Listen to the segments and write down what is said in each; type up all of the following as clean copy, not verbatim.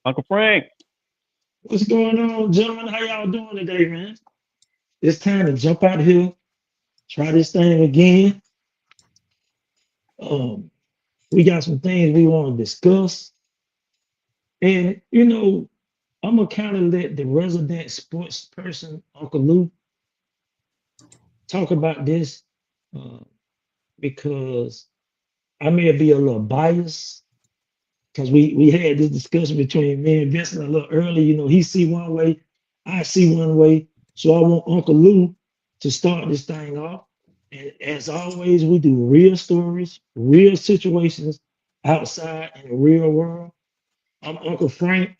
Uncle Frank. What's going on, gentlemen? How y'all doing today, man? It's time to jump out here, try this thing again. Um, we got some things we want to discuss, and I'm gonna kind of let the resident sports person, Uncle Lou, talk about this uh, because I may be a little biased because we had this discussion between me and Vincent a little early. He see one way, I see one way. So I want Uncle Lou to start this thing off. And as always, we do real stories, real situations outside in the real world. I'm Uncle Frank.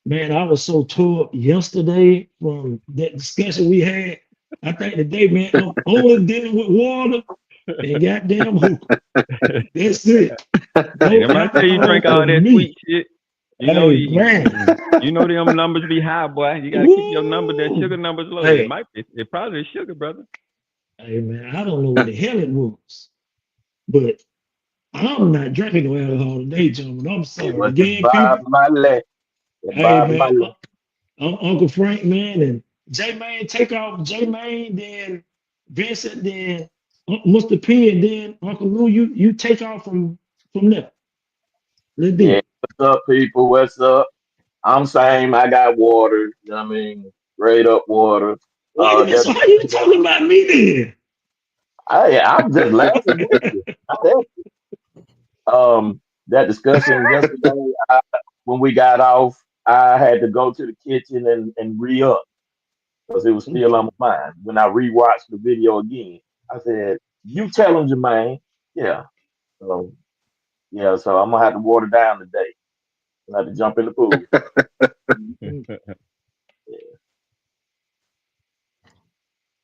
Man, I was so tore up yesterday from that discussion we had. I think today, man, I'm only dealing with water and goddamn hookah. That's it. Hey, No them I tell you alcohol drink for all that me. sweet shit. Hey, man. You know them numbers be high, boy. You gotta keep your number, that Woo! sugar numbers low. It Hey, might be it probably is sugar, brother. hey, man, I don't know what the hell it was, but I'm not drinking no alcohol today, gentlemen. I'm It sorry. was the Again, Bob people. Marley. The Hey, Bob man, Marley. I'm Uncle Frank, man, and J Man, take off J Man, then Vincent, then Mr. P, and then Uncle Lou. You take off from there. Let's do Yeah, it. what's up, people? What's up? I'm saying I got water. You know what I mean, straight up water. Wait a minute. That So how you talking about me then? I'm just laughing with you. That discussion yesterday, when we got off, I had to go to the kitchen and re up because it was still on my mind. When I rewatched the video again, I said, "You tell him, Jermaine." Yeah. So yeah. So I'm gonna have to water down today. I have to jump in the pool.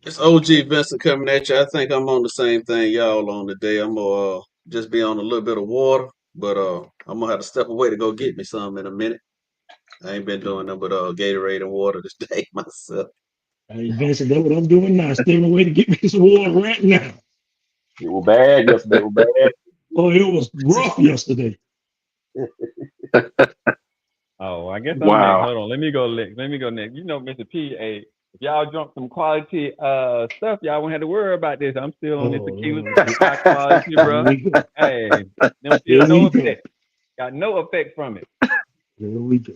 It's OG Vincent coming at you. I think I'm on the same thing y'all on today. I'm gonna just be on a little bit of water, but I'm gonna have to step away to go get me some in a minute. I ain't been doing nothing but Gatorade and water this day myself. Hey, Vincent, that's what I'm doing now. Stepping away to get me some water right now. It was bad yesterday. It was bad. Oh, it was rough yesterday. Oh, I guess I'm next. Wow. Hold on. Let me go next. Let me go next. You know, Mr. P, hey, if y'all drunk some quality stuff, y'all won't have to worry about this. I'm still on this Oh, tequila, Lord. high quality, Here bro. we go. Hey, don't feel Here no we go. effect. Got no effect from it. Here we go.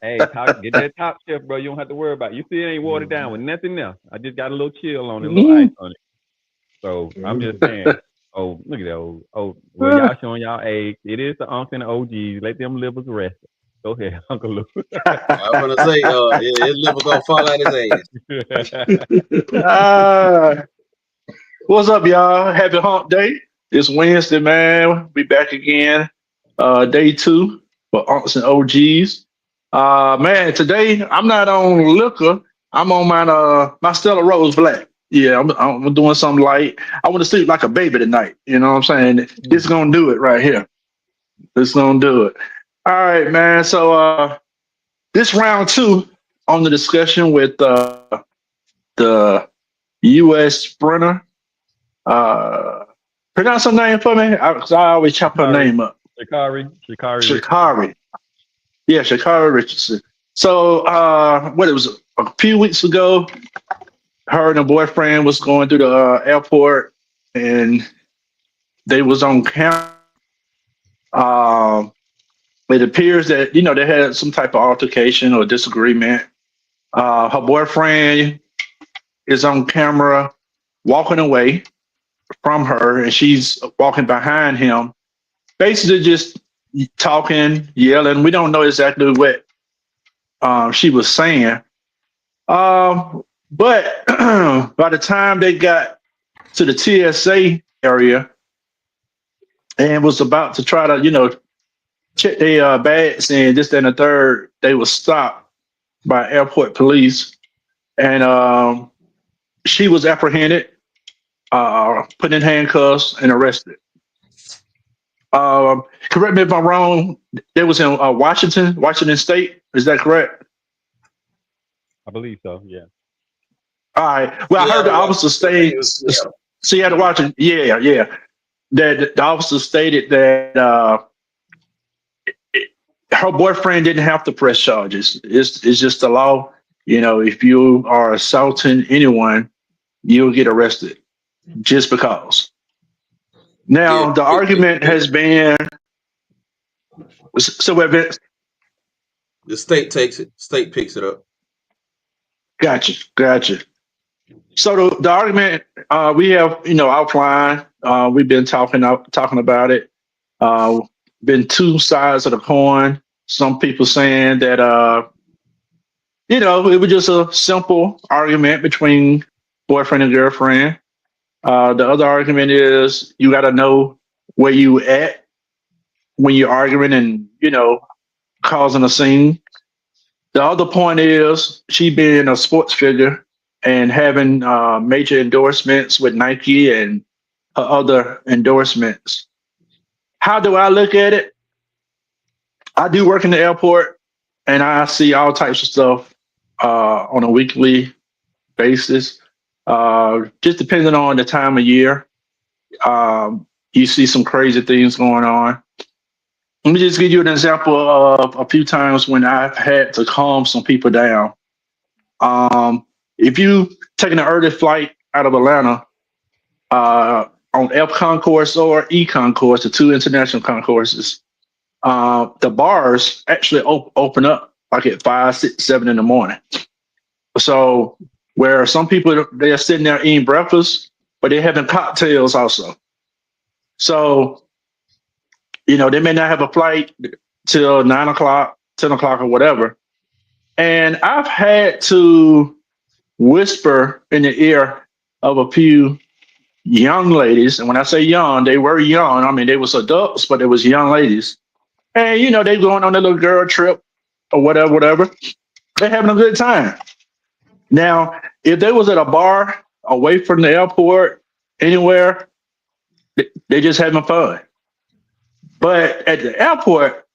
Hey, get that top shelf, bro. You don't have to worry about it. You see, it ain't watered down with Mhm. nothing else. I just got a little chill on it, a little ice on it. So Here I'm we just go. saying. Oh, look at that. Well, y'all showing y'all age. It is the unks and the OGs. Let them livers rest. Go ahead, Uncle Lou. I'm gonna say, his liver gonna fall out his ass. uh, what's up, y'all? Happy hump day. It's Wednesday, man. We back again. Day two for Unks and OGs. Man, today I'm not on liquor. I'm on my Stella Rose Black. Yeah, I'm doing something light. I want to sleep like a baby tonight. You know what I'm saying? This gonna do it right here. This gonna do it. All right, man. So this round two on the discussion with the U.S. sprinter. Uh, Pronounce her name for me, because I always chop her Sha'Carri, name up. Sha'Carri Richardson. Sha'Carri. Yeah, Sha'Carri Richardson. So, what it was a few weeks ago, her and her boyfriend was going through the airport, and they was on camera. Um, it appears that they had some type of altercation or disagreement. Her boyfriend is on camera walking away from her, and she's walking behind him, basically just talking, yelling. We don't know exactly what she was saying. But by the time they got to the TSA area and was about to try to, check their bags and this, that, and the third, they were stopped by airport police. And she was apprehended, put in handcuffs, and arrested. Correct me if I'm wrong. They was in Washington State. Is that correct? I believe so. Yeah. All right. Well, I heard the Seattle, officer Washington. I think say, it was Seattle. Seattle, Washington. Yeah, yeah. That the officer stated that her boyfriend didn't have to press charges. It's just the law. If you are assaulting anyone, you'll get arrested just because. Yeah, Now the argument has been so. the state takes it. State picks it up. Gotcha. So the argument we have, outline. We've been talking about it. Been two sides of the coin. Some people saying that it was just a simple argument between boyfriend and girlfriend. The other argument is you got to know where you at when you're arguing and causing a scene. The other point is she being a sports figure and having major endorsements with Nike and her other endorsements. How do I look at it? I do work in the airport and I see all types of stuff on a weekly basis. Just depending on the time of year, you see some crazy things going on. Let me just give you an example of a few times when I've had to calm some people down. If you taking an early flight out of Atlanta on F concourse or E concourse, the two international concourses, the bars actually open up like at 5, 6, 7 in the morning. So where some people they're sitting there eating breakfast, but they're having cocktails also. So they may not have a flight till 9 o'clock, 10 o'clock, or whatever. And I've had to whisper in the ear of a few young ladies. And when I say young, they were young. I mean, they was adults, but they was young ladies. And, they going on a little girl trip or whatever. They're having a good time. Now, if they was at a bar away from the airport, anywhere, they just having fun. But at the airport,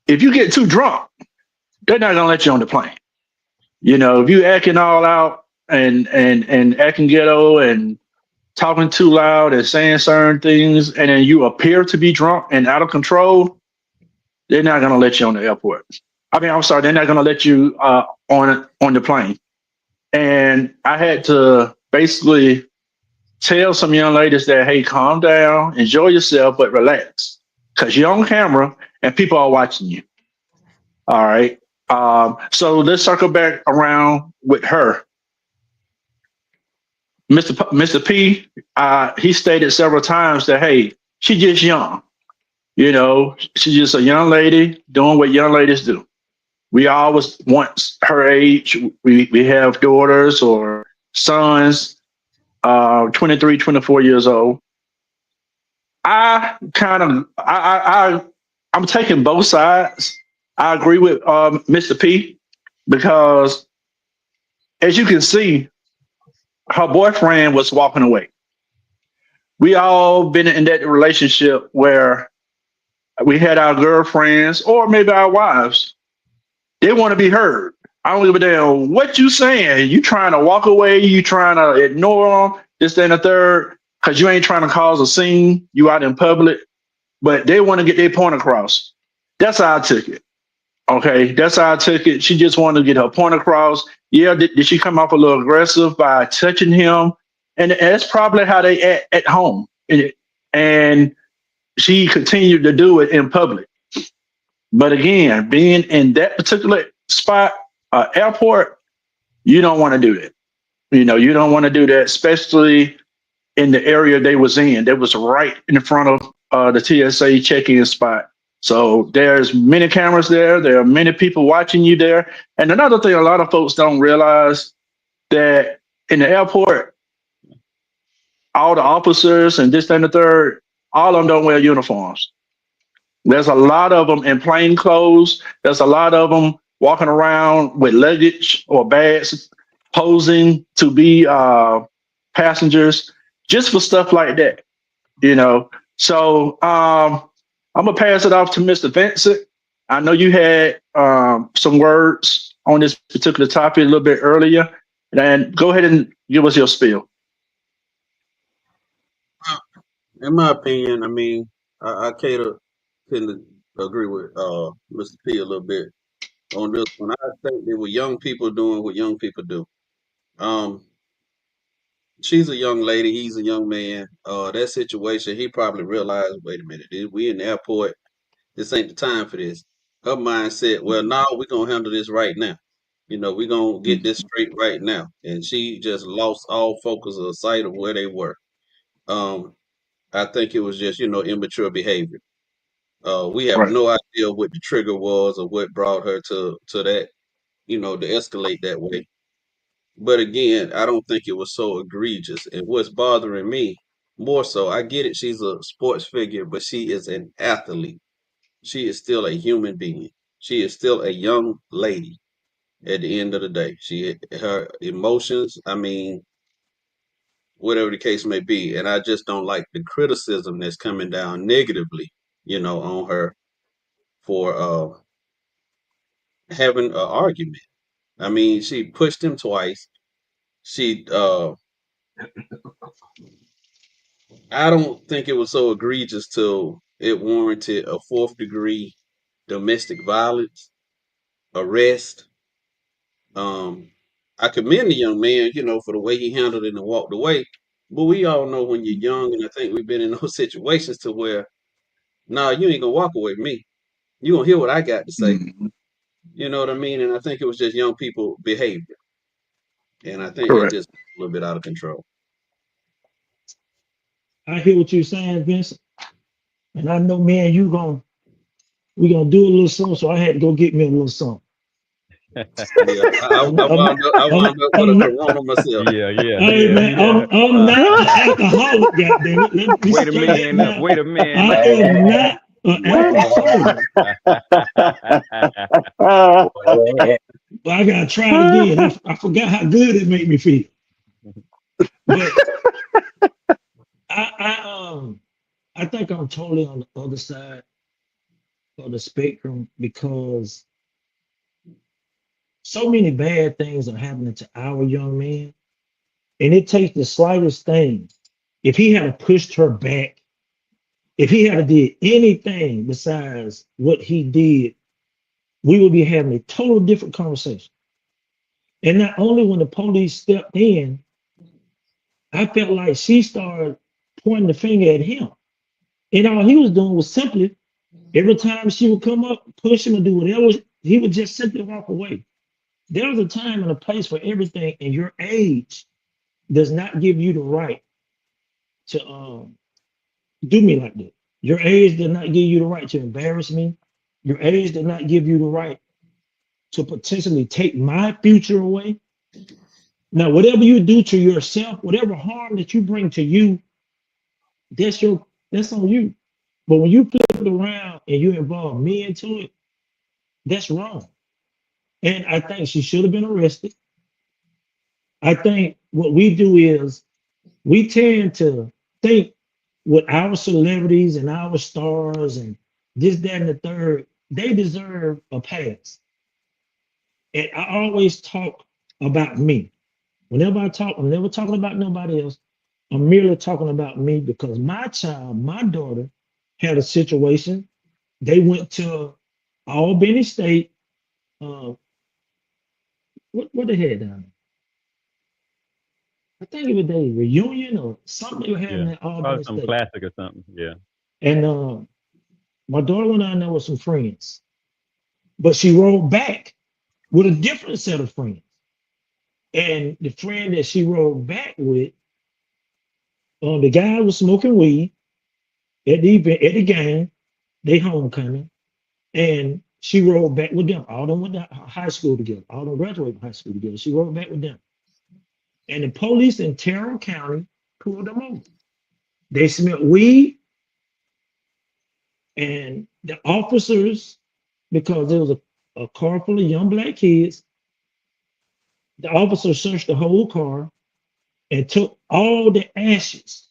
if you get too drunk, they're not gonna let you on the plane. If you acting all out and acting ghetto and talking too loud and saying certain things, and then you appear to be drunk and out of control, they're not gonna let you on the airport. I mean, I'm sorry, they're not gonna let you on the plane. And I had to basically tell some young ladies that, hey, calm down, enjoy yourself, but relax, because you're on camera and people are watching you. All right. So let's circle back around with her. Mr. P, he stated several times that, hey, she's just young. She's just a young lady doing what young ladies do. We always want her age. We have daughters or sons, 23, 24 years old. I'm taking both sides. I agree with Mr. P because, as you can see, her boyfriend was walking away. We all been in that relationship where we had our girlfriends or maybe our wives. They want to be heard. I don't give a damn what you saying. You trying to walk away. You trying to ignore them. This, that, and the third. Because you ain't trying to cause a scene. You out in public. But they want to get their point across. That's how I took it. Okay, that's how I took it. She just wanted to get her point across. Yeah, did she come off a little aggressive by touching him? And that's probably how they act at home. And she continued to do it in public. But again, being in that particular spot, airport, you don't want to do that. You don't want to do that, especially in the area they was in. That was right in front of the TSA check-in spot. So there's many cameras there. There are many people watching you there. And another thing, a lot of folks don't realize that in the airport, all the officers and this, that, and the third, all of them don't wear uniforms. There's a lot of them in plain clothes. There's a lot of them walking around with luggage or bags, posing to be passengers, just for stuff like that. So I'm gonna pass it off to Mr. Vincent. I know you had some words on this particular topic a little bit earlier, and go ahead and give us your spiel. In my opinion, I mean, I cater couldn't agree with Mr. P a little bit on this one. I think that with young people doing what young people do. Um, she's a young lady, he's a young man. That situation, he probably realized, wait a minute, we in the airport. This ain't the time for this. Her mindset, well, now we're gonna handle this right now. We're gonna get this straight right now. And she just lost all focus of sight of where they were. Um, I think it was just, immature behavior. We have Right. no idea what the trigger was or what brought her to that, to escalate that way. But again, I don't think it was so egregious. And what's bothering me more so, I get it, she's a sports figure, but she is an athlete. She is still a human being. She is still a young lady at the end of the day. Her emotions, I mean, whatever the case may be. And I just don't like the criticism that's coming down negatively, on her for having an argument. I mean, she pushed him twice. She I don't think it was so egregious till it warranted a fourth degree domestic violence arrest. Um, I commend the young man, for the way he handled it and walked away. But we all know when you're young, and I think we've been in those situations to where, nah, you ain't gonna walk away with me. You gonna hear what I got to say. Mhm. You know what I mean? And I think it was just young people behavior, and I think it Correct. just a little bit out of control. I hear what you're saying, Vincent, and I know me and you we gonna do a little something. So I had to go get me a little something. Yeah, I'm, I'm, I wound up with a I'm not. Corona myself. Yeah, yeah, Hey yeah. man, See that? I'm not an alcoholic. Goddamn it, let me Wait a straight that man up. now. Wait a man I up. am Man, not an alcoholic. man. Man. But I gotta try it again. I forgot how good it made me feel. But I think I'm totally on the other side of the spectrum because so many bad things are happening to our young man, and it takes the slightest thing. If he had pushed her back, if he had did anything besides what he did, we would be having a total different conversation. And not only when the police stepped in, I felt like she started pointing the finger at him. And all he was doing was simply every time she would come up, push him or do whatever, he would just simply walk away. There's a time and a place for everything, and your age does not give you the right to do me like that. Your age does not give you the right to embarrass me. Your age does not give you the right to potentially take my future away. Now, whatever you do to yourself, whatever harm that you bring to you, that's on you. But when you flip it around and you involve me into it, that's wrong. And I think she should have been arrested. I think what we do is we tend to think with our celebrities and our stars and this, that, and the third, they deserve a pass. And I always talk about me. Whenever I talk, I'm never talking about nobody else. I'm merely talking about me because my child, my daughter, had a situation. They went to Albany State. Uh, what they had down there? I think it was a reunion or something they were having Yeah. at Probably Albany some State. classic or something. Yeah. And my daughter went down there with some friends, but she rode back with a different set of friends. And the friend that she rode back with, the guy was smoking weed at the event, at the game, they homecoming, and she rode back with them. All them went to high school together. All them graduated high school together. She rode back with them. And the police in Tarrant County pulled them over. They smelled weed, and the officers, because there was a car full of young black kids, the officer searched the whole car and took all the ashes.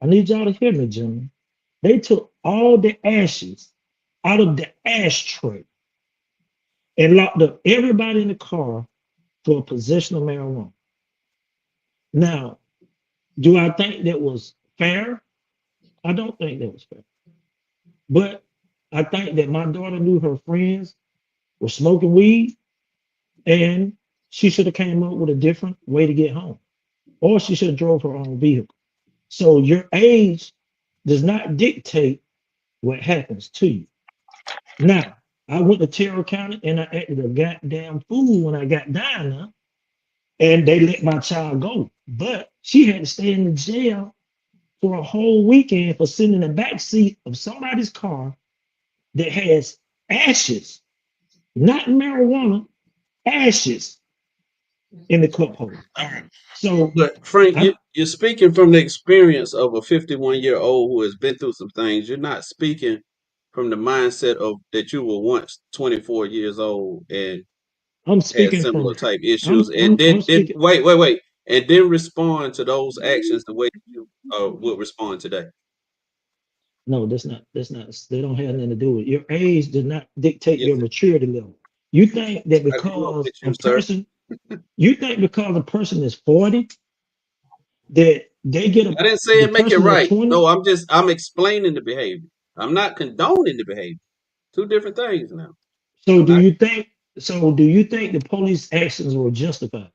I need y'all to hear me, gentlemen. They took all the ashes out of the ashtray and locked up everybody in the car for possession of marijuana. Now, do I think that was fair? I don't think that was fair. But I think that my daughter knew her friends were smoking weed, and she should have came up with a different way to get home, or she should have drove her own vehicle. So your age does not dictate what happens to you. Now, I went to Terrell County and I acted a goddamn fool when I got down there, and they let my child go. But she had to stay in the jail for a whole weekend for sitting in the back seat of somebody's car that has ashes, not marijuana, ashes in the cup holder. So But Frank, I, you're speaking from the experience of a 51-year-old who has been through some things. You're not speaking from the mindset of that you were once 24 years old and I'm had speaking similar from type issues, and I'm did speaking. wait, and didn't respond to those actions the way you would respond today. No, that's not they don't have nothing to do with it. Your age does not dictate Yes, your maturity level. You think that I grew up because with a you, sir. person you think because a person is 40 that they get a I didn't say the it make it person that's right. 20. No, I'm explaining the behavior. I'm not condoning the behavior. Two different things now. So I'm do not. you think do you think the police actions were justified?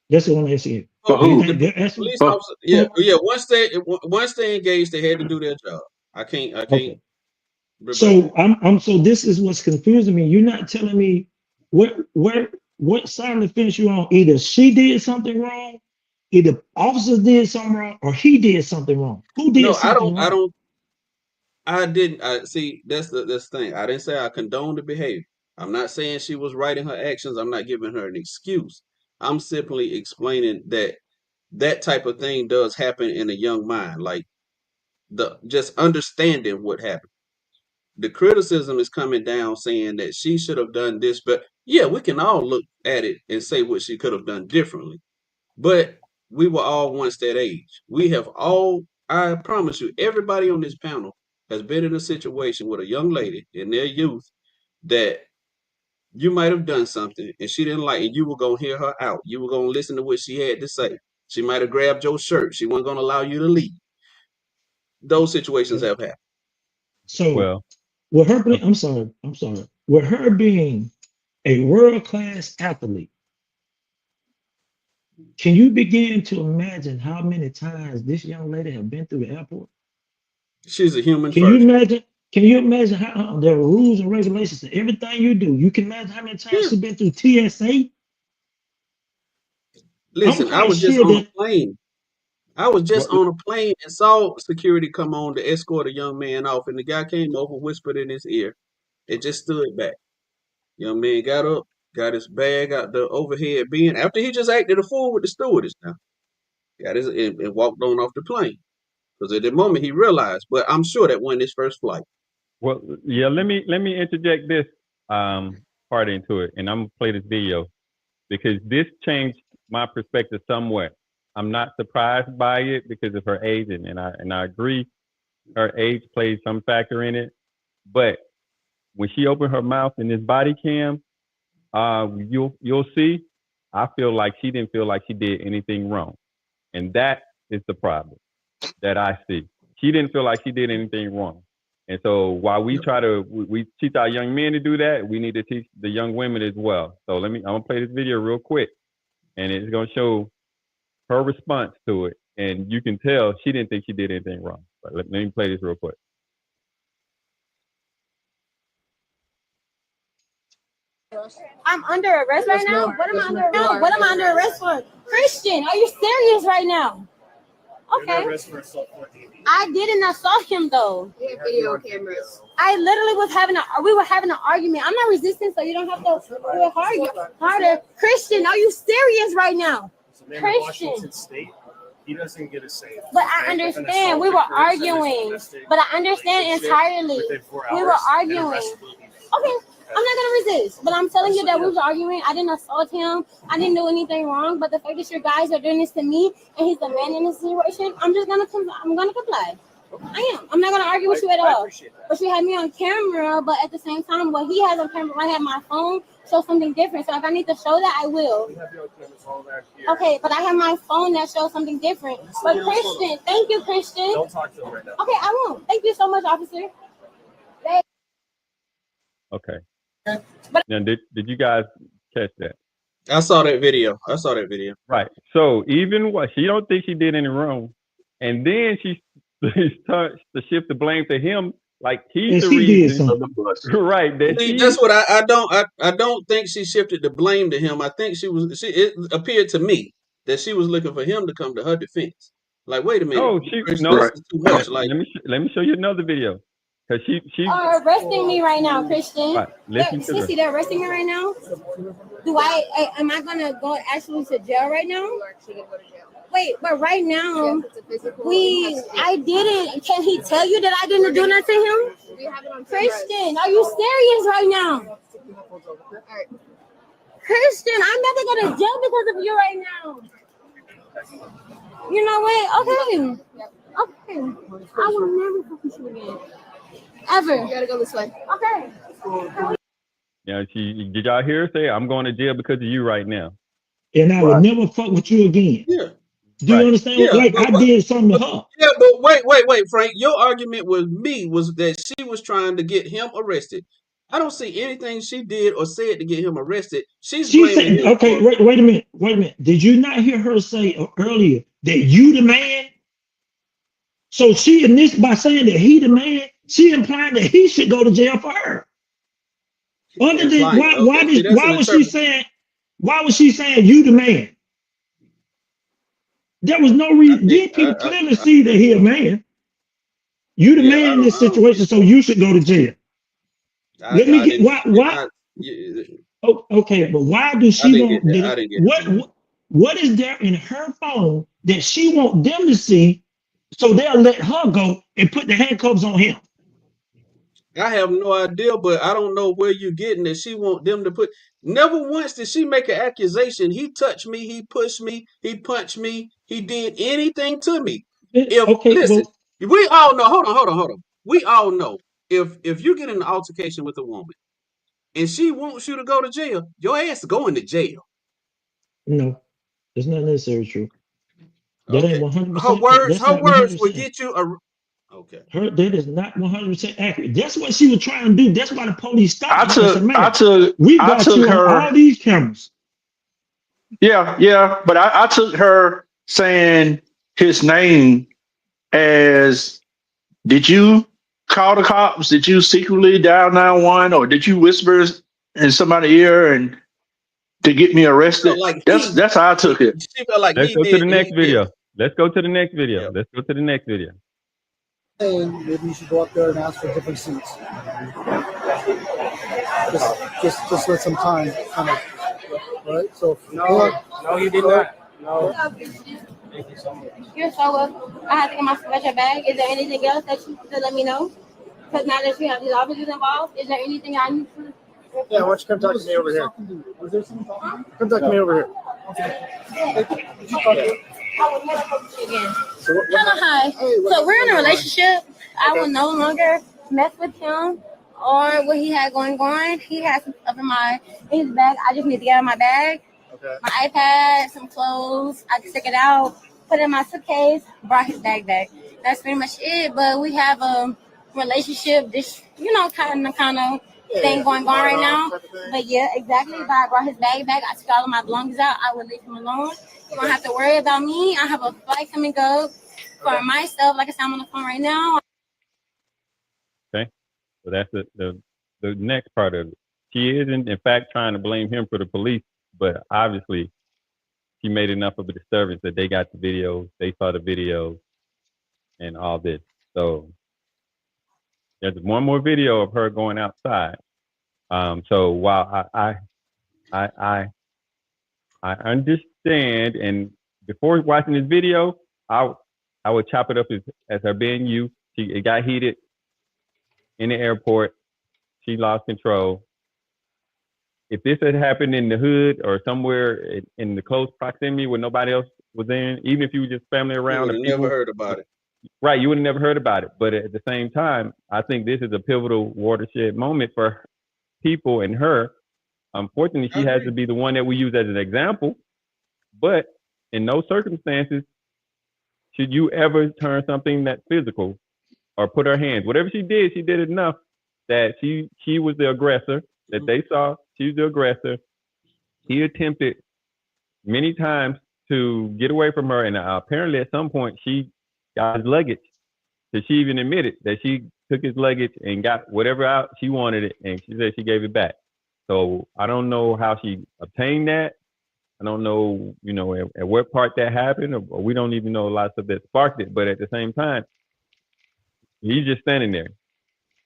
That's what I'm asking you. For Oh, Do you yeah, who? think their action? police For, officer. Yeah, Po- yeah. Once they engaged, they had to do their job. I can't okay. rebut So that. I'm so this is what's confusing me. You're not telling me what side of the fence you on. Either she did something wrong, either officers did something wrong, or he did something wrong. Who did No, I don't. something I wrong? don't. I didn't. I see. That's the thing. I didn't say I condone the behavior. I'm not saying she was right in her actions. I'm not giving her an excuse. I'm simply explaining that that type of thing does happen in a young mind. Like the just understanding what happened. The criticism is coming down saying that she should have done this, but yeah, we can all look at it and say what she could have done differently. But we were all once that age. We have all, I promise you, everybody on this panel has been in a situation with a young lady in their youth that you might have done something and she didn't like, and you were going to hear her out. You were going to listen to what she had to say. She might have grabbed your shirt. She wasn't going to allow you to leave. Those situations Okay. have happened. So Well, with her uh, being, I'm sorry. With her being a world class athlete, can you begin to imagine how many times this young lady have been through the airport? She's a human Can you first. imagine? Can you imagine how there are rules and regulations to everything you do? You can imagine how many times Yeah. she's been through TSA. I'm Listen, I quite was just sure on a that. plane. I was just what? on a plane and saw security come on to escort a young man off, and the guy came over, whispered in his ear, and just stood back. Young man got up, got his bag out the overhead bin after he just acted a fool with the stewardess. Now got his and walked on off the plane because at the moment he realized. But I'm sure that wasn't his first flight. Well, yeah. Let me interject this part into it, and I'm gonna play this video because this changed my perspective somewhat. I'm not surprised by it because of her age, and I agree her age plays some factor in it. But when she opened her mouth in this body cam, you'll see. I feel like she didn't feel like she did anything wrong, and that is the problem that I see. She didn't feel like she did anything wrong. And so while we Yep. try to we teach our young men to do that, we need to teach the young women as well. So I'm gonna play this video real quick, and it's gonna show her response to it, and you can tell she didn't think she did anything wrong. But let me play this real quick. I'm under arrest right now. What am I under arrest? No, what am I under arrest for? Christian, are you serious right now? Okay. I didn't assault him though. We have video cameras. I literally was we were having an argument. I'm not resisting, so you don't have to do it harder. Christian, are you serious right now? Christian. He doesn't get a say. But I understand we were arguing. But I understand entirely. We were arguing. Okay. I'm not gonna resist, but I'm telling you that we were arguing. I didn't assault him. I didn't do anything wrong. But the fact that you guys are doing this to me, and he's the man in this situation, I'm gonna comply. I am. I'm not gonna argue with you at all. But you had me on camera, but at the same time, what he has on camera, I have my phone, show something different. So if I need to show that, I will. Okay, but I have my phone that shows something different. But Christian, thank you, Christian. Don't talk to him right now. Okay, I won't. Thank you so much, officer. Okay. But now, did you guys catch that? I saw that video. Right. So even what she don't think she did any wrong, and then she starts to shift the blame to him, like he's the reason. Right. That's what I don't think she shifted the blame to him. I think it appeared to me that she was looking for him to come to her defense. Like, wait a minute. Oh, this is too much. Like, let me show you another video. Cause she are arresting me right now, Christian. Right. Sissy, they're arresting me right now. Am I gonna go actually to jail right now? Wait, but right now, I didn't. Can he tell you that I didn't do nothing to him? Christian, are you serious right now? Christian, I'm about to go to jail because of you right now. You know what? Okay. I will never fucking you again. Ever. You gotta go this way. Okay. Yeah, did y'all hear her say, "I'm going to jail because of you right now"? And I would never fuck with you again. Yeah. Do you understand? Yeah, like I did something to her. Yeah, but wait, Frank. Your argument with me was that she was trying to get him arrested. I don't see anything she did or said to get him arrested. She said, okay, wait a minute. Did you not hear her say earlier that you the man? So she by saying that he the man, she implying that he should go to jail for her. Other than why was she saying you the man? There was no reason. These people clearly see that he a man. You the man in this situation, so you should go to jail. Let me get why. Oh, okay, but why do she want? What is there in her phone that she want them to see, so they'll let her go and put the handcuffs on him? I have no idea, but I don't know where you're getting that she want them to put. Never once did she make an accusation. He touched me, he pushed me, he punched me, he did anything to me. Listen, we all know. Hold on. We all know if you get in an altercation with a woman and she wants you to go to jail, your ass is going to jail. No, it's not necessarily true. That ain't 100%. Her words will get you. Okay. That is not 100% accurate. That's what she was trying to do. That's why the police stopped her. We got you on all these cameras. Yeah. But I took her saying his name as, did you call the cops? Did you secretly dial 911, or did you whisper in somebody's ear and to get me arrested? That's how I took it. Let's go to the next video. Let's go to the next video. And maybe you should go up there and ask for different seats. Just let some time, kind of, right? So no, you did not. No. Thank you so much. You're so welcome. I have to get my special bag. Is there anything else that you could let me know? Because now that you have these officers involved, is there anything I need to? Yeah, why don't you come talk to me over here? Was there some talking? Come talk to me over here. I would never talk to you again. Hello, hi. So we're in a relationship. I will no longer mess with him or what he had going on. He has some stuff in his bag. I just need to get out of my bag. Okay. My iPad, some clothes. I can stick it out, put it in my suitcase, brought his bag back. That's pretty much it. But we have a relationship, this, kind of thing going on right now. But yeah, exactly. But I brought his bag back. I took all of my belongings out. I would leave him alone. You don't have to worry about me. I have a flight coming up for myself. Like I said, I'm on the phone right now. Okay. So that's the next part of it. She is, in fact, trying to blame him for the police, but obviously she made enough of a disturbance that they got the videos, they saw the videos, and all this. So there's one more video of her going outside. So while I understand, and before watching this video, I would chop it up as her being you. It got heated in the airport. She lost control. If this had happened in the hood or somewhere in the close proximity where nobody else was in, even if you were just family around, never heard about it. right, you would have never heard about it. But at the same time, I think this is a pivotal watershed moment for people and her. Unfortunately, I she has to agree. be the one that we use as an example. But in no circumstances should you ever turn something that's physical or put her hands. Whatever she did enough that she was the aggressor, that they saw she was the aggressor. He attempted many times to get away from her, and apparently at some point she got his luggage. So she even admitted that she took his luggage and got whatever out she wanted it, and she said she gave it back. So I don't know how she obtained that. I don't know, at what part that happened, or we don't even know a lot of stuff that sparked it. But at the same time, he's just standing there.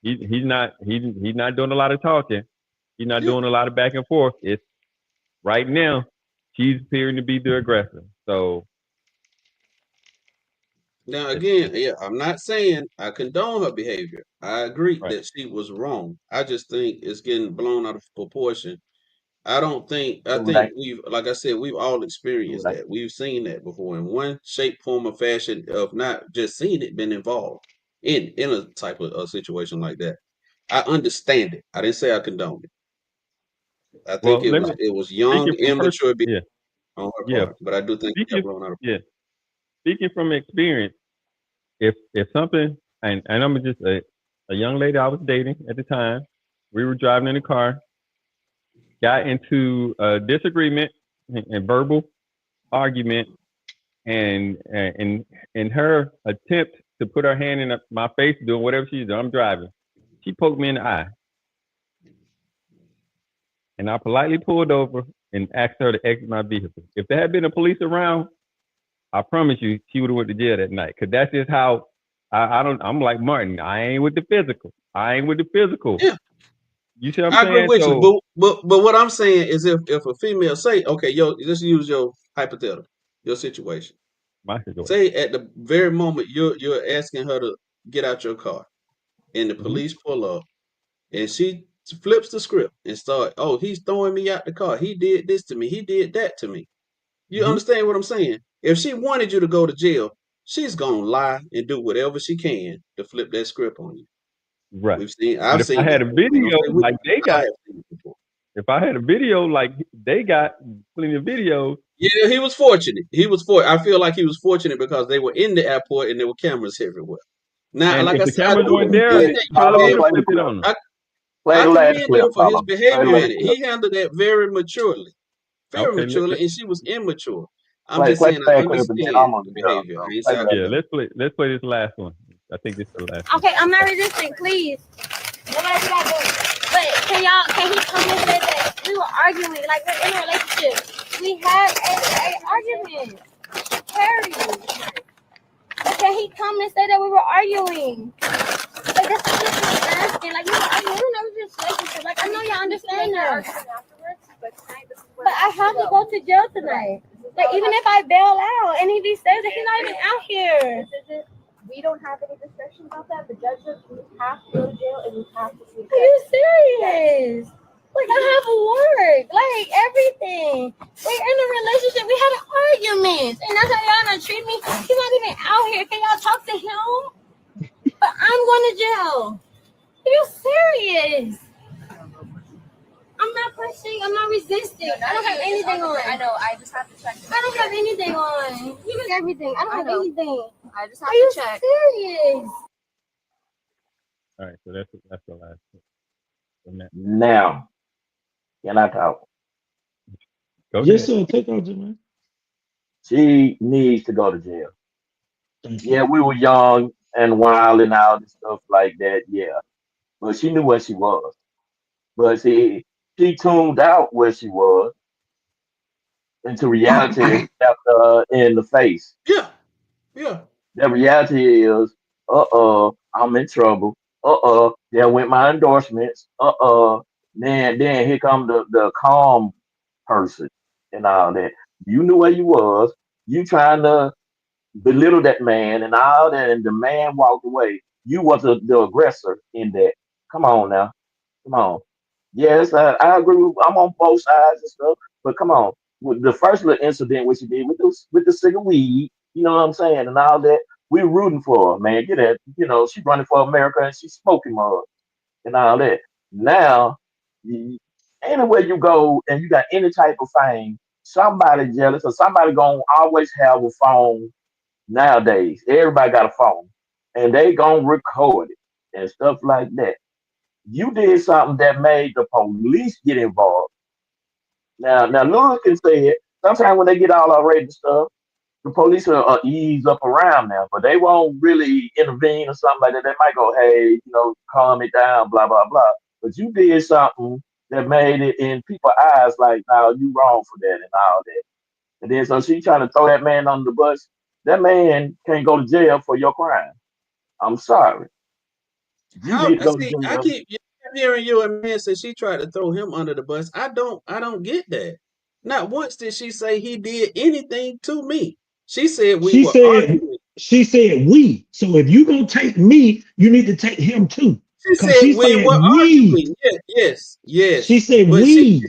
He's not doing a lot of talking. He's not Yeah. doing a lot of back and forth. It's right now she's appearing to be the aggressor. So Now it's again, yeah, I'm not saying I condone her behavior. I agree right. that she was wrong. I just think it's getting blown out of proportion. I think Right, like I said, we've all experienced right. that. We've seen that before in one shape, form, or fashion, of not just seeing it, been involved in a type of a situation like that. I understand it. I didn't say I condoned it. I think Well, let me it was young, speaking from immature behavior yeah, on her yeah. part, but I do think it got Speaking blown out of yeah, speaking from experience, if something and I'm just a young lady I was dating at the time, we were driving in the car, got into a disagreement and verbal argument, and in her attempt to put her hand in my face doing whatever she's doing, I'm driving. She poked me in the eye, and I politely pulled over and asked her to exit my vehicle. If there had been a police around, I promise you, she would have went to jail that night. Cause that's just how I don't. I'm like Martin. I ain't with the physical. I ain't with the physical. Yeah, You see what I'm I agree saying? with you. So But what I'm saying is if a female say, okay, yo, just use your hypothetical, your situation. my situation. Say at the very moment you're asking her to get out your car and the Mm-hmm. police pull up and she flips the script and start, oh, he's throwing me out the car. He did this to me. He did that to me. You Mm-hmm. understand what I'm saying? If she wanted you to go to jail, she's gonna lie and do whatever she can to flip that script on you. Right. But I've if I seen had that a before. I ain't gonna video say we, like they I got, have seen it before. if I had a video like they got, plenty of videos. Yeah, he was fortunate. I feel like he was fortunate because they were in the airport and there were cameras everywhere. Now, And like if I the said, I cameras do weren't there, Play, commend they that young probably follow, would man. have play the flipped it clip. on them. Play I the last commend clip, him for his follow. Play the behavior in last it. clip. He handled that very maturely, very Okay. maturely, and she was immature. I'm Play, just play saying the I last clip and then understand I'm gonna the get up. behavior. I ain't say Play the I last Yeah. clip. condone. Let's play this last one. I think this is the last one. Okay, I'm not resisting, please. Nobody got that. But can he come and say that we were arguing, like we're in a relationship? We had a argument. Carrie. But can he come and say that we were arguing? Like that's what I'm asking. Like we were arguing, we were never just relationship. Like I know y'all understand that. But I have to go to jail tonight. Like even if I bail out and he says that he's not even out here. We don't have any discussion about that. The judge says we have to go to jail and we have to see. Are you serious? Like I have work, like everything. We're in a relationship. We had an argument, and that's how y'all not treat me. He's not even out here. Can y'all talk to him? But I'm going to jail. Are you serious? I'm not pushing. I'm not resisting. I don't have anything on. I know. I just have to check. I don't have anything on. You got everything. I don't have anything. I just have Are you to check. serious? All right. So that's the last one. Now, can I talk? Go Yes, ahead. sir. Take out, man. She needs to go to jail. Thank you. Yeah, we were young and wild and all this stuff like that. Yeah, but she knew where she was. But she tuned out where she was into reality and stepped in the face. Yeah, yeah. The reality is, I'm in trouble. There went my endorsements. Then here come the calm person and all that. You knew where you was. You trying to belittle that man and all that, and the man walked away. You was the aggressor in that. Come on now, come on. Yes, I agree. I'm on both sides and stuff, but come on. With the first little incident which you did with the cigar weed, you know what I'm saying, and all that. we rooting for her, man. Get that, she running for America and she's smoking mud and all that. Now, anywhere you go and you got any type of fame, somebody jealous or somebody gonna always have a phone nowadays. Everybody got a phone, and they gonna record it and stuff like that. You did something that made the police get involved. Now, Lewis can say it. Sometimes when they get all outraged and stuff, the police will ease up around them, but they won't really intervene or something like that. They might go, hey, calm it down, blah, blah, blah. But you did something that made it in people's eyes like, no, you wrong for that and all that. And then so she trying to throw that man under the bus. That man can't go to jail for your crime. I'm sorry. You How need to go to see? I jail. keep hearing you and man say she tried to throw him under the bus. I don't get that. Not once did she say he did anything to me. She said we She were said, arguing. she said we. So if you gonna take me, you need to take him too. She Cause said she we said were we. arguing. Yes, yes, She yes. said But she we.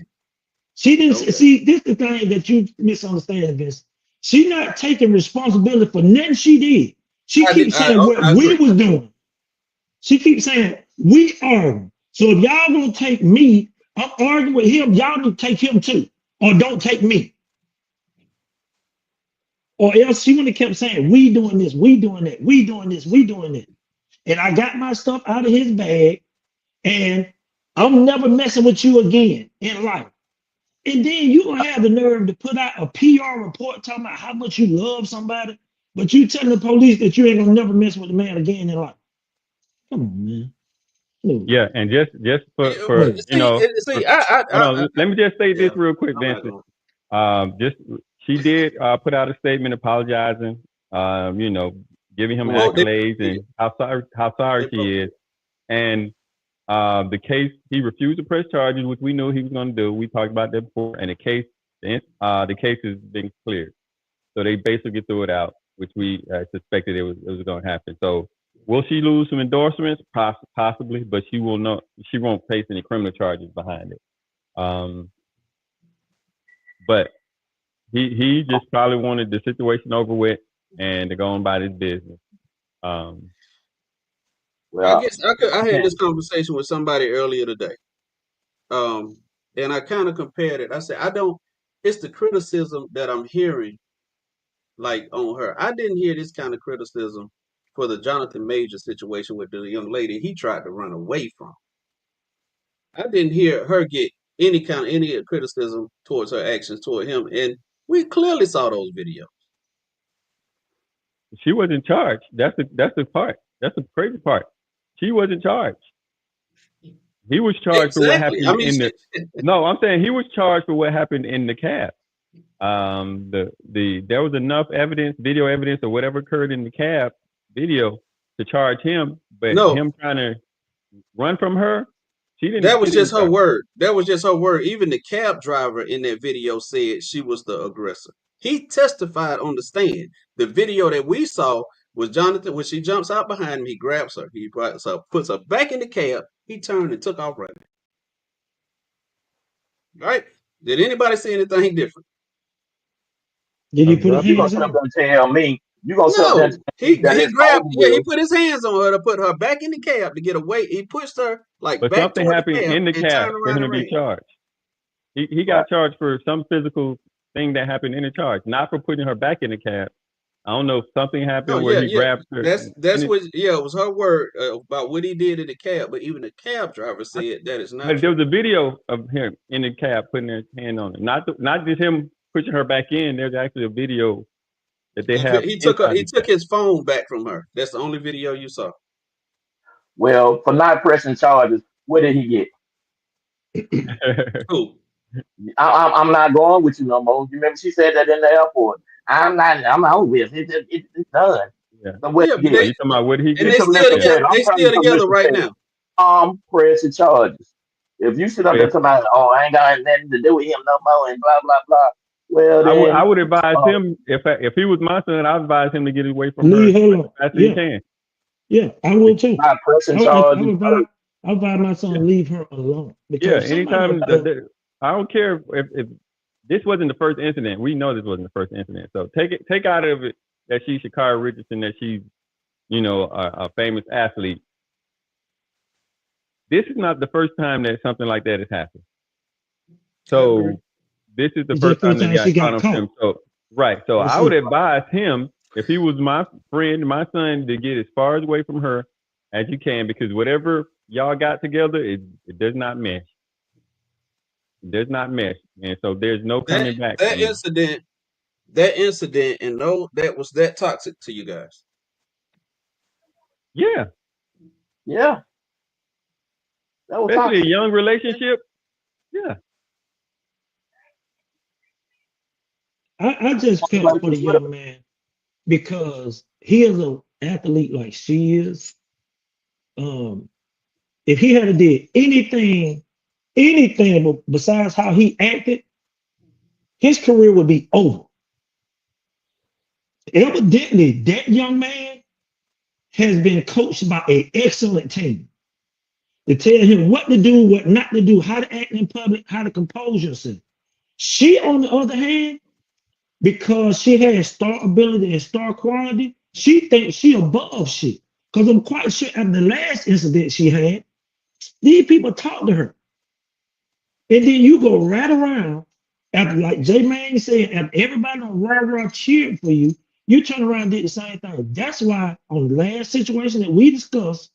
She didn't okay. see this the thing that you misunderstand this. She not taking responsibility for nothing she did. She I did. keeps saying what I we agree. was doing. She keeps saying we are. So if y'all gonna take me, I'm arguing with him, y'all need to take him too. Or don't take me. Or else she would have kept saying, we doing this, we doing that, we doing this, we doing that. And I got my stuff out of his bag, and I'm never messing with you again in life. And then you gonna have the nerve to put out a PR report talking about how much you love somebody, but you telling the police that you ain't gonna never mess with the man again in life. Come on, man. No, Yeah, and just for no. See. hold on, let me just say this Yeah. real quick, I'm not Vincent. going. Just she did put out a statement apologizing, giving him Well, accolades and how sorry they she both is. And the case, he refused to press charges, which we knew he was going to do. We talked about that before, and the case has been cleared. So they basically threw it out, which we suspected it was going to happen. So will she lose some endorsements? Possibly, but she will not. She won't face any criminal charges behind it. But he just probably wanted the situation over with and to go on about his business. I Well, guess I had this conversation with somebody earlier today. And I kind of compared it. I said, it's the criticism that I'm hearing like on her. I didn't hear this kind of criticism for the Jonathan Major situation with the young lady he tried to run away from. I didn't hear her get any criticism towards her actions toward him. And we clearly saw those videos. She wasn't charged. That's the part. That's the crazy part. She wasn't charged. He was charged for what Exactly. I happened mean, in the. No, I'm saying he was charged for what happened in the cab. There was enough evidence, video evidence, or whatever occurred in the cab video to charge him, but no, him trying to run from her, that she was didn't just her charge. word. That was just her word. Even the cab driver in that video said she was the aggressor. He testified on the stand. The video that we saw was Jonathan, when she jumps out behind him, he grabs her. He puts her back in the cab. He turned and took off running. Right? Did anybody see anything different? Did he put his you gonna hands sit on up her? there and tell me, you gonna sit up there and No. tell me that He it's grabbed, over yeah, he with. put his hands on her to put her back in the cab to get away. He pushed her like But back something toward the happened cab in the and cab turned for him around to and be ran. charged. He Right. got charged for some physical thing that happened in the charge, not for putting her back in the cab. I don't know if something No, happened where yeah, he yeah. grabbed her. That's what. Yeah, it was her word about what he did in the cab. But even the cab driver said that is not But there true. was a video of him in the cab putting his hand on her. Not just him pushing her back in. There's actually a video that they have He took inside he the took his phone back from her. That's the only video you saw. Well, for not pressing charges, what did he get? cab. Who? I'm not going with you no more. You remember she said that in the airport. I'm over with. It's done. Yeah. So what Yeah, he but Oh, get? you talking about what he and You get? they took still Mr. Yeah. together. Taylor. I'm They telling still you, to together Mr. right Taylor. now. Pressing charges. If you sit up there Well, talking about, oh, I ain't got nothing to do with him no more and blah blah blah. Well I then, would advise uh, him if he was my son, I'd advise him to get away from her Leave her as alone. fast as he Yeah, can. yeah, I will too. not pressing I charges would first. advise my son Yeah. to leave her alone Yeah. because somebody Anytime up there, I don't care if this wasn't the first incident. We know this wasn't the first incident. So take out of it that she's Sha'Carri Richardson, that she's a famous athlete. This is not the first time that something like that has happened. So this is the It's first just time first that time she got got on caught. film. So right. So That's I would it. advise him, if he was my friend, my son, to get as far away from her as you can, because whatever y'all got together, it does not mesh. It does not mesh. And so there's no That coming back that from that. incident, and no, that was that toxic to you guys. Yeah. Yeah, that was Especially a toxic. young relationship. Yeah. I just felt for the Conversations with young man because he is an athlete like she is. Um, if he had did anything besides how he acted, his career would be over. Evidently, that young man has been coached by an excellent team to tell him what to do, what not to do, how to act in public, how to compose yourself. She, on the other hand, because she has star ability and star quality, she thinks she above shit. Because I'm quite sure after the last incident she had, these people talked to her. And then you go right around after, like J Man said, after everybody on rah cheered for you, you turn around and did the same thing. That's why on the last situation that we discussed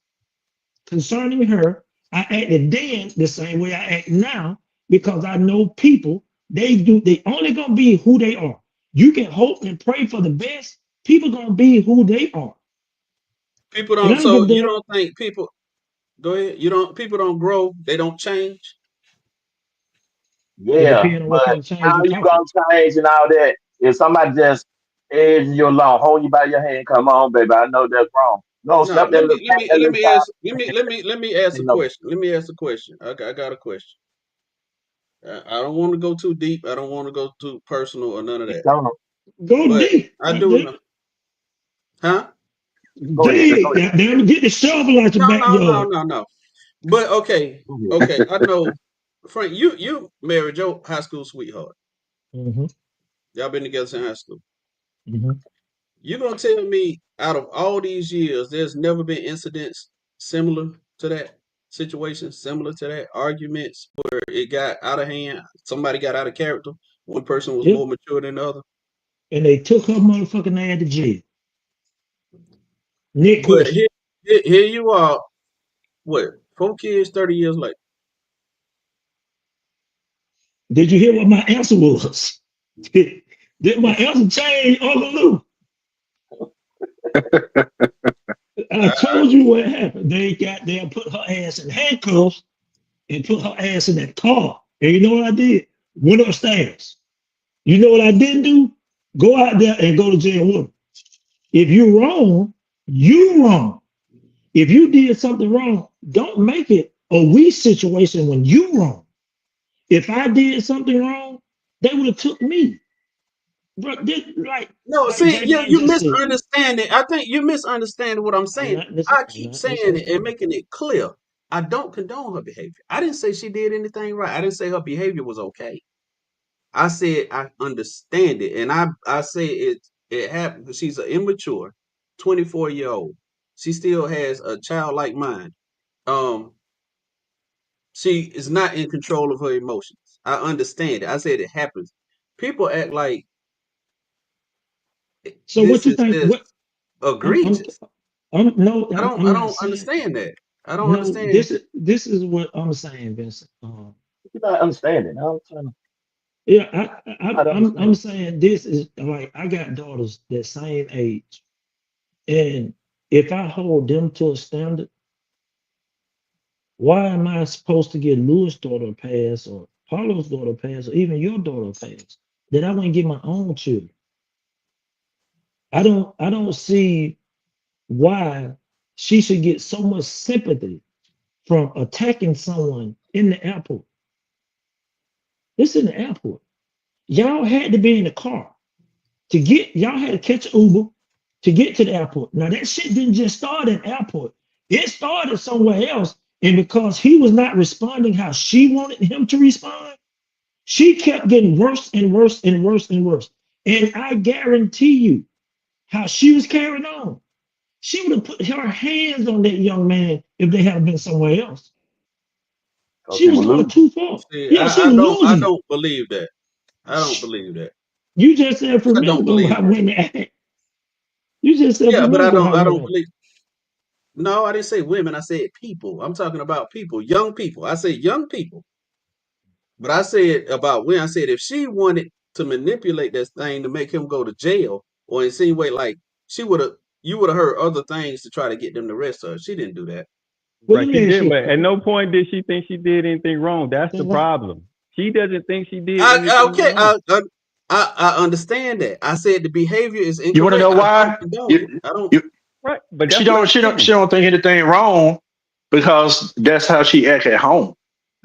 concerning her, I acted then the same way I act now because I know people, they only gonna be who they are. You can hope and pray for the best. People gonna be who they are. People And don't. I don't So give a you damn. don't think people? Go ahead. You don't. People don't grow. They don't change. It Yeah, depends on what but kind of change how you're you talking. gonna change and all that? If somebody just edging you along, hold you by your hand, come on, baby, I know that's wrong. No, No. slap that little pat that Let little me child. ask. Let me ask a No, question. Let me ask a question. I got a question. I don't want to go too deep. I don't want to go too personal or none of that. come on, Go But deep. I do know. Huh? go ahead, Dig. go ahead. Damn, get the shovel out your backyard. No. But okay, Go ahead. okay. I know, Frank. You married your high school sweetheart. Hmm. Y'all been together since high school. Hmm. You gonna tell me out of all these years, there's never been incidents similar to that situation, similar to that arguments where it got out of hand, somebody got out of character, one person was more Yep. mature than the other. And they took her motherfucking ass to jail. Next But question. here you are, what, 4 kids, 30 years later. Did you hear what my answer was? Did my answer change, Uncle Lou? I told you what happened. They got there, put her ass in handcuffs and put her ass in that car. And you know what I did? Went upstairs. You know what I didn't do? Go out there and go to jail with her. If you're wrong, you wrong. If you did something wrong, don't make it a we situation when you wrong. If I did something wrong, they would have took me. But this, No, like see, J Man you just said, misunderstanding. I think you misunderstanding what I'm saying. I I'm keep not saying listening. it and making it clear. I don't condone her behavior. I didn't say she did anything right. I didn't say her behavior was okay. I said I understand it, and I say it happened because she's an immature, 24-year-old. She still has a childlike mind. Um, she is not in control of her emotions. I understand it. I said it happens. People act like So what this you is think? just What I'm, I'm, egregious. no, I I'm not don't saying. understand that. I don't No, understand. this is what I'm saying, Vincent. You're not understanding. I'm trying to Yeah, not I'm understand. saying this is like I got daughters that same age, and if I hold them to a standard, why am I supposed to give Louis' daughter a pass or Paulo's daughter a pass or even your daughter a pass that I wouldn't give my own children? I don't see why she should get so much sympathy from attacking someone in the airport. This is in the airport. Y'all had to be in the car to get, y'all had to catch Uber to get to the airport. Now that shit didn't just start at airport. It started somewhere else. And because he was not responding how she wanted him to respond, she kept getting worse and worse and worse and worse. And I guarantee you how she was carrying on. She would have put her hands on that young man if they had been somewhere else. Because She he was was going losing. too far. See, Yeah, she was I losing. don't believe that. I don't believe that. You just said a few I minutes don't ago believe how that. women act. You just said a Yeah, few but minutes ago how I women don't act. believe. No, I didn't say women. I said people. I'm talking about people, young people. I said young people. But I said about when I said if she wanted to manipulate this thing to make him go to jail or insinuate like she would have, you would have heard other things to try to get them to arrest her. She didn't do that. Well, Right, let she me ask did, you a but at question. no point did she think she did anything wrong. That's the That's right. problem. She doesn't think she did anything Okay, wrong. I understand that. I said the behavior is You want to incorrect. know I don't why? condone it. You, I don't. you, Right, but she that's what I'm don't she don't saying. she don't think anything wrong because that's how she act at home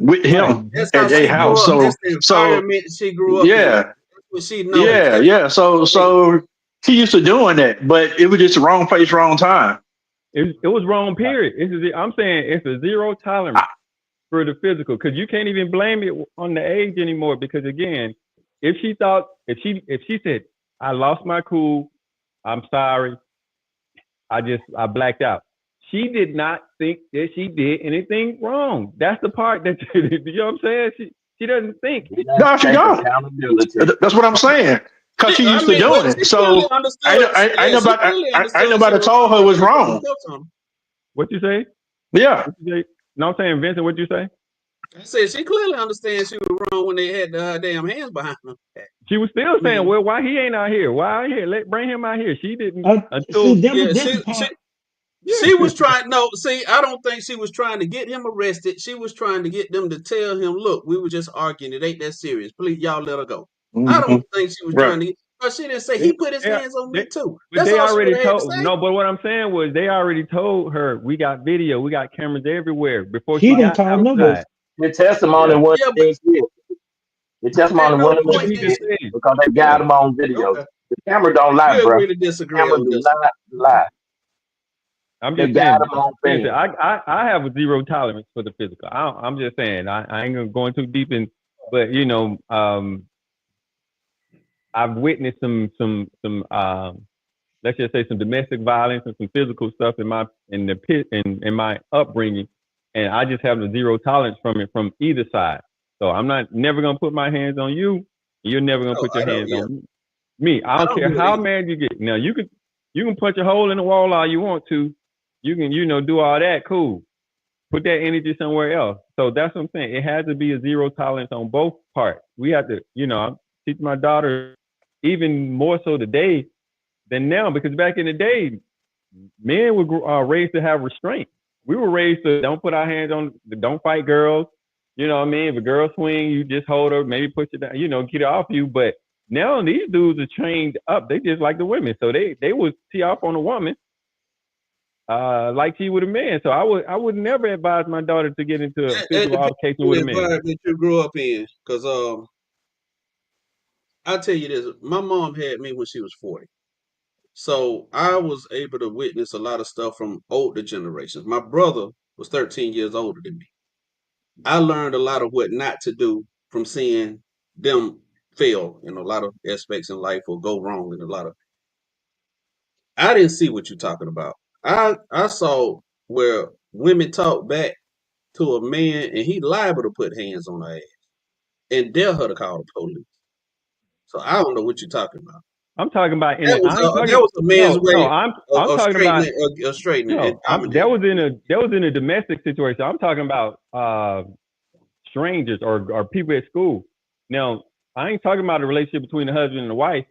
with Right, him That's how at their she house. grew up. That's So the so environment she grew up in. yeah, That's what she knows. yeah, That's yeah. So okay. so she used to doing that, but it was just the wrong place, wrong time. it was wrong. Period. I'm saying it's a zero tolerance for the physical because you can't even blame it on the age anymore. Because again, if she said I lost my cool, I'm sorry, I blacked out. She did not think that she did anything wrong. That's the part that you know what I'm saying. She doesn't think. He doesn't No, she take don't. accountability. That's what I'm saying. Cause she I used to mean, doing well, it. she clearly So understood. ain't Yeah, she nobody clearly ain't understood she nobody was told her wrong it was after they put them wrong. cuffs on her. What you say? Yeah. What you say? No, I'm saying Vincent. What you say? I said she clearly understands she was wrong when they had her damn hands behind her. She was still I saying, mean, "Well, why he ain't out here? Why out here? Bring him out here." She didn't See, until yeah, that's the part. she yeah. was trying. No, see, I don't think she was trying to get him arrested. She was trying to get them to tell him, "Look, we were just arguing. It ain't that serious. Please, y'all let her go." I Hmm. don't think she was Right. trying to. But she didn't say They, he put his they, hands on they, me too. but That's they all she already would have had to told say. no. But what I'm saying was they already told her we got video, we got cameras everywhere before She she didn't got call nobody. outside. The testimony Yeah, wasn't Yeah, but being said. The at testimony no wasn't what point being he did just said she. said. because they got Yeah, them on video. Okay, The camera don't lie, we bro. agree to The disagree camera on do this one. not lie. I'm They just got saying. them on Listen, film. I have a zero tolerance for the physical. I'm just saying. I ain't gonna go too deep in, but I've witnessed some let's just say some domestic violence and some physical stuff in my upbringing, and I just have a zero tolerance from it from either side. So I'm not never gonna put my hands on you. You're never gonna Oh, put your I don't. hands Yeah, on me. I I don't don't care do it how either. mad you get. Now you can punch a hole in the wall all you want to. You can do all that. Cool. Put that energy somewhere else. So that's what I'm saying. It has to be a zero tolerance on both parts. We have to, I'm teaching my daughter even more so today than now because back in the day, men were raised to have restraint. We were raised to don't put our hands on, don't fight girls. You know what I mean? If a girl swing, you just hold her, maybe push it down, get it off you. But now these dudes are trained up. They just like the women. So they would tee off on a woman like she would a man. So I would never advise my daughter to get into a It physical depends altercation on with the a man. environment you grew up in. Because I tell you this, my mom had me when she was 40. So I was able to witness a lot of stuff from older generations. My brother was 13 years older than me. I learned a lot of what not to do from seeing them fail in a lot of aspects in life or go wrong in a lot of. I didn't see what you're talking about. I saw where women talk back to a man and he liable to put hands on her ass and dare her to call the police. So I don't know what you're talking about. I'm talking about I ain't That talking. was a man's No. way I'm of talking about straightening and no. accommodating. That was in a domestic situation. I'm talking about strangers or people at school. Now I ain't talking about a relationship between the husband and the wife.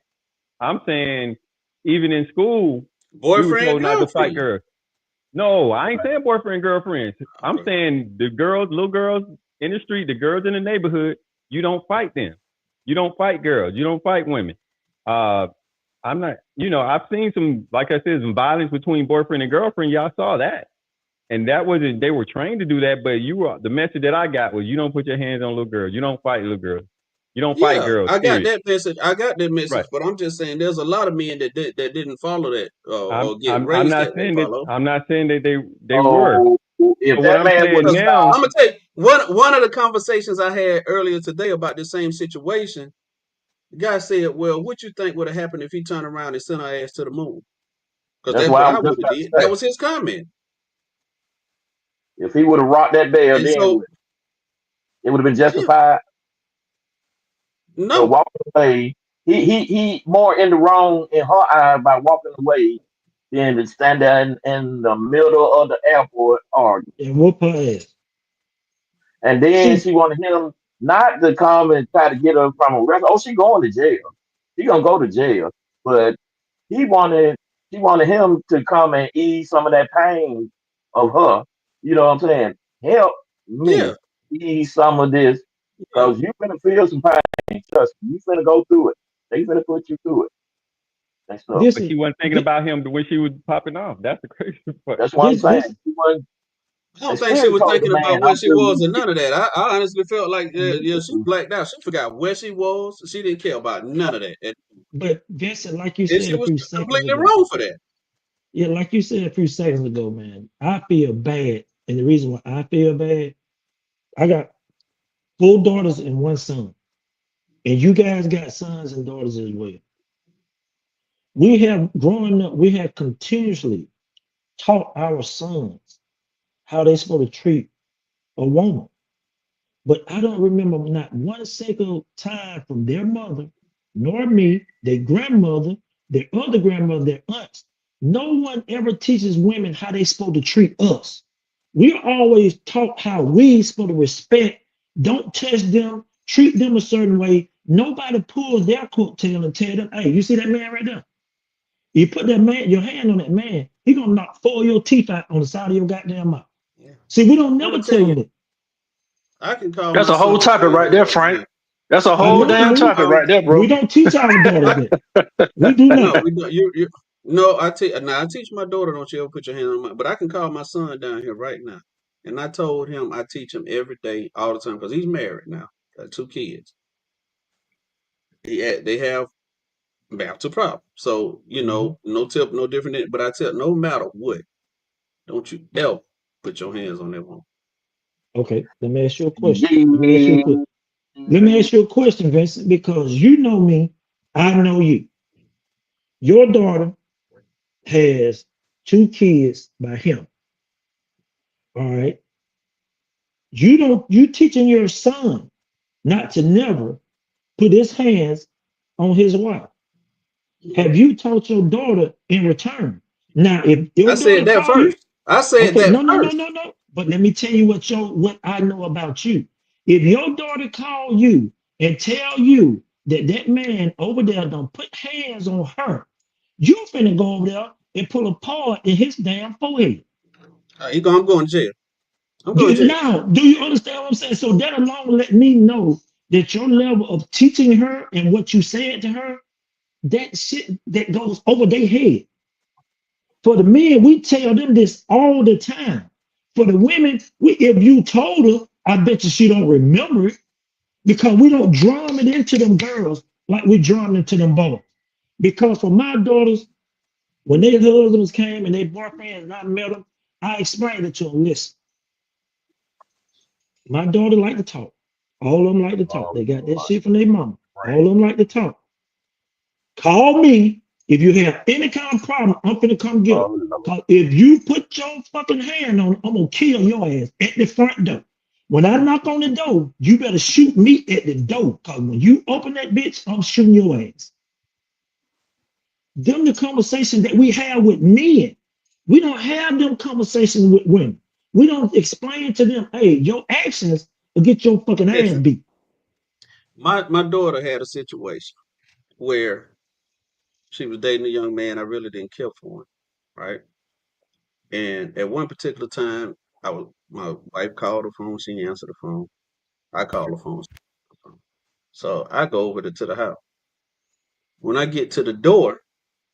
I'm saying even in school we were Boyfriend, told not to fight girlfriend. girls. No, I ain't saying boyfriend, girlfriend. I'm Okay. saying the girls, little girls in the street, the girls in the neighborhood, you don't fight them. You don't fight girls. You don't fight women. Uh, I'm not, I've seen some, like I said, some violence between boyfriend and girlfriend. Y'all saw that. And that wasn't, they were trained to do that, but the message that I got was you don't put your hands on little girls. You don't fight little girls. You don't fight Yeah, girls, I got period. that message. I got that message, Right. but I'm just saying there's a lot of men that didn't follow that or get I'm raised not that way saying that, follow. I'm not saying that they were. So if But what that I'm man would saying have Because now, I'm stopped, gonna tell you one of the conversations I had earlier today about the same situation. The guy said, "Well, what you think would have happened if he turned around and sent her ass to the moon?" Because That's that's why what I I was would just have about did. to That say. was his comment. If he would have rocked that bell, And then so, it would have been yeah, justified. But no, walking away, he more in the wrong in her eyes by walking away than to stand there in the middle of the airport arguing. And whoop her ass. And then See, she wanted him not to come and try to get her from a rest. Oh, she going to jail. She gonna go to jail. But he wanted she wanted him to come and ease some of that pain of her. You know what I'm saying? Help yeah, me ease some of this yeah. because you finna feel some pain. Trust me, you finna go through it. They finna put you through it. And stuff. this But is she wasn't thinking this about him when she was popping off. That's the crazy part. That's what I'm this saying. this She wasn't, I and don't think she Spirit was told the thinking about man, where I'm she was feeling or none of that. I honestly felt like yeah, she you. blacked out. She forgot where she was. She didn't care about none of that. but Vincent, like you And said she a was few seconds completely ago. wrong for that. Yeah, like you said a few seconds ago, man. I feel bad. And the reason why I feel bad, I got 4 daughters and 1 son. And you guys got sons and daughters as well. We have growing up, we have continuously taught our sons how they're supposed to treat a woman. But I don't remember not one single time from their mother, nor me, their grandmother, their other grandmother, their aunts. No one ever teaches women how they're supposed to treat us. We're always taught how we supposed to respect, don't touch them, treat them a certain way. Nobody pulls their coattail and tell them, hey, you see that man right there? You put that man, your hand on that man, he gonna knock 4 of your teeth out on the side of your goddamn mouth. Yeah. See, we don't I'm never gonna tell tell you, them that. I can call That's my a whole son topic down right here there, right Frank. now. That's a I whole know, damn man. topic right there, We bro. don't teach our daughters I that. We do no, not. we don't. You no. I teach now. I teach my daughter. Don't you ever put your hand on my. But I can call my son down here right now. And I told him I teach him every day, all the time, because he's married now, got 2 kids. They have marital problem. So Mhm. no tip, no different. But I tell no matter what, don't you ever put your hands on that woman. Okay, let me ask you a question. Let me ask you a Yeah. question. Let me ask you a question, Vincent, because you know me, I know you. Your daughter has 2 kids by him. All right. You teaching your son not to never put his hands on his wife. Have you taught your daughter in return? Now, if I your said daughter that call you, first. I said okay, that no, no, no, first. no, no. But let me tell you what I know about you. If your daughter call you and tell you that that man over there don't put hands on her, you finna go over there and pull a paw in his damn forehead. I'm going to jail. I'm going to jail. Now, do you understand what I'm saying? So that alone let me know that your level of teaching her and what you said to her, that shit that goes over their head. For the men, we tell them this all the time. For the women, if you told her, I bet you she don't remember it because we don't drum it into them girls like we drum it into them boys. Because for my daughters, when their husbands came and their boyfriends and I met them, I explained it to them. Listen, my daughter like to talk. All of them like to talk. They got that shit from their mama. All of them like to talk. Call me if you have any kind of problem. I'm finna come get them. Oh, Lord. Cause if you put your fucking hand on, I'm gonna kill your ass at the front door. When I knock on the door, you better shoot me at the door. Cause when you open that bitch, I'm shooting your ass. Them the conversation that we have with men. We don't have them conversations with women. We don't explain to them, hey, your actions will get your fucking ass Listen, beat. my daughter had a situation where she was dating a young man. I really didn't care for him, right? And at one particular time, my wife called the phone. She answered the phone. I called the phone. So I go over to the house. When I get to the door,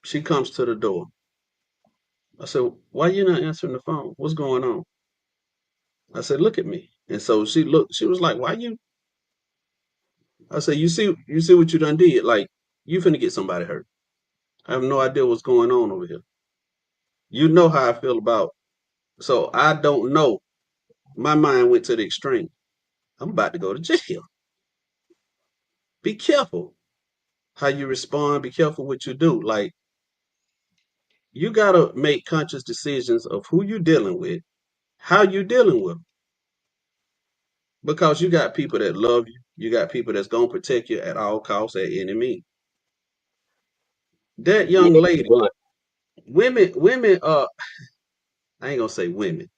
she comes to the door. I said, "Why you not answering the phone? What's going on?" I said, "Look at me." And so she looked. She was like, "Why you?" I said, you see what you done did? Like you finna get somebody hurt. I have no idea what's going on over here. You know how I feel about. So I don't know. My mind went to the extreme. I'm about to go to jail. Be careful how you respond. Be careful what you do. Like You gotta make conscious decisions of who you're dealing with, how you dealing with them. Because you got people that love you. You got people that's gonna protect you at all costs, at any means. That Yeah, young lady, but women, I ain't gonna say women.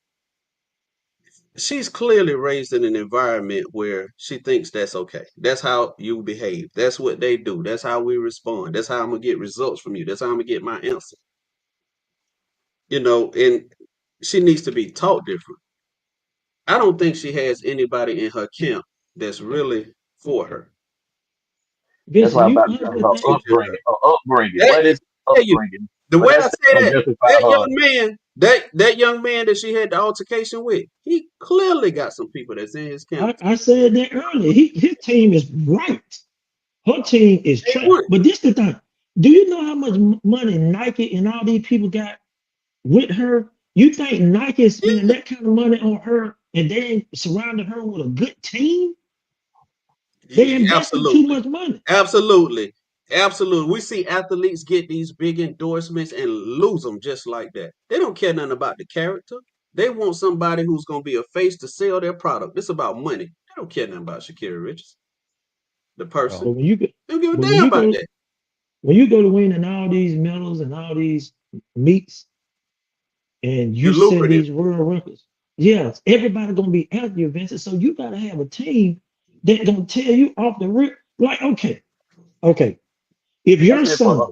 She's clearly raised in an environment where she thinks that's okay. That's how you behave. That's what they do. That's how we respond. That's how I'm gonna get results from you. That's how I'm gonna get my answer. And she needs to be taught different. I don't think she has anybody in her camp that's really for her. that's Vincent, why I'm you about to say her understand? upbringing. Her upbringing. That What is tell you upbringing? the But way I that's say not gonna that, justify that her. young man, that young man that she had the altercation with, he clearly got some people that's in his camp. I said that earlier. His team is right. Her team is They trash. would. But this the thing. Do you know how much money Nike and all these people got with her? You think Nike is spending Yeah, that kind of money on her and they ain't surrounded her with a good team? They invested too absolutely. much money. Absolutely. Absolutely. We see athletes get these big endorsements and lose them just like that. They don't care nothing about the character. They want somebody who's going to be a face to sell their product. It's about money. They don't care nothing about Sha'Carri Richardson, the Oh, But person. when you go, They don't give a but when damn you about go, that. when you go to winning all these medals and all these meets, and you You're set lucrative. these world records, yes, everybody gonna be after you, Vincent. So you gotta have a team that gonna tell you off the rip, like, okay, if your That's it for son, her.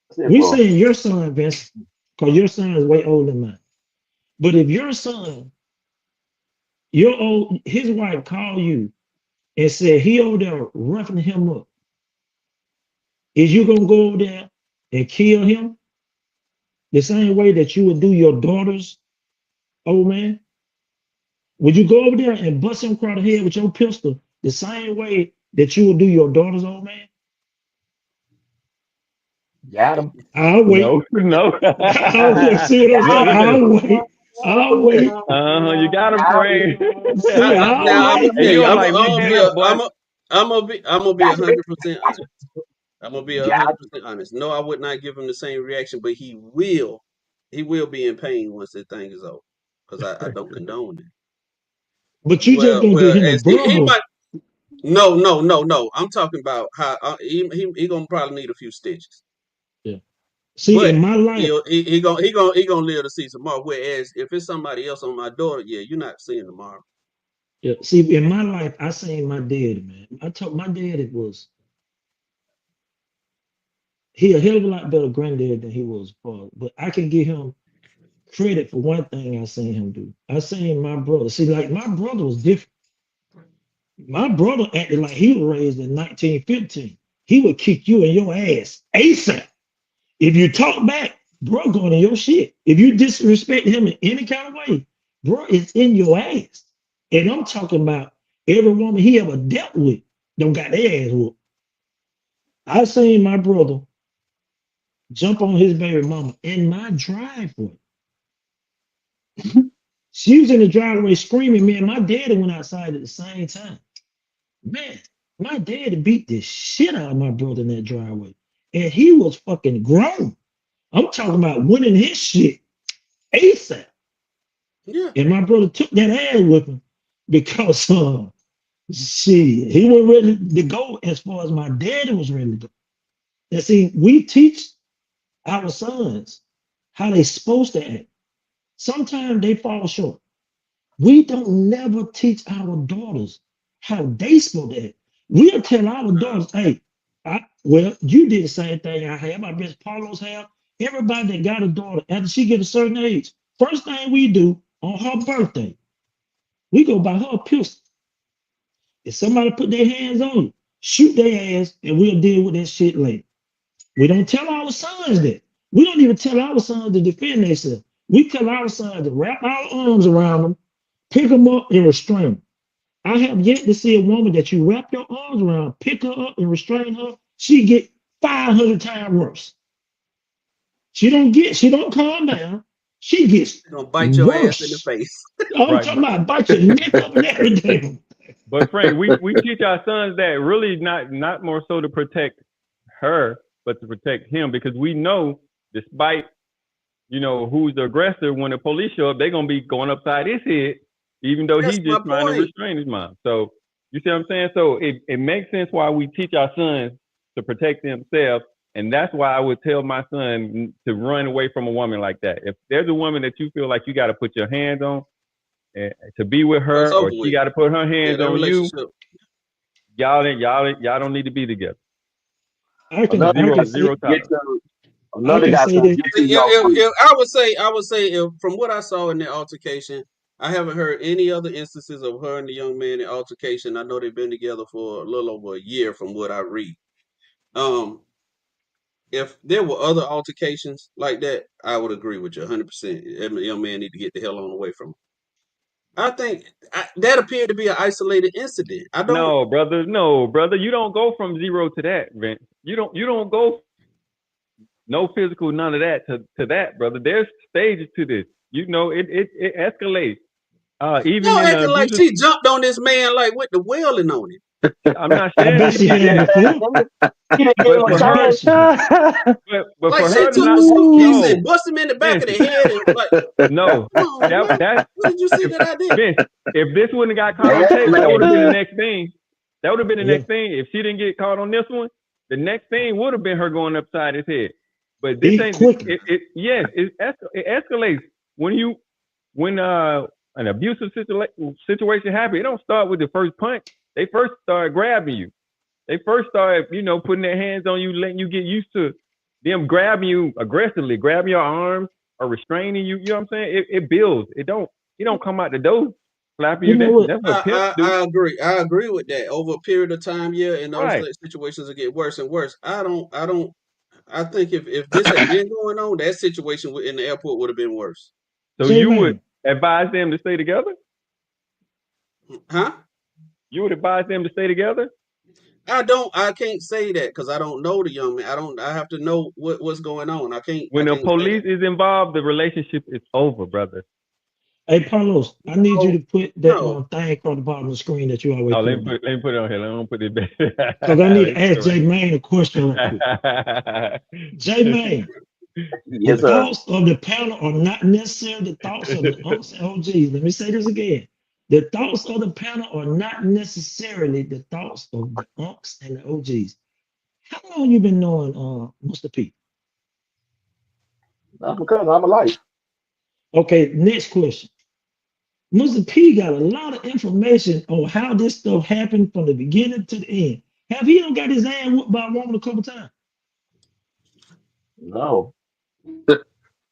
That's it we for her. saying your son, Vincent, because your son is way older than mine. But if your son, his wife called you and said he over there roughing him up, is you gonna go over there and kill him the same way that you would do your daughter's old man? Would you go over there and bust him across the head with your pistol the same way that you would do your daughter's old man? Got him. I'll wait. no, no. See what I'm saying? Got him. Listen, I'll wait. I'll wait. you got him, Got him. Frank. See, I'll Now I'm gonna wait. And tell you you, don't like me beat up, boy. I'm gonna be Got you. 100% honest. I'm gonna be Got 100% honest. No, I would not give him the same reaction, but he will be in pain once this thing is over, because I don't condone it. But you just gonna give him a As he brother. might. No, no, no, no. I'm talking about how he gonna probably need a few stitches, Yeah. See, but in my life, he gonna live to see tomorrow. Whereas if it's somebody else on my daughter, yeah, you're not seeing tomorrow. yeah. See, in my life, I seen my daddy, man. I told my daddy was he a hell of a lot better granddad than he was father. But I can give him credit for one thing I seen him do. I seen my brother. See, like my brother was different. My brother acted like he was raised in 1915. He would kick you in your ass ASAP. If you talk back, bro, going in your shit. If you disrespect him in any kind of way, bro, it's in your ass. And I'm talking about every woman he ever dealt with don't got their ass whooped. I seen my brother jump on his baby mama in my driveway. She was in the driveway screaming, man. My daddy went outside at the same time. Man, my daddy beat the shit out of my brother in that driveway. And he was fucking grown. I'm talking about winning his shit ASAP. Yeah, And my brother took that ass with him because he wasn't ready to go as far as my daddy was ready to go. And see, we teach our sons how they supposed to act. Sometimes they fall short. We don't never teach our daughters how they supposed to act. We'll tell our daughters, hey, well, you did the same thing I have. I bet Paulos have. Everybody that got a daughter, after she get a certain age, first thing we do on her birthday, we go buy her a pistol. If somebody put their hands on you, shoot their ass, and we'll deal with that shit later. We don't tell our sons that. We don't even tell our sons to defend themselves. We tell our sons to wrap our arms around them, pick them up, and restrain them. I have yet to see a woman that you wrap your arms around, pick her up, and restrain her. She get 500 times worse. She don't calm down. She gets he's gonna bite your ass in the worse. face. I'm Right. talking about bite your neck up and everything. But Frank, we teach our sons that really not more so to protect her, but to protect him, because we know, despite you know, who's the aggressor, when the police show up, they're gonna be going upside his head, even though That's he's my just trying to point. restrain his mom. So you see what I'm saying? So it makes sense why we teach our sons to protect themselves. And that's why I would tell my son to run away from a woman like that. If there's a woman that you feel like you got to put your hands on to be with Well, it's her, over or she with. got to put her Yeah, hands that on you, relationship. y'all don't need to be together. I can Another I guy can Zero say get tolerance. to I another can guy's say gonna this. get to See, your freedom. if I would say if from what I saw in their altercation, I haven't heard any other instances of her and the young man in altercation. I know they've been together for a little over a year from what I read. If there were other altercations like that, I would agree with you 100%. The young man need to get the hell on away from him. I think that appeared to be an isolated incident. I don't. No, brother. You don't go from zero to that, Vince. You don't go no physical, none of that to that, brother. There's stages to this. You know, it escalates. Even Y'all in the acting like abusive, she jumped on this man like with the wailing on him. I'm not I saying bet she she did had that, before. He didn't give but him a for I her, bet chance. she did. but Like for she her to took not, a suitcase no, and bust him in the back Vince, of the head and like, no, come on, that what? that What did you see if that I did? Vince, if this wouldn't have got caught They on tape, that would have escalated. been the next thing. That would have been the Yeah. next thing. If she didn't get caught on this one, the next thing would have been her going upside his head. But this He ain't quicker. yes, it escalates when an abusive situation happens. It don't start with the first punch. They first start grabbing you. They first start, putting their hands on you, letting you get used to them grabbing you aggressively, grabbing your arms or restraining you. You know what I'm saying? It builds. You don't come out the door flapping You you. know what? That's what pimps do. I agree. I agree with that. Over a period of time, yeah, and those Right. situations will get worse and worse. I think if this had been going on, that situation in the airport would have been worse. So J you would Man. advise them to stay together? Huh? You would advise them to stay together? I can't say that because I don't know the young man. I have to know what's going on. I When the can't say that. police is involved, the relationship is over, brother. Hey Carlos, I need you No, to put that no. thing across the bottom of the screen that you always Oh, put let on me there. put it on here. Let me put it back. Because I need Let to me put ask it J Man a question right quick. right. J Man, the Yes, sir. thoughts of the panel are not necessarily the thoughts of the unks and OGs. Let me say this again. The thoughts of the panel are not necessarily the thoughts of the unks and the OGs. How long you been knowing Mr. P? Not because I'm a life. Okay, next question. Mr. P got a lot of information on how this stuff happened from the beginning to the end. Have he don't got his ass whooped by a woman a couple times? No.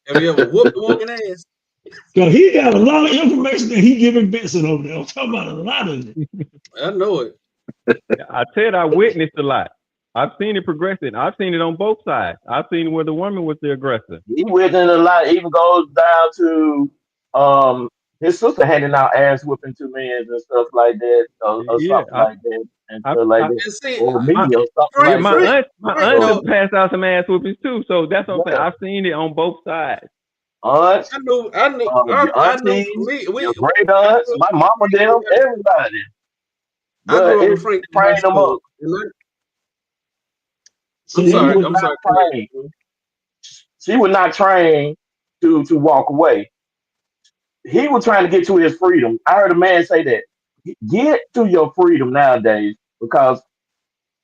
Have you ever whooped a woman ass? Because he got a lot of information that he giving Benson over there. I'm talking about a lot of it. I know it. I said I witnessed a lot. I've seen it progressing. I've seen it on both sides. I've seen where the woman was the aggressor. He witnessed a lot. Even goes down to um his sister handing out ass whooping to men and stuff like that, or Yeah, something like that, and I, stuff like I, that, And see, or me my, or something yeah, like my that. aunt, my Frank, aunt So have no, passed out some ass whoopings too. So that's what I'm saying. yeah, I've seen it on both sides. aunts, your I knew for aunties, me, your great aunts, my mama, them, everybody. I But grew up with it Frank in high trained them up. school. And I'm See, She he, was I'm not sorry. trained. She was not trained to walk away. He was trying to get to his freedom. I heard a man say that. Get to your freedom nowadays because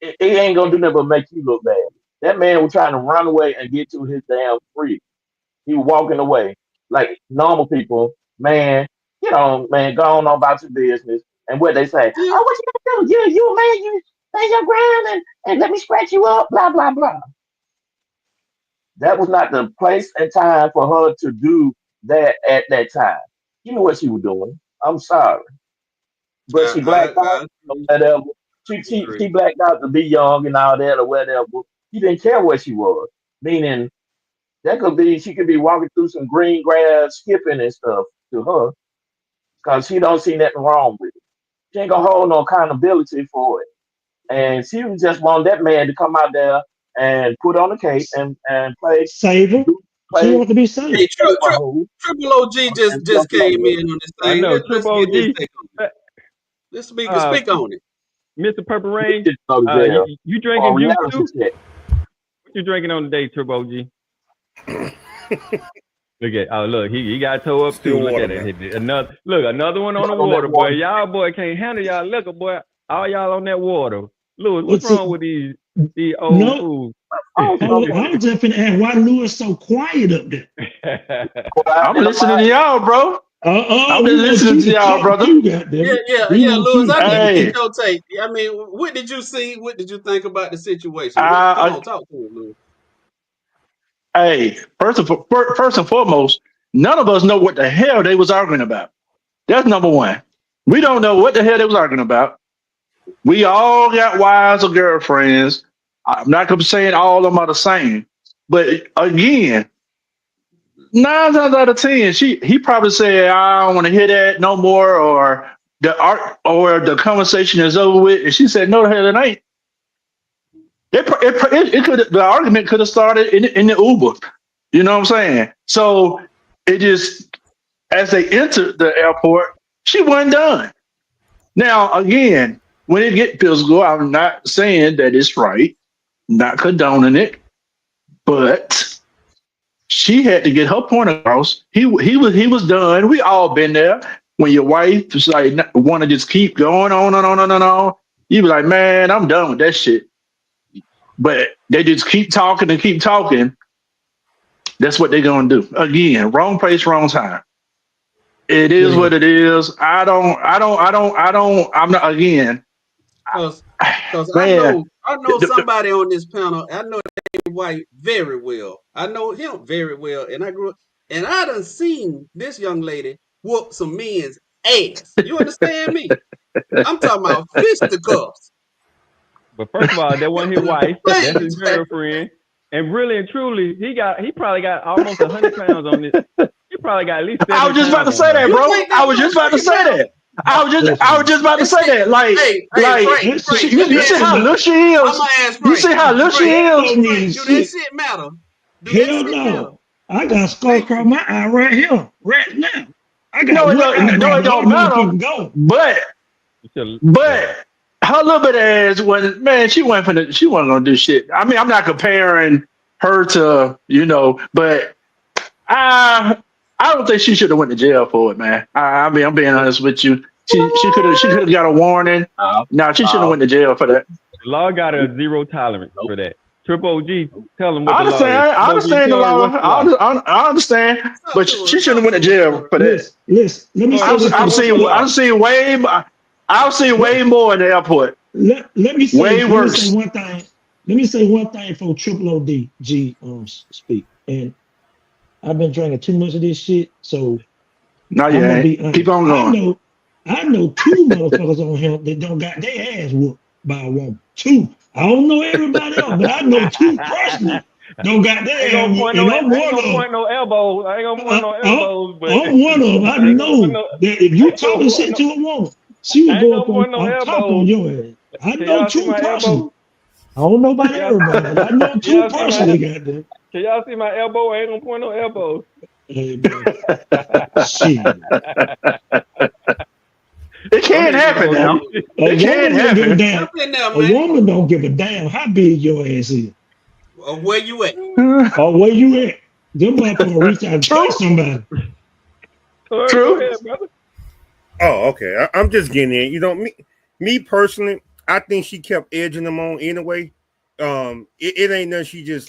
it ain't gonna do nothing but make you look bad. That man was trying to run away and get to his damn freedom. He was walking away like normal people. Man, man, go on about your business. And what they say, Yeah, oh, what you gonna do? You a man, you stand your ground and let me scratch you up, blah, blah, blah. That was not the place and time for her to do that at that time. You knew what she was doing. I'm sorry. But she blacked out I or whatever. agree. She blacked out to be young and all that or whatever. She didn't care what she was. Meaning that could be she could be walking through some green grass, skipping and stuff to her because she don't see nothing wrong with it. She ain't gonna hold no accountability for it. And she was just want that man to come out there and put on a cape and save her. She play want to be saved. Hey, neighborhood Triple OG and just stuff like came that. in on this I thing. know Let's Triple get his OG, take on it. Let's uh, speak on it. Mr. Purple He Rain. just go to You, jail you for a drinking juice reality too? check. What you drinking on today, Triple OG? Look, he got toe up too. Look at it. Another one on the water, boy. Y'all boy can't handle y'all liquor, boy. All y'all on that water. Lewis, what's wrong with these old fools? I was just finna ask why Lewis so quiet up there. I'm listening to y'all, bro. I'm listening to y'all, brother. Yeah, Lewis. I think it's your take. I mean, what did you see? What did you think about the situation? Come on, talk to him, Lewis. Hey, first and foremost, none of us know what the hell they was arguing about. That's number one. We don't know what the hell they was arguing about. We all got wives or girlfriends. I'm not gonna say all of them are the same, but again, 9 times out of 10, he probably said, "I don't want to hear that no more," or the conversation is over with, and she said, "No, the hell it ain't." The argument could have started in the Uber. You know what I'm saying? So it just, as they entered the airport, she wasn't done. Now, again, when it get physical, I'm not saying that it's right, not condoning it, but she had to get her point across. He was done. We all been there. When your wife is like want to just keep going on and on and on, you be like, man, I'm done with that shit. But they just keep talking and keep talking. That's what they're gonna do. Again, wrong place, wrong time. It is what it is. I'm not again. Because I know somebody on this panel. I know that wife very well. I know him very well, and I grew up, and I done seen this young lady whoop some men's ass. You understand me? I'm talking about fisticuffs. But first of all, that wasn't his wife. That's his girlfriend. And really and truly, he probably got almost 100 pounds on this. He probably got at least 70 I was just about to say that, bro. I was just about to say that. I was just about to say that. Like, Frank, you see how little she is. You see how little she is. Do that shit matter? Hell no. I got a skull across my eye right here, right now. I got no, it don't matter. But her little bit of ass wasn't, man, she wasn't gonna do shit. I mean, I'm not comparing her to, but I don't think she should have went to jail for it, man. I mean, I'm being honest with you. She could have got a warning. No, she shouldn't have went to jail for that. The law got a zero tolerance for that. Triple OG, tell them what I understand the law. I understand, but she shouldn't have went to jail for that. Listen, let me say I've seen way more in the airport. Let me say way worse. Let me say one thing for Triple OD speak. And I've been drinking too much of this shit, so I'm gonna be honest. Keep on going. I know 2 motherfuckers on here that don't got their ass whooped by a woman. 2. I don't know everybody else, but I know 2 personally don't got their ass whooped. And I'm one of them. I ain't gonna point no elbows. But I'm one of them. I know that if you talking shit to a woman, she will go up on top on your ass. I know 2 personally. I don't know about everybody, but I know 2 personally got them. Can y'all see my elbow? I ain't gonna point no elbows. Hey, man. Shit. It can't happen now. It can't happen. A woman don't give a damn how big your ass is. Where you at? Or where you at. Them motherfuckers reach out and touch somebody. True. Go ahead, brother. Oh, okay. I'm just getting in. Me personally, I think she kept edging them on anyway. It ain't nothing.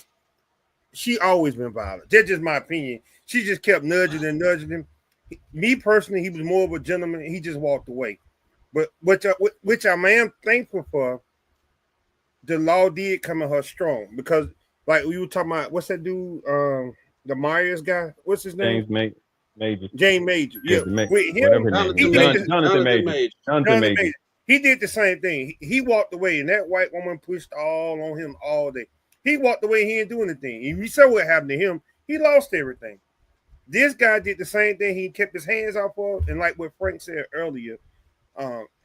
She always been violent. That's just my opinion. She just kept nudging him. Me personally, he was more of a gentleman. He just walked away. But which I am thankful for, the law did come at her strong because, like we were talking about, what's that dude? The Myers guy. What's his name? James Major. Yeah. With him, Jonathan Major. He did the same thing. He walked away, and that white woman pushed all on him all day. He walked away. He didn't do anything. And we saw what happened to him. He lost everything. This guy did the same thing. He kept his hands off of, and like what Frank said earlier,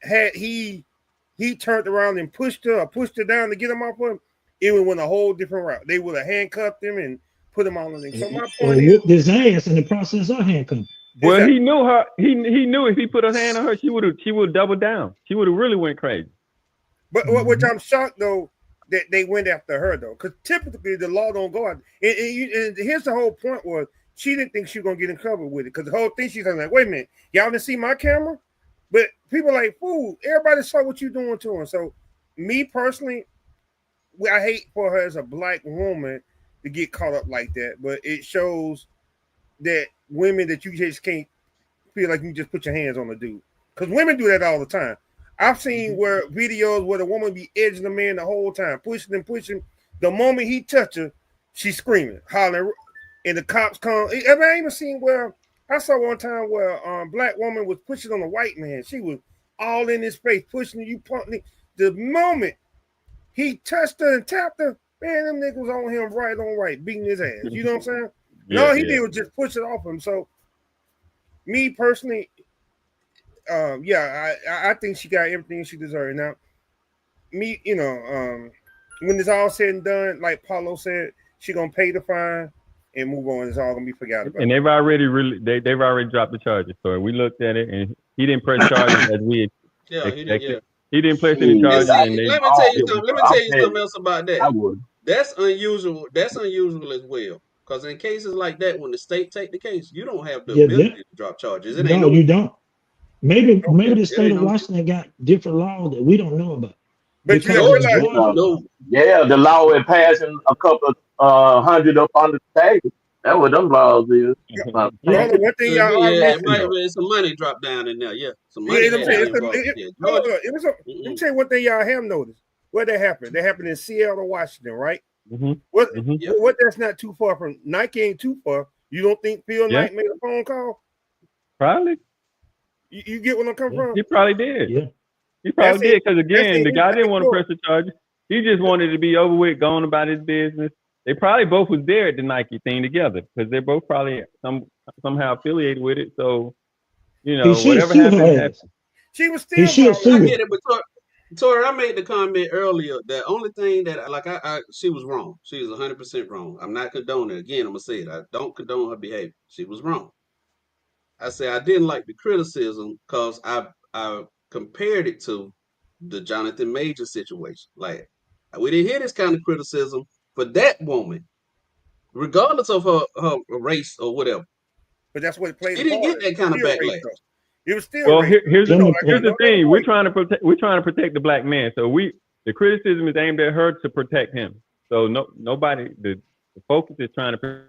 had he turned around and pushed her down to get him off of him, it would went a whole different route. They would have handcuffed him and put him on the thing. So my point is, whipped his ass in the process of handcuffing. Well, he knew her. He knew if he put his hand on her, she would double down. She would have really went crazy. But which I'm shocked though that they went after her though, because typically the law don't go out. And here's the whole point was she didn't think she was gonna get in trouble with it because the whole thing she's like, wait a minute, y'all didn't see my camera, but people like, fool, everybody saw what you doing to her. So, me personally, I hate for her as a black woman to get caught up like that, but it shows that women that you just can't feel like you just put your hands on a dude because women do that all the time. I've seen where videos where the woman be edging the man the whole time, pushing and pushing. The moment he touch her, she's screaming, hollering, and the cops come. I even seen where I saw one time where a black woman was pushing on a white man. She was all in his face, pushing you, punching. The moment he touched her and tapped her, man, them niggas on him right, beating his ass. You know what I'm saying? No, he did was just push it off him. So, me personally, I think she got everything she deserved. Now, me, when it's all said and done, like Paulo said, she gonna pay the fine and move on. It's all gonna be forgotten about. And they've already dropped the charges. So we looked at it, and he didn't press charges as we expected. He didn't place any charges. Let me tell you something else about that. That's unusual. That's unusual as well. Because in cases like that, when the state take the case, you don't have the ability to drop charges. You don't. Maybe the state of Washington got different laws that we don't know about. But the law is passing a couple of hundred up on the table. That's what them laws is. It's some money drop down in there. Yeah, some money. Let me tell you one thing y'all have noticed. Where that happened? That happened in Seattle, Washington, right? What that's not too far from Nike ain't too far. You don't think Phil Knight made a phone call? Probably. You get what I'm coming from? He probably did. Yeah. He probably did because again, the guy didn't want to press the charges. He just wanted to be over with, going about his business. They probably both was there at the Nike thing together because they're both probably somehow affiliated with it. So, whatever happened. She was still. I get it, but Tori, I made the comment earlier. The only thing that she was wrong. She was 100% wrong. I'm not condoning it. Again, I'm gonna say it. I don't condone her behavior. She was wrong. I say I didn't like the criticism because I compared it to the Jonathan Major situation. Like we didn't hear this kind of criticism for that woman, regardless of her race or whatever. But that's what it played. She didn't get that kind of backlash. It was still. Well, here's the thing. We're trying to protect the black man. So the criticism is aimed at her to protect him. So nobody. The focus is trying to.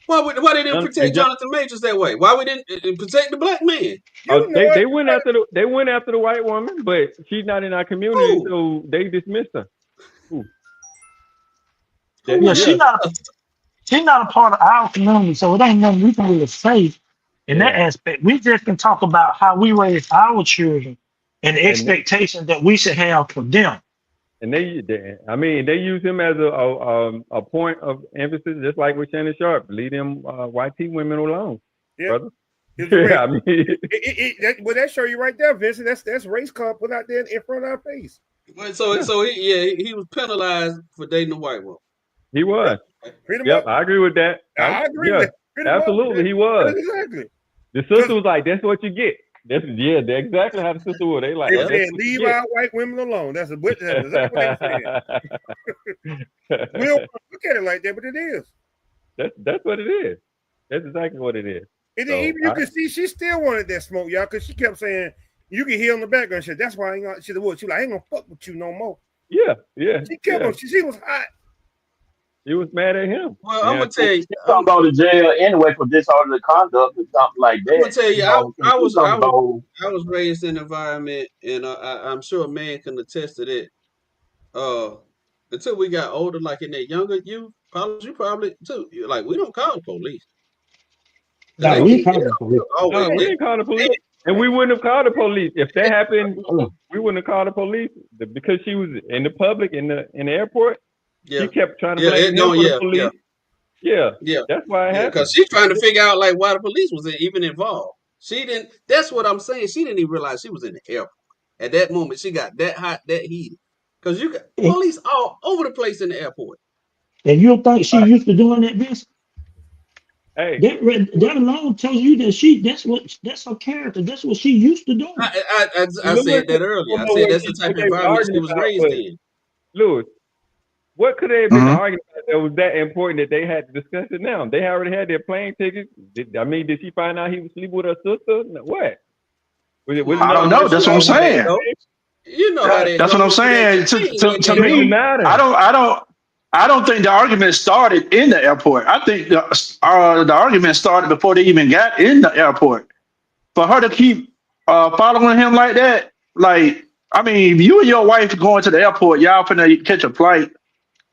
Why they didn't protect Jonathan Majors that way? Why we didn't protect the black man? They went after the white woman, but she's not in our community, so they dismissed her. She's not a part of our community, so it ain't nothing we can really say in that aspect. We just can talk about how we raise our children and the expectations that we should have for them. And they use him as a point of emphasis, just like with Shannon Sharp. Leave them white teen women alone, brother. Yeah, well, that show you right there, Vincent. That's race card put out there in front of our face. So he was penalized for dating a white woman. He was. Yep, I agree with that. I agree with that. Absolutely, he was. Exactly. The sister was like, "That's what you get." That's exactly how the sister was. They like, leave our white women alone. That's exactly what they said. We don't look at it like that, but it is. That's what it is. That's exactly what it is. And then even you can see she still wanted that smoke, y'all, because she kept saying, you can hear on the background shit. That's why I ain't gonna, she like, I ain't gonna fuck with you no more. Yeah. She kept on. She was hot. He was mad at him. Well, I'm gonna tell you, he's gonna go to jail anyway for disorderly conduct or something like that. I'm gonna tell you, I was raised in an environment, and I'm sure a man can attest to that. Until we got older, like in that younger youth, you probably too. Like we don't call the police. No, we call the police. No, we didn't call the police, and we wouldn't have called the police if that happened. We wouldn't have called the police because she was in the public in the airport. Yeah. She kept trying to blame him for the police. Yeah, that's why it happened. Because she's trying to figure out like why the police was even involved. She didn't. That's what I'm saying. She didn't even realize she was in the airport at that moment. She got that hot, that heated. Because you got police all over the place in the airport. And you don't think she used to doing that, Vince? Hey, that alone tells you that that's her character. That's what she used to do. I said that earlier. I said that's the type of environment she was raised in. Lewis, What could they have been arguing about that was that important that they had to discuss it now? They already had their plane tickets. Did she find out he was sleeping with her sister? No, what? I don't know. That's what I'm saying. You know how that That's what I'm saying. To me, I don't think the argument started in the airport. I think the argument started before they even got in the airport. For her to keep following him like that, like, I mean, you and your wife going to the airport, y'all finna catch a flight.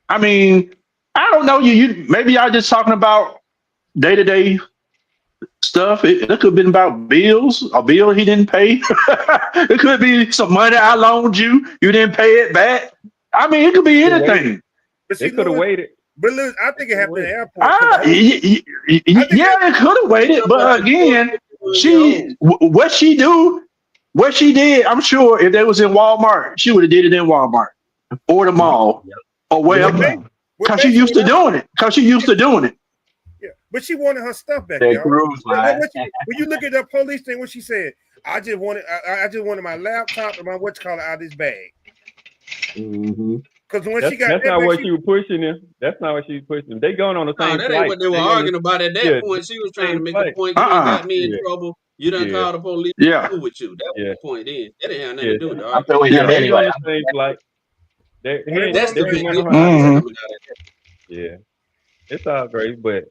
I mean, I don't know. You maybe y'all just talking about day-to-day stuff. It could have been about bills, a bill he didn't pay. It could be some money I loaned you. You didn't pay it back. I mean, it could be anything. But they could have waited. But look, I think it happened at the airport. Yeah, it could have waited. But again, what she did, I'm sure if they was in Walmart, she would have did it in Walmart or the mall or wherever. Because she used to doing it. Yeah, but she wanted her stuff back. When you look at the police thing, what she said, I just wanted my laptop and my out of this bag. Because when she got that's not what she was pushing him. That's not what she was pushing. They going on the same. That ain't what they were arguing about at that point. She was trying to make a point. You done got me in trouble. You done called the police. Yeah. With you. That was the point then. That didn't have nothing to do with the argument. That's the big Yeah. It's all great, but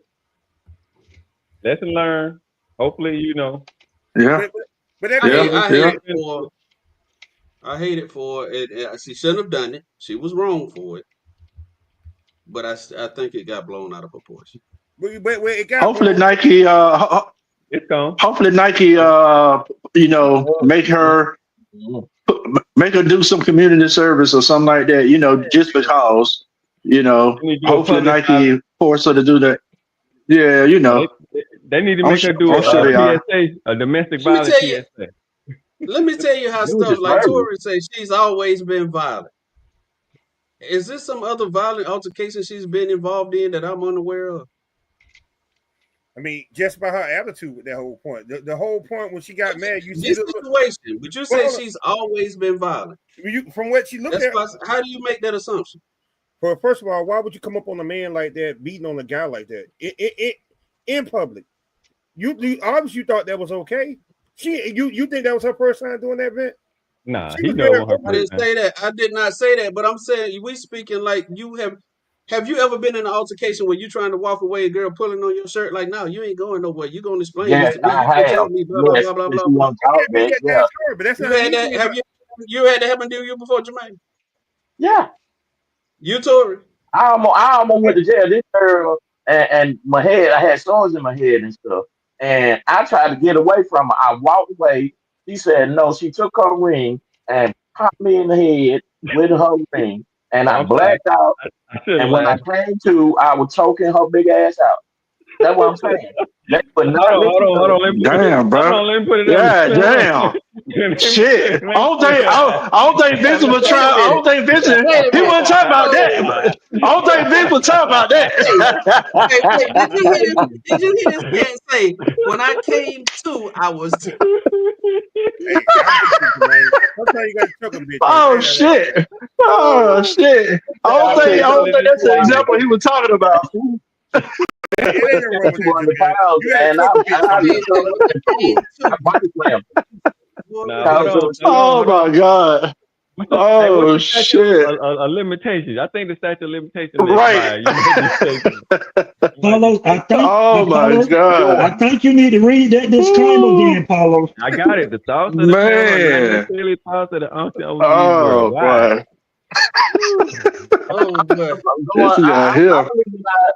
lesson learned. Hopefully, Yeah. But I hate it for it. She shouldn't have done it. She was wrong for it. But I think it got blown out of proportion. Hopefully Nike it's gone. Hopefully Nike make her do some community service or something like that, just because, hopefully Nike force her to do that. Yeah, They need to make her do a PSA, a domestic violence PSA. Let me tell you how stuff like Tori says she's always been violent. Is this some other violent altercation she's been involved in that I'm unaware of? I mean, just by her attitude with that whole point. The whole point when she got mad, you see this situation. But you say she's always been violent. From what she looked at, how do you make that assumption? Well, first of all, why would you come up on a man like that, beating on a guy like that in public? You obviously you thought that was okay. You think that was her first time doing that, Vent? Nah, I didn't say that. I did not say that. But I'm saying we speaking like you have. Have you ever been in an altercation where you trying to walk away, a girl pulling on your shirt? Like, no, you ain't going nowhere. You gonna explain this to me. You can tell me blah blah blah blah blah. But that's not easy. Have you had that happen to you before, Jermaine? Yeah. You, Tori? I almost went to jail. This girl and my head, I had stones in my head and stuff. And I tried to get away from her. I walked away. She said no. She took her ring and popped me in the head with her ring. And I blacked out. And when I came to, I was choking her big ass out. That's what I'm saying. Hold on. Damn, bro. Let me put it yeah, damn. Shit. I don't think Vincent was trying. I don't think Vincent. He wasn't talking about that. I don't think Vincent was talking about that. Did you hear this man say, when I came to, I was. Oh, shit. Oh, shit. I don't think that's the example he was talking about. Oh my God. Oh shit. A limitation. I think the statute of limitations right. Paulo, oh my God. I think you need to read that disclaimer again, Paulo. I got it. The thoughts of the man. Oh boy.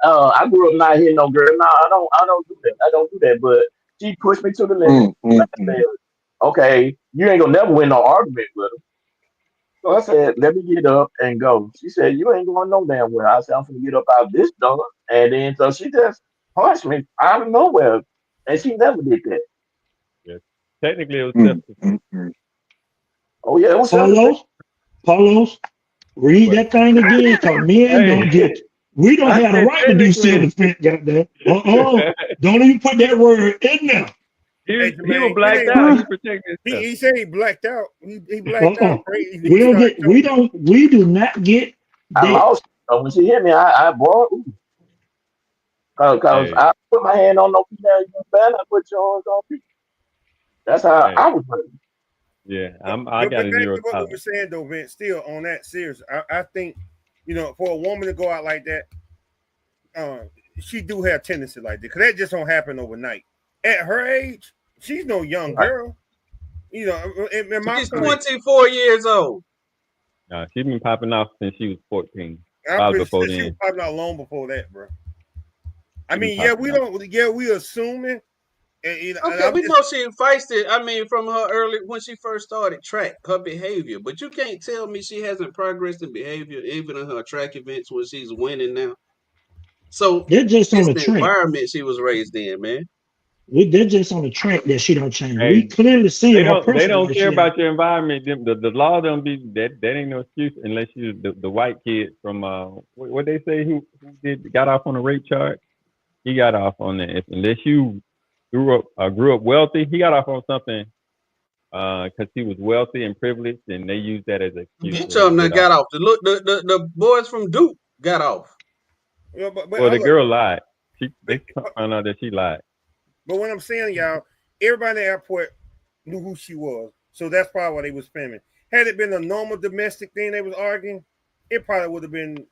I grew up not hitting no girl. No, I don't do that. I don't do that. But she pushed me to the limit. Okay, you ain't gonna never win no argument with her. So I said, let me get up and go. She said, you ain't going no damn where. I said, I'm gonna get up out this door. And then so she just punched me out of nowhere. And she never did that. Yeah. Technically it was Oh yeah, it was Paulo, read that thing again, because men don't get it. We don't have the right to do self-defense, goddamn. Don't even put that word in there. He was blacked out. He protected himself. He said he blacked out. He blacked out. We do not get I lost So when she hit me, I boy, cause Hey, I put my hand on no female, you better not put yours on me. That's how hey, I was raised. yeah. But, I but got a back zero to what we were tolerance. saying though, Vince. Still on that serious, I think for a woman to go out like that, uh, she do have tendency like that because that just don't happen overnight. At her age, she's no young Right. girl. And my She's point, 24 years old. She been popping off since she was 14. I'm Probably pretty before sure she was then. probably not long before that, bro. I She been mean, yeah, popping we off. don't, yeah, we assuming, and Okay, I'm we just know she feisty. I mean, from her early when she first started track, her behavior. But you can't tell me she hasn't progressed in behavior, even in her track events when she's winning now. So They're just on it's the the track. environment she was raised in, man. They're just on the track that she don't change. We Hey, clearly see they her don't personally. care She don't. about your environment. The law don't be that ain't no excuse unless you the white kid from what they say who got off on a rape charge. He got off on that. Unless you grew up wealthy, he got off on something because he was wealthy and privileged, and they used that as an excuse Bitch for him of to them get that off. got off. The boys from Duke got off. but Well, I the look, girl lied. but, They found out that she lied. but what I'm saying, y'all, everybody in the airport knew who she was, so that's probably why they was filming. Had it been a normal domestic thing they was arguing, it probably would have been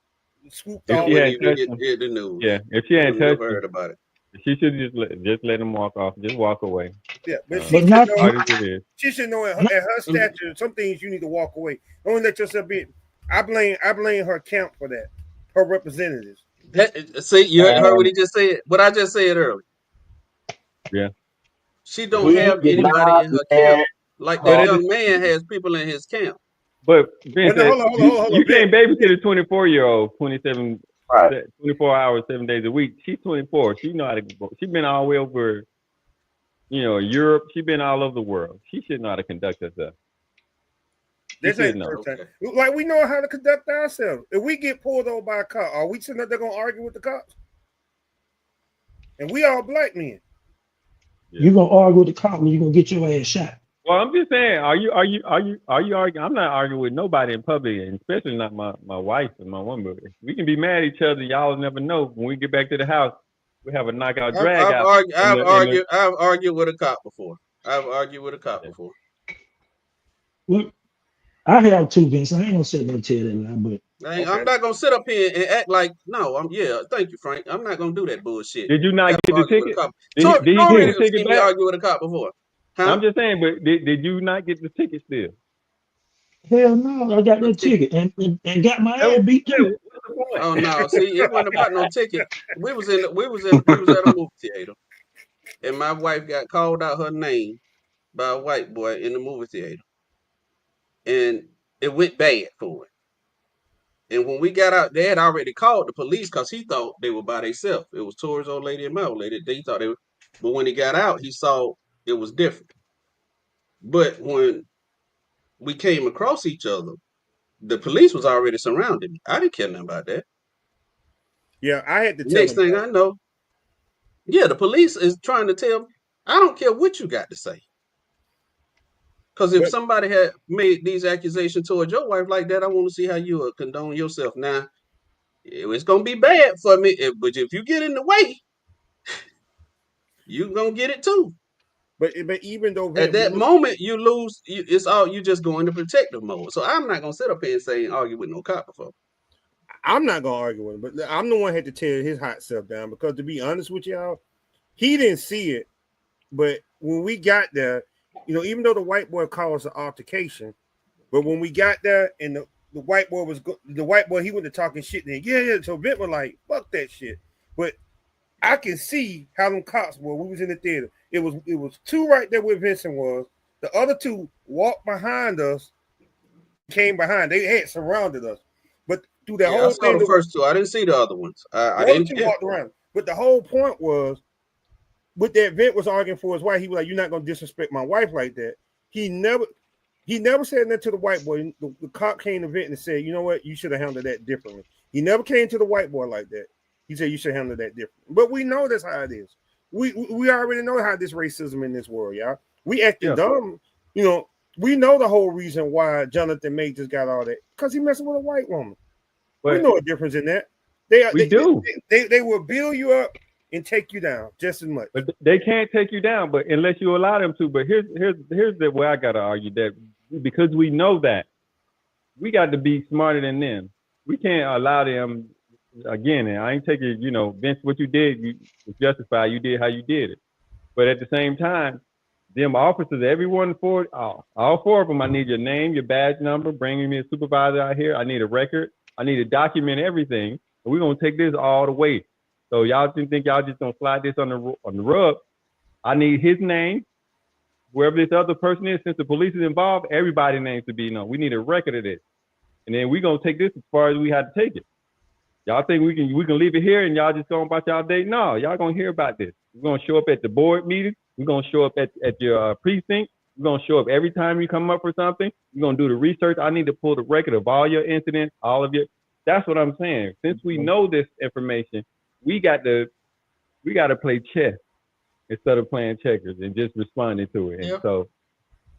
swooped If You off. she wouldn't hadn't even touched get him, the news. yeah. If she You hadn't wouldn't have touched heard him, about it. she should just let him walk off. Just walk away. Yeah, but she Uh, But should not, know. hard as it is. She should know not at her stature, some things you need to walk away. Don't let yourself be. I blame her camp for that. Her representatives. See, you heard what And he just said. What I just said earlier. Yeah. She don't we have did anybody not in her camp let like But that at her. the young man has people in his camp. But Well, no, Vincent, hold you on, can't Vince. babysit a 24-year-old 27, Right. 24 hours, 7 days a week. She's 24. She know how to. She's been all the way over, Europe. She's been all over the world. She should know how to conduct herself. She This ain't should the know. first time. Okay. Like we know how to conduct ourselves. If we get pulled over by a cop, are we sitting up there gonna argue with the cops? And we all black men. Yeah. you gonna argue with the cop when you gonna get your ass shot. Well, I'm just saying, are you arguing? I'm not arguing with nobody in public, and especially not my wife and my woman. We can be mad at each other. Y'all never know. When we get back to the house, we have a knockout drag out in the. I've argued with a cop before. I've argued with a cop Yeah. before. Well, I have two, Vince. I ain't gonna sit there and tell that lie, but Okay. I'm not gonna sit up here and act like no. Thank you, Frank. I'm not gonna do that bullshit. Did you not I've get the argued with a ticket? cop. Did he get Tori the has ticket seen me back? argue with a cop before, I'm huh? just saying, but did you not get the ticket still? hell no, I got The that ticket. ticket and got my That ass was beat too. what's the point? Oh no, see, it wasn't about no ticket. We was at a movie theater, and my wife got called out her name by a white boy in the movie theater, and it went bad for it. And when we got out, they had already called the police because he thought they were by themselves. It was Tori's old lady and my old lady. They thought they were, but when he got out, he saw it was different. But when we came across each other, the police was already surrounding me. I didn't care nothing about that. Yeah, I had to tell Next him thing though. I know, yeah, the police is trying to tell me, I don't care what you got to say. Because if But somebody had made these accusations towards your wife like that, I want to see how you would condone yourself. Now, it's going to be bad for me, but if you get in the way, you're going to get it too. but even though At Vince, that moment, you lose. You just go into protective mode. So I'm not going to sit up here and say argue with no cop before. I'm not gonna argue with him, but I'm the one who had to tear his hot self down because to be honest with y'all, he didn't see it. But when we got there, even though the white boy caused an altercation, but when we got there and the white boy he went to talking shit then. Yeah. So Vince was like, fuck that shit. But I can see how them cops were. We was in the theater. It was two right there where Vincent was. The other two walked behind us, came behind. They had surrounded us. But through that Yeah, I whole saw thing, the first two. I didn't see the other ones. I the other didn't two care. walked around. But the whole point was, what that Vince was arguing for his wife, he was like, "You're not gonna disrespect my wife like that." He never said that to the white boy. The cop came to Vince and said, "You know what? You should have handled that differently." He never came to the white boy like that. He said, "You should handle that differently." But we know that's how it is. We already know how this racism in this world, y'all. We acting Yeah. dumb. We know the whole reason why Jonathan Majors got all that because he messing with a white woman. we know a difference in that. They do. They will build you up and take you down just as much. But they can't take you down, but unless you allow them to. But here's the way I gotta argue that, because we know that, we got to be smarter than them. We can't allow them again. And I ain't taking, Vince, what you did, you justify. You did how you did it. But at the same time, them officers, everyone all four of them, I need your name, your badge number, bringing me a supervisor out here. I need a record. I need to document everything. And we're gonna take this all the way. So y'all didn't think y'all just gonna slide this on the rug. I need his name, whoever this other person is. Since the police is involved, everybody's name to be known. We need a record of this, and then we're gonna take this as far as we had to take it. Y'all think we can leave it here and y'all just go about y'all day? No, y'all gonna hear about this. We're gonna show up at the board meeting. We're gonna show up at your precinct. We're gonna show up every time you come up for something. We're gonna do the research. I need to pull the record of all your incidents, all of your. That's what I'm saying. Since we know this information, we got to play chess instead of playing checkers and just responding to it. And so,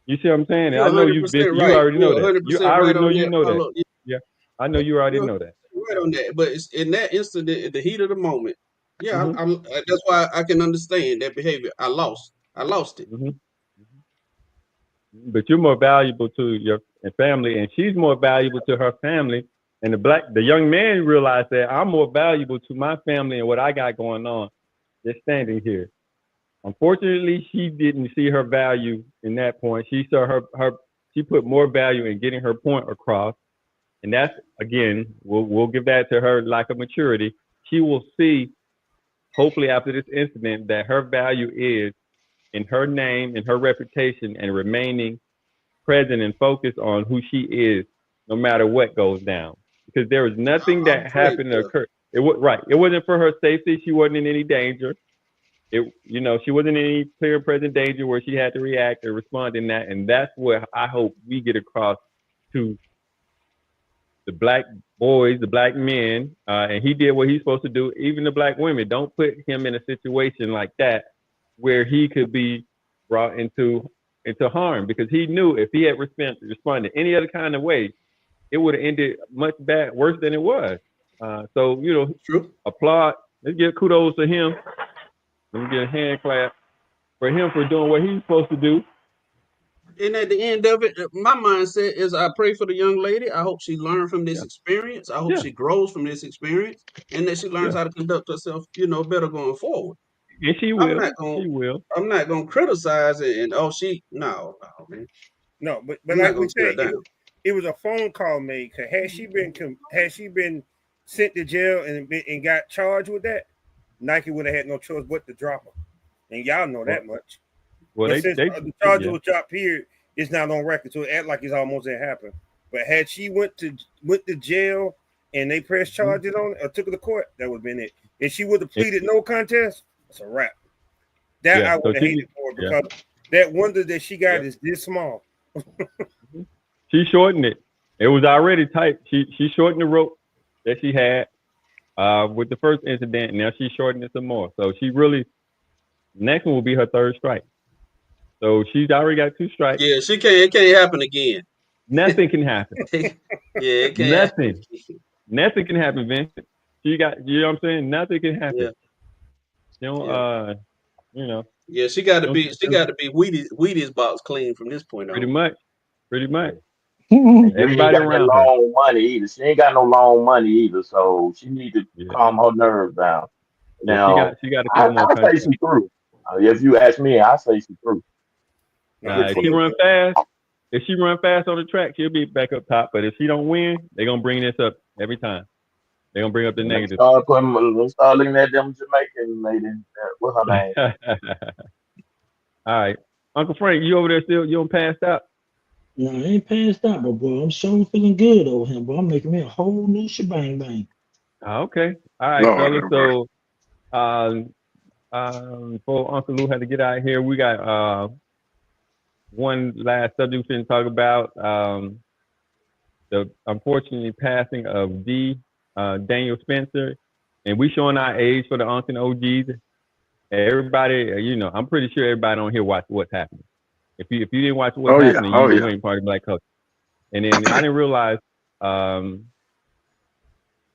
you see what I'm saying? And I know you already know that. I already know you know that. Yeah, I know you already know that. Right on that, but it's in that instant, in the heat of the moment. Yeah, that's why I can understand that behavior. I lost it. But you're more valuable to your family, and she's more valuable to her family. And the young man realized that I'm more valuable to my family and what I got going on, just standing here. Unfortunately, she didn't see her value in that point. She saw she put more value in getting her point across. And that's, again, we'll give that to her lack of maturity. She will see, hopefully after this incident, that her value is in her name and her reputation and remaining present and focused on who she is, no matter what goes down. Because there was nothing that happened to occur. It wasn't for her safety. She wasn't in any danger. She wasn't in any clear and present danger where she had to react or respond in that. And that's what I hope we get across to the black boys, the black men, and he did what he's supposed to do. Even the black women, don't put him in a situation like that where he could be brought into harm, because he knew if he had responded any other kind of way, it would have ended much worse than it was. True. Applaud. Let's give kudos to him. Let me get a hand clap for him for doing what he's supposed to do. And at the end of it, my mindset is I pray for the young lady. I hope she learned from this experience. I hope she grows from this experience, and that she learns how to conduct herself, better going forward. And she will. I'm not gonna criticize it. And no, man. No, but like we said, it was a phone call made. Had she been sent to jail and got charged with that, Nike would have had no choice but to drop her. And y'all know that much. Well, the charge was dropped here, it's not on record, so it act like it's almost didn't happen. But had she went to jail and they pressed charges on it or took her to court, that would have been it. If she would have pleaded no contest, it's a wrap. That I would have hated for her, because that wonder that she got is this small. She shortened it. It was already tight. She shortened the rope that she had with the first incident, and now she's shortening it some more. So she really, next one will be her third strike. So she's already got 2 strikes. Yeah, it can't happen again. Nothing can happen. It can't. Nothing. Nothing can happen, Vincent. You know what I'm saying? Nothing can happen. Yeah. Yeah, she got to be Wheaties box clean from this point on. Pretty much. Everybody around long money either. She ain't got no long money either, so she need to calm her nerves down. Now, she got to I'll say she through. If you ask me, I'll say she through. If she run fast on the track, she'll be back up top. But if she don't win, they're gonna bring this up every time. They're gonna bring up the negative. Let's start looking at them Jamaican lady. What's her name? All right, Uncle Frank, you over there still? You don't passed out? No, I ain't passed out, but boy, I'm sure feeling good over him. But I'm making me a whole new shebang bang. Okay, all right, fellas. So, before Uncle Lou had to get out of here, we got one last subject we can talk about. The unfortunately passing of Daniel Spencer, and we showing our age for the Uncs and OGs. Everybody, I'm pretty sure everybody on here watch what's happening. If you didn't watch what's happening, you ain't part of Black culture. And then I didn't realize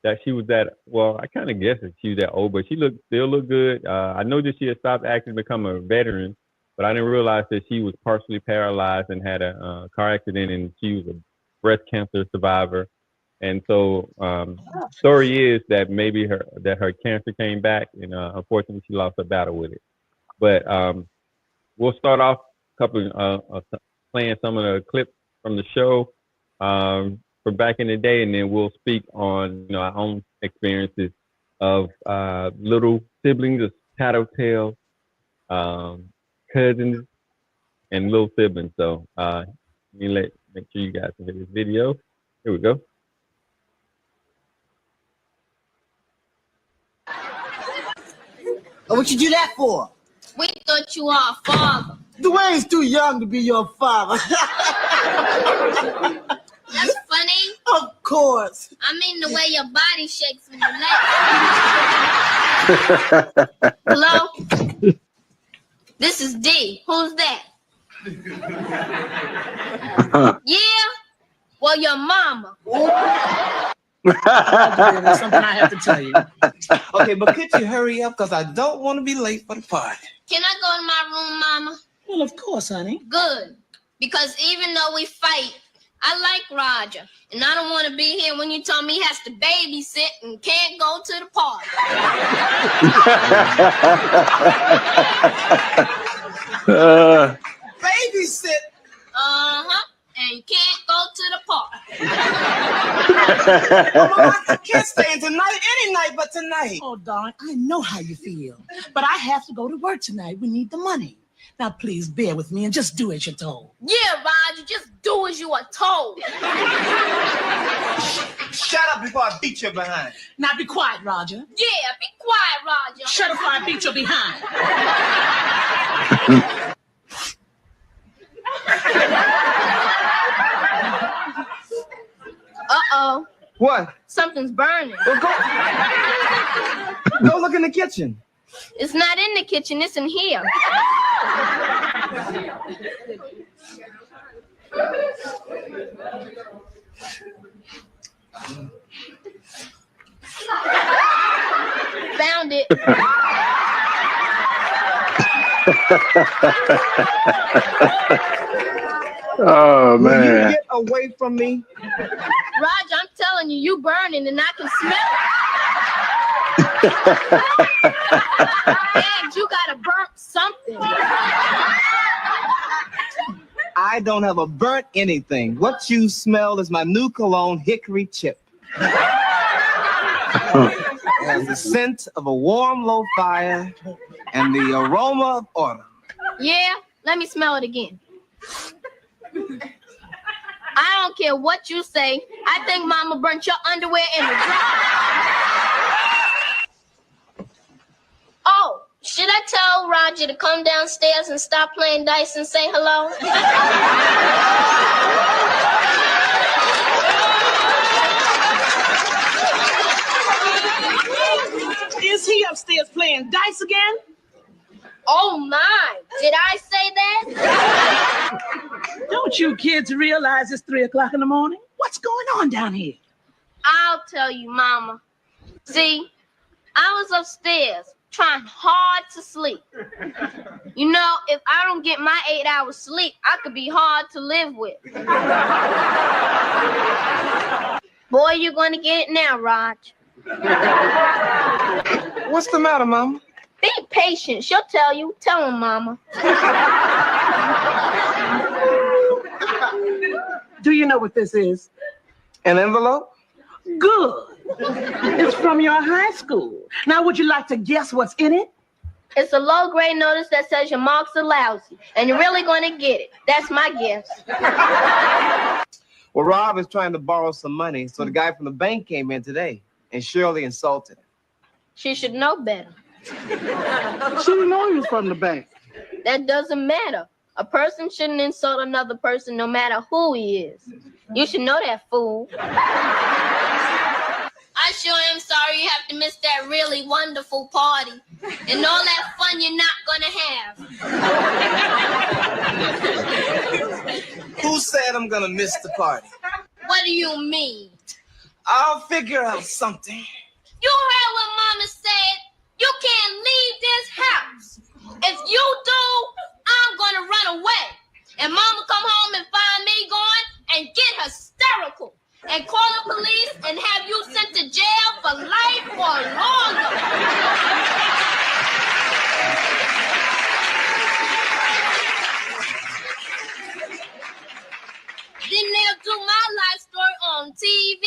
that she was that, well, I kind of guess that she was that old, but she still looked good. I know that she had stopped acting to become a veteran, but I didn't realize that she was partially paralyzed and had a car accident, and she was a breast cancer survivor. And so, story is that maybe her cancer came back, and unfortunately she lost her battle with it. But we'll start off playing some of the clips from the show from back in the day, and then we'll speak on our own experiences of little siblings, of tattletale cousins, and little siblings. So make sure you guys can hear this video. Here we go. What you do that for? We thought you were our father. Dwayne's too young to be your father. That's funny. Of course. I mean the way your body shakes when you laugh. Hello? This is D. Who's that? Yeah? Well, your mama. There's something I have to tell you. Okay, but could you hurry up? Because I don't want to be late for the party. Can I go to my room, Mama? Well, of course, honey. Good. Because even though we fight, I like Roger. And I don't want to be here when you tell me he has to babysit and can't go to the party. Babysit? Uh-huh. And can't go to the party. Mama, I can't stay in tonight, any night but tonight. Oh, darling, I know how you feel. But I have to go to work tonight. We need the money. Now, please bear with me and just do as you're told. Yeah, Roger, just do as you are told. Shut up before I beat your behind. Now, be quiet, Roger. Yeah, be quiet, Roger. Shut up before I beat your behind. Uh-oh. What? Something's burning. Well, go look in the kitchen. It's not in the kitchen, it's in here. Found it. Oh, man. Will you get away from me? Roger, I'm telling you, you burning and I can smell it. And you gotta burn something. I don't have a burnt anything. What you smell is my new cologne, Hickory Chip. It has the scent of a warm, low fire and the aroma of autumn. Yeah, let me smell it again. I don't care what you say. I think Mama burnt your underwear in the dryer. Oh, should I tell Roger to come downstairs and stop playing dice and say hello? Is he upstairs playing dice again? Oh my, did I say that? Don't you kids realize it's 3 o'clock in the morning? What's going on down here? I'll tell you, Mama. See, I was upstairs trying hard to sleep. You know, if I don't get my 8 hours sleep, I could be hard to live with. Boy, you're gonna get it now, Raj. What's the matter, Mama? Be patient. She'll tell you. Tell him, Mama. Do you know what this is? An envelope? Good. It's from your high school. Now, would you like to guess what's in it? It's a low-grade notice that says your marks are lousy, and you're really going to get it. That's my guess. Well, Rob is trying to borrow some money, so the guy from the bank came in today, and Shirley insulted him. She should know better. She didn't know he was from the bank. That doesn't matter. A person shouldn't insult another person no matter who he is. You should know that, fool. I sure am sorry you have to miss that really wonderful party and all that fun you're not gonna have. Who said I'm gonna miss the party? What do you mean? I'll figure out something. You heard what Mama said. You can't leave this house. If you do, I'm gonna run away. And Mama come home and find me going and get hysterical and call the police and have you sent to jail for life or longer. Then they'll do my life story on TV,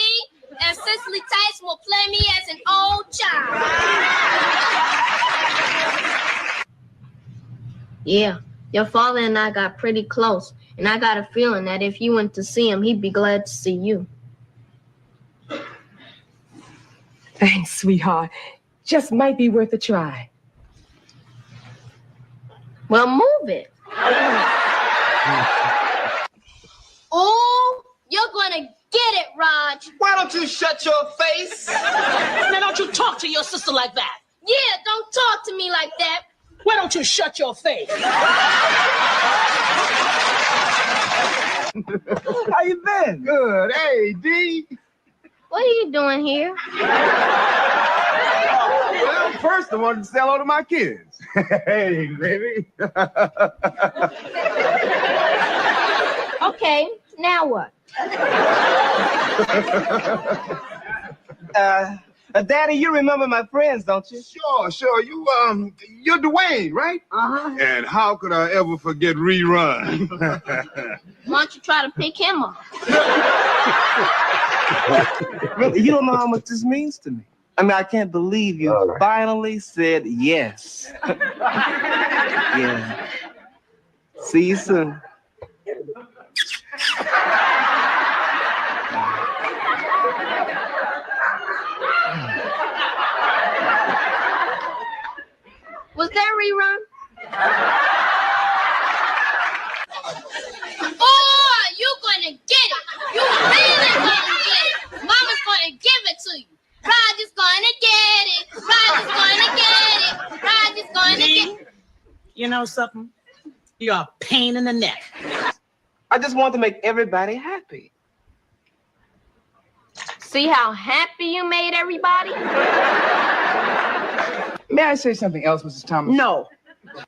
and Cicely Tyson will play me as an old child. Yeah, your father and I got pretty close, and I got a feeling that if you went to see him, he'd be glad to see you. Thanks, sweetheart. Just might be worth a try. Well, move it. Oh, you're gonna get it, Raj. Why don't you shut your face? Now, don't you talk to your sister like that. Yeah, don't talk to me like that. Why don't you shut your face? How you been? Good. Hey, D. What are you doing here? Well, first I wanted to say hello to my kids. Hey, baby. Okay, now what? Daddy, you remember my friends, don't you? Sure. You're Dwayne, right? Uh-huh. And how could I ever forget Rerun? Why don't you try to pick him up? Really, you don't know how much this means to me. I mean, I can't believe you finally said yes. Yeah. See you soon. Was that Rerun? Oh, you're gonna get it. You really gonna get it. Mama's gonna give it to you. Roger's gonna get it. Roger's gonna get it. Roger's gonna get it. You know something? You're a pain in the neck. I just want to make everybody happy. See how happy you made everybody? May I say something else, Mrs. Thomas? No.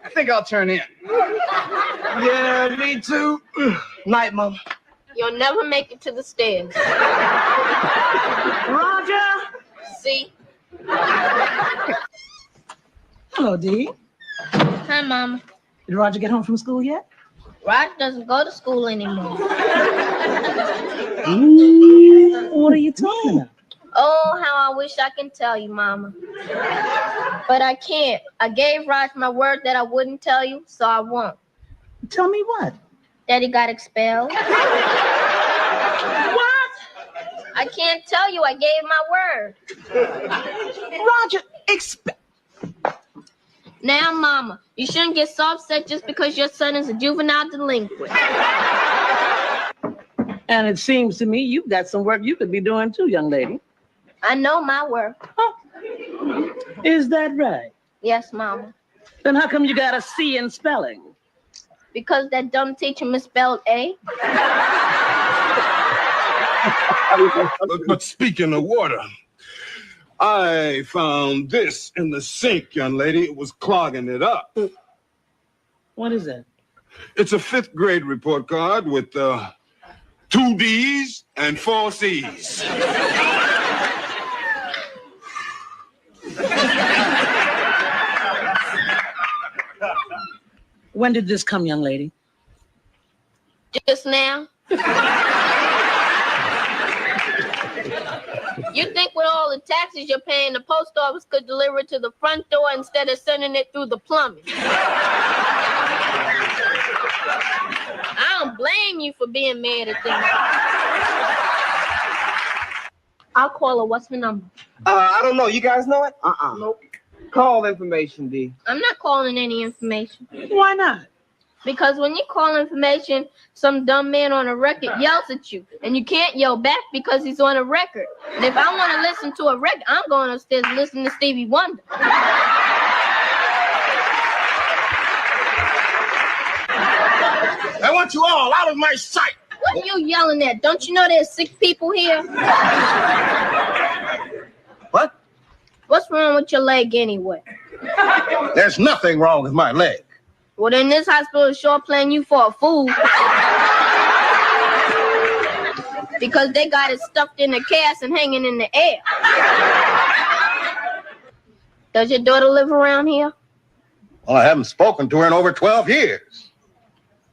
I think I'll turn in. Yeah, me too. Night, Mom. You'll never make it to the stairs. Roger! See? Hello, Dee. Hi, Mama. Did Roger get home from school yet? Roger doesn't go to school anymore. What are you talking about? Oh, how I wish I can tell you, Mama. But I can't. I gave Raj my word that I wouldn't tell you, so I won't. Tell me what? That he got expelled. What? I can't tell you. I gave my word. Roger, Now, Mama, you shouldn't get so upset just because your son is a juvenile delinquent. And it seems to me you've got some work you could be doing too, young lady. I know my work. Huh. Is that right? Yes, Mama. Then how come you got a C in spelling? Because that dumb teacher misspelled A. But speaking of water, I found this in the sink, young lady. It was clogging it up. What is that? It's a 5th grade report card with 2 D's and 4 C's. When did this come, young lady? Just now. You think with all the taxes you're paying, the post office could deliver it to the front door instead of sending it through the plumbing? I don't blame you for being mad at them. I'll call her. What's her number? I don't know. You guys know it? Nope. Call information, D. I'm not calling any information. Why not? Because when you call information, some dumb man on a record yells at you. And you can't yell back because he's on a record. And if I want to listen to a record, I'm going upstairs and listening to Stevie Wonder. I want you all out of my sight. What What are you yelling at? Don't you know there's sick people here? What? What's wrong with your leg anyway? There's nothing wrong with my leg. Well, then this hospital is sure playing you for a fool. Because they got it stuffed in a cast and hanging in the air. Does your daughter live around here? Well, I haven't spoken to her in over 12 years.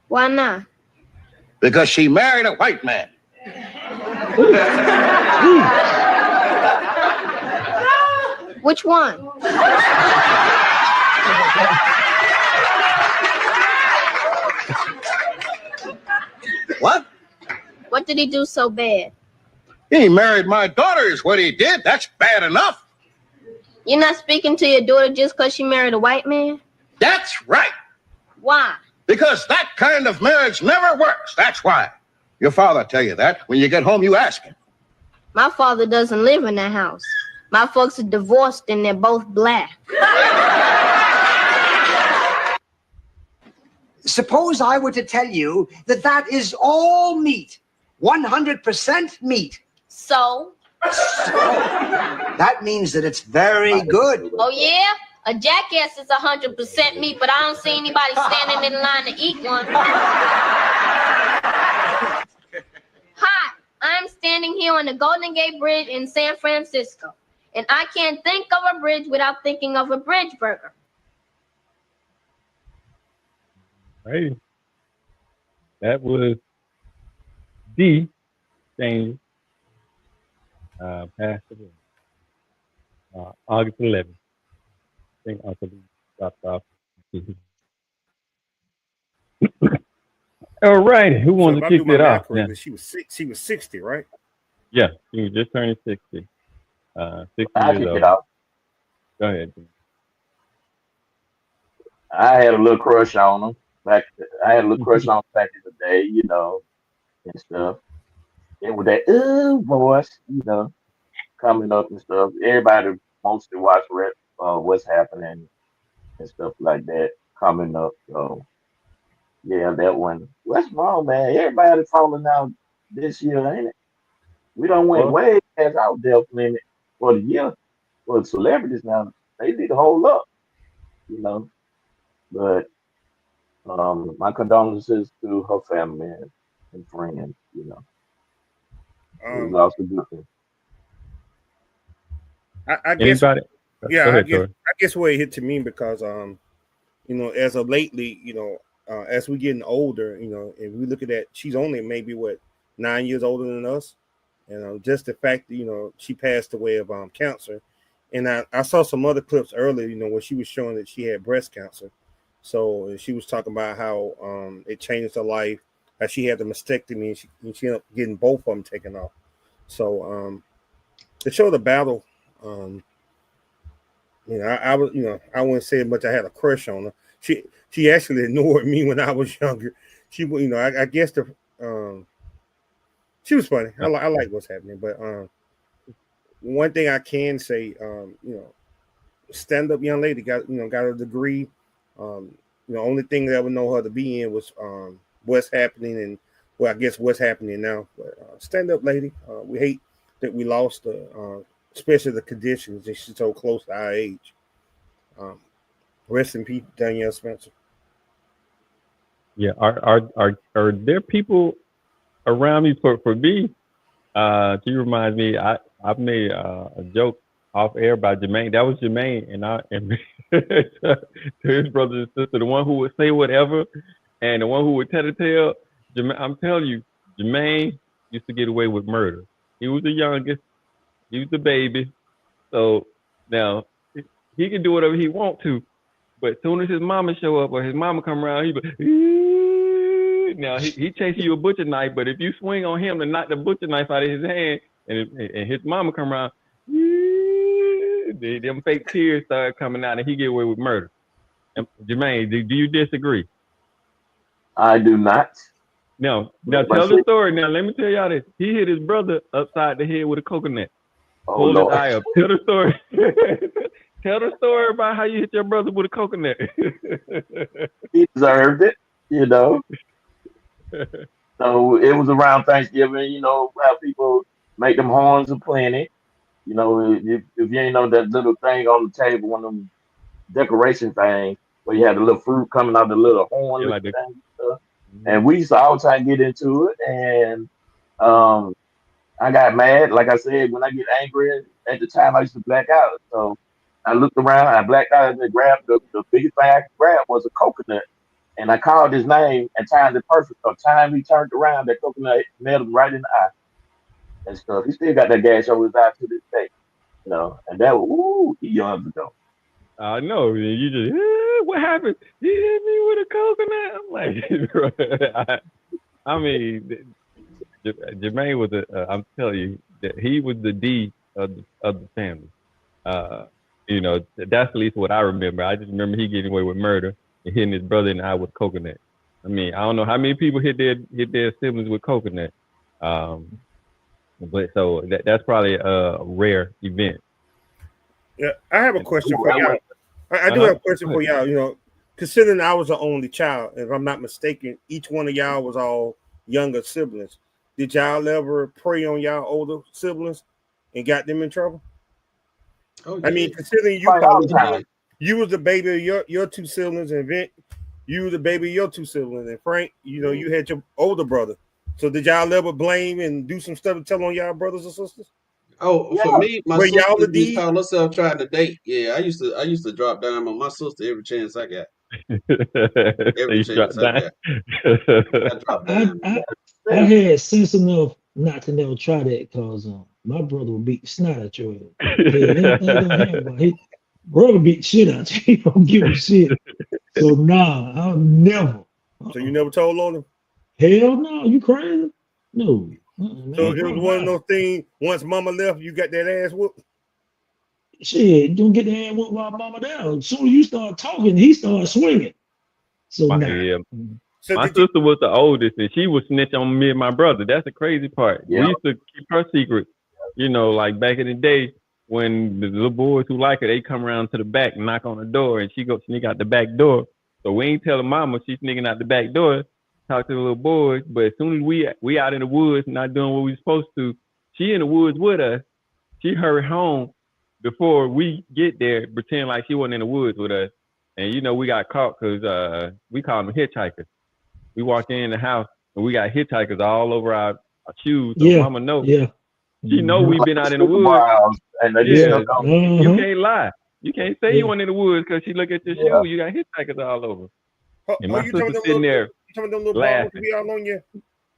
Why not? Because she married a white man. Which one? What? What did he do so bad? He married my daughter is what he did. That's bad enough. You're not speaking to your daughter just because she married a white man? That's right. Why? Because that kind of marriage never works. That's why. Your father tell you that. When you get home, you ask him. My father doesn't live in that house. My folks are divorced and they're both black. Suppose I were to tell you that that is all meat. 100% meat. So? That means that it's very good. Oh, yeah? A jackass is 100% meat, but I don't see anybody standing in line to eat one. Hi, I'm standing here on the Golden Gate Bridge in San Francisco, and I can't think of a bridge without thinking of a bridge burger. Right. That was the change passed away. August 11th. I think Uncle Lee dropped off. All right. Who wants to kick it off? Yeah. She was 60, right? Yeah, she was just turning 60. 60 I'll years kick old. it off. Go ahead. I had a little crush on him. Back in the day, you know, and stuff. And with that voice, you know, coming up and stuff. Everybody mostly watch what's happening and stuff like that coming up. So yeah, that one. What's wrong, man? Everybody falling out this year, ain't it? We don't went way past our death limit for the year. For the celebrities now, they need to hold up, you know. But my condolences to her family and friends, you know. It was also good thing. I guess. Anybody? Yeah, Go ahead, I Tori. guess where it hit to me because you know, as of lately, you know, as we getting older, you know, and we look at that, she's only maybe 9 years older than us. You know, just the fact that, you know, she passed away of cancer. And I saw some other clips earlier, you know, where she was showing that she had breast cancer. So she was talking about how it changed her life, how she had the mastectomy and she ended up getting both of them taken off. So to show the battle, you know, I was, you know, I wouldn't say much. I had a crush on her. She actually ignored me when I was younger. She, you know, I guess she was funny. I like what's happening. But one thing I can say, you know, stand-up young lady got a degree. You know, only thing that I would know her to be in was what's happening and I guess what's happening now. But stand-up lady, we hate that we lost her, especially the conditions and she's so close to our age. Rest in peace, Danielle Spencer. Yeah, are there people around me for me? She reminds me. I've made a joke off air by Jermaine. That was Jermaine, and to his brother and sister, the one who would say whatever, and the one who would tell the tale. I'm telling you, Jermaine used to get away with murder. He was the youngest. He was the baby. So now he can do whatever he want to. But as soon as his mama show up or his mama come around, he be, now he chasing you a butcher knife. But if you swing on him to knock the butcher knife out of his hand, and his mama come around, them fake tears start coming out, and he get away with murder. And Jermaine, do you disagree? I do not. Now tell the story. Now let me tell y'all this. He hit his brother upside the head with a coconut. Pulled his eye up. Tell the story. Tell the story about how you hit your brother with a coconut. He deserved it, you know. So it was around Thanksgiving, how people make them horns of plenty. If you ain't know that little thing on the table, one of them decoration things where you had the little fruit coming out the little horn Yeah, looking like the, thing and stuff. And we used to all try to get into it. And um, I got mad. Like I said, when I get angry at the time, I used to black out. So I looked around, I blacked out and grabbed the biggest thing I could grab was a coconut. And I called his name and timed it perfect. So time he turned around, that coconut met him right in the eye and stuff. He still got that gash over his eye to this day. And that was he years ago. I know. You just, what happened? He hit me with a coconut. I'm like, I mean, Jermaine was I'm telling you that he was the D of the family. That's at least what I remember. I just remember he getting away with murder and hitting his brother in the eye with coconut. I mean, I don't know how many people hit their siblings with coconut. But so that's probably a rare event. Yeah, I have a question for y'all. I do have a question for y'all. Considering I was the only child, if I'm not mistaken, each one of y'all was all younger siblings. Did y'all ever prey on y'all older siblings and got them in trouble? Oh, yeah. I mean, considering you probably you was the baby of your two siblings, and Vint, you was the baby of your two siblings, and Frank, you had your older brother. So did y'all ever blame and do some stuff to tell on y'all brothers or sisters? Oh, for me, my Were y'all sister the used D? to call herself trying to date. Yeah, I used to drop down on my sister every chance I got. Every chance I got. I dropped down. I had sense enough not to never try that because my brother would beat the snot out your head. Anything gonna happen, but his brother beat the shit out you. He don't give a shit. So nah, I'll never. So you never told on him? Hell no, you crazy? No. So it was one of those things. Once Mama left, you got that ass whooped. Shit, don't get the ass whooped while Mama down. As soon as you start talking, he started swinging. So nah. Yeah. My sister was the oldest, and she would snitch on me and my brother. That's the crazy part. Yep. We used to keep her secret. Like back in the day when the little boys who like her, they come around to the back, knock on the door, and she go sneak out the back door. So we ain't telling Mama she's sneaking out the back door, talk to the little boys. But as soon as we out in the woods, not doing what we supposed to, she in the woods with us. She hurry home before we get there, pretend like she wasn't in the woods with us. And we got caught because we called them hitchhikers. We walked in the house and we got hitchhikers all over our shoes. So Mama knows. Yeah. She know we've been out in the woods. And You can't lie. You can't say you went in the woods because she look at your shoe. You got hitchhikers all over. And my sister sitting there laughing.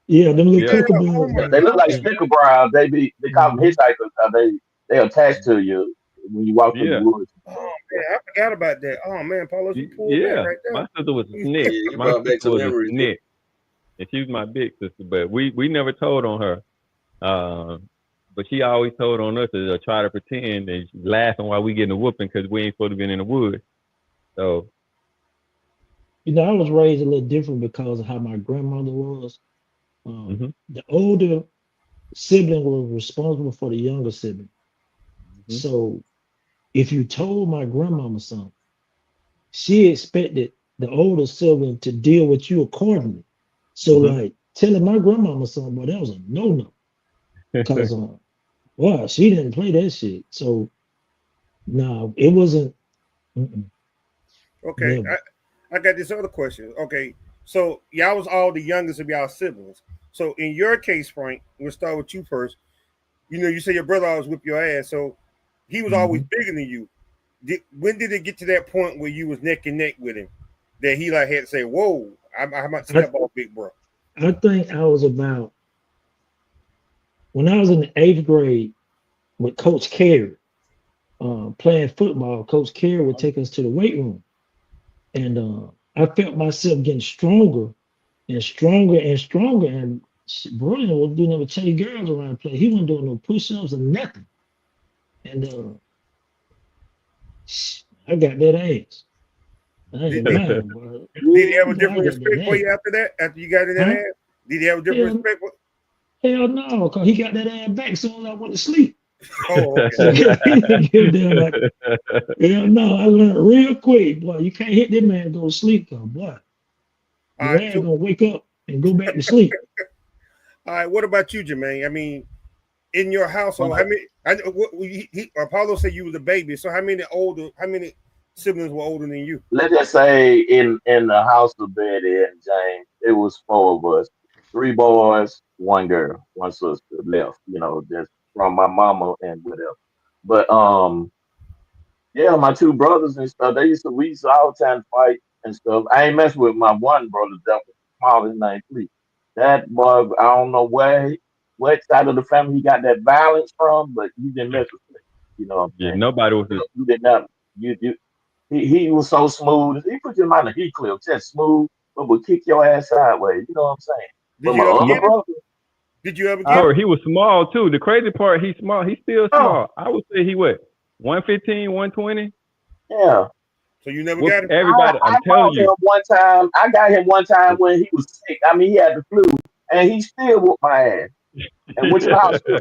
Yeah, them little kookaburras. They look like sticker brows. They call them hitchhikers. They attached to you when you walk through the woods. Oh man, I forgot about that. Oh man, Paulo, you pulled that right there. My sister was a snitch. My sister was a snitch. And she was my big sister, but we never told on her. But she always told on us to try to pretend and she's laughing while we getting a whooping because we ain't supposed to be in the woods. So, I was raised a little different because of how my grandmother was. The older sibling was responsible for the younger sibling. So, if you told my grandmama something, she expected the older sibling to deal with you accordingly. So, like telling my grandmama something, well, that was a no-no. Because, she didn't play that shit. So, no, it wasn't. Okay, I got this other question. Okay, so y'all was all the youngest of y'all siblings. So in your case, Frank, we'll start with you first. You say your brother always whip your ass, so he was always bigger than you. When did it get to that point where you was neck and neck with him, that he like had to say, "Whoa, I'm about to step off, big bro"? I think I was about when I was in the 8th grade with Coach Carey, playing football. Coach Carey would take us to the weight room, and I felt myself getting stronger and stronger and stronger. And Brian was doing never chase girls around the place. He wasn't doing no push-ups or nothing. And I got that ass. I ain't lying, bro. Did he have a different respect for you after that? After you got in that ass? Did he have a different respect for? Hell no, because he got that ass back as soon as I went to sleep. Oh, okay. Hell no, I learned real quick, boy. You can't hit that man and go to sleep, boy. Your ass gonna wake up and go back to sleep. All right, what about you, Jermaine? I mean, in your household, how many? Apollo said you was a baby, so how many siblings were older than you? Let's just say in the house of Betty and James, it was 4 of us, 3 boys, 1 girl, 1 sister left. Just from my mama and whatever. But yeah, my 2 brothers and stuff. We used to all the time fight and stuff. I ain't mess with my one brother that was small, his name Fleet. That boy, I don't know what side of the family he got that violence from, but you didn't mess with Fleet. You know what I'm Yeah, saying? nobody was. You did not. He was so smooth. He put your mind in heat clip, just smooth, but would kick your ass sideways. You know what I'm saying? Did But you my ever other get him? brother, Did you ever get him? Or he was small too. The crazy part, he's small. He's still Oh. small. I would say he what 115, 120. yeah. So you never With got him? everybody, I'm I telling called him you. one time. I got him one time when he was sick. I mean, he had the flu, and he still whooped my ass and went to the hospital.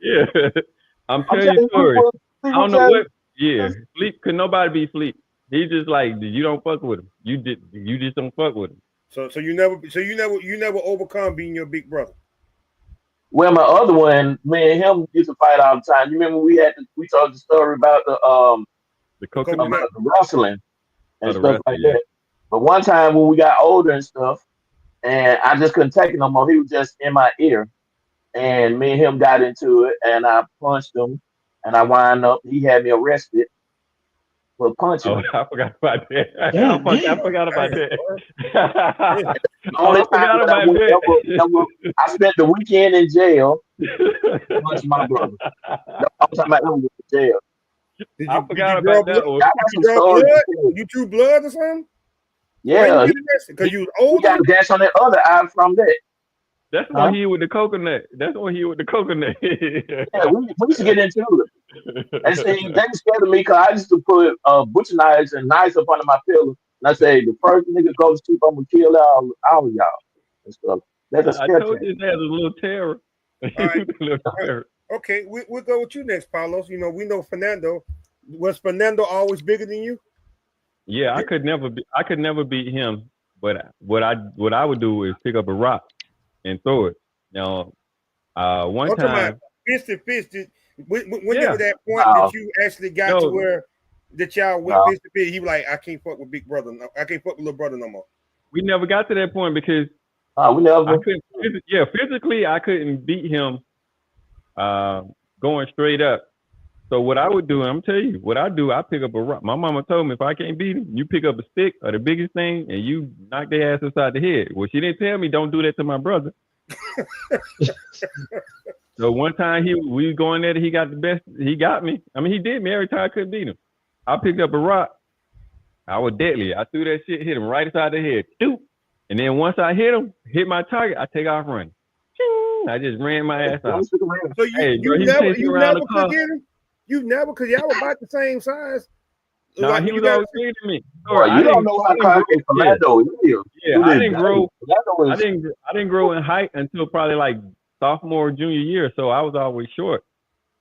Yeah, I'm I'm telling you telling stories. you, I don't know what. Yeah, Fleet could nobody be Fleet. He just like you don't fuck with him. You just don't fuck with him. So you never overcome being your big brother. Well, my other one, me and him used to fight all the time. You remember we told the story about The coconut, about the wrestling and the stuff rest, like yeah. that. But one time when we got older and stuff, and I just couldn't take it no more. He was just in my ear, and me and him got into it, and I punched him, and I wind up. He had me arrested for punching Oh, him. I forgot about that. God I damn. forgot about that. The Oh, only I time forgot that I about would that. I spent the weekend in jail punching my brother. No, I'm talking about him in jail. I forgot about that one. I got some stories to tell. You drew blood or something? Yeah, Because you was we older. got to dance on that other eye from that. That's the one he with the coconut. That's the one he with the coconut. Yeah, we used to get into it. And see, they was scared of me because I used to put butcher knives and knives up under my pillow. And I say, the first nigga go to sleep, I'm going to kill all of y'all and stuff. That's a I scare told tactic. you there's a little terror. All right. Okay, we'll go with you next, Paulos. You know, we know Fernando. Was Fernando always bigger than you? Yeah, I could never beat him. But what I would do is pick up a rock and throw it. Now, one time, fist to fist. When Yeah. was that point that you actually got to where that y'all went fist to fist? He was like, I can't fuck with big brother. No, I can't fuck with little brother no more. we never got to that point because we never. I couldn't. Physically, I couldn't beat him going straight up. So what I would do, I'm telling you, what I do, I pick up a rock. My mama told me if I can't beat him, you pick up a stick or the biggest thing and you knock their ass inside the head. Well, she didn't tell me don't do that to my brother. So one time we was going there, he got the best. He got me. I mean, he did me every time I couldn't beat him. I picked up a rock. I was deadly. I threw that shit, hit him right inside the head. Doop. And then once I hit my target, I take off running. I just ran my ass out. So you never could get him? You never, because y'all were about the same size. No, like he was always bigger than me. Boy, you don't know how cocky Fernando is. Yeah, I didn't grow in height until probably like sophomore, junior year. So I was always short.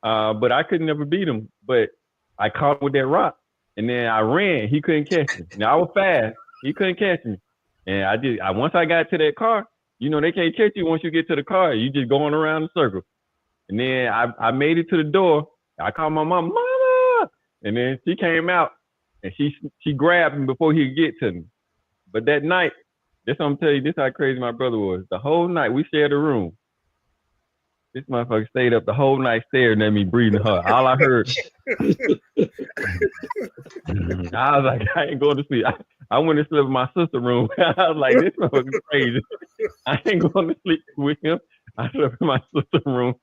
But I could never beat him. But I caught him with that rock. And then I ran. He couldn't catch me. Now I was fast. He couldn't catch me. And once I got to that car, you know, they can't catch you once you get to the car. You just going around the circle. And then I made it to the door. I called my mom, Mama! And then she came out and she grabbed him before he could get to me. But that night, this I'm telling you, this how crazy my brother was. The whole night we shared a room. This motherfucker stayed up the whole night staring at me, breathing her. All I heard. I was like, I ain't going to sleep. I went to sleep in my sister's room. I was like, this motherfucker crazy. I ain't going to sleep with him. I slept in my sister's room.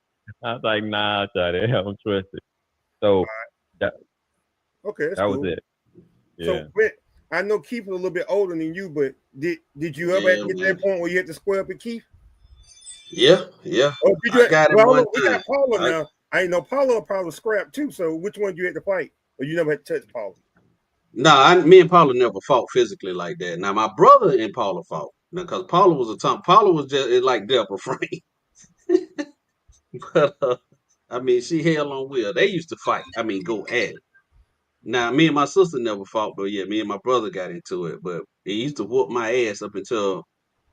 I was like, nah, I don't trust it. So that was cool. It. Yeah. So I know Keith was a little bit older than you, but did you ever get to that point where you had to square up with Keith? Yeah. Oh, did you? We got Paula now. I know Paula probably scrapped too. So which one you had to fight, or you never had to touch Paula? No, me and Paula never fought physically like that. Now my brother and Paula fought because Paula was just like Deborah Frank. But I mean, she held on Will. They used to fight. I mean, go at it. Now, me and my sister never fought, but yeah, me and my brother got into it. But he used to whoop my ass up until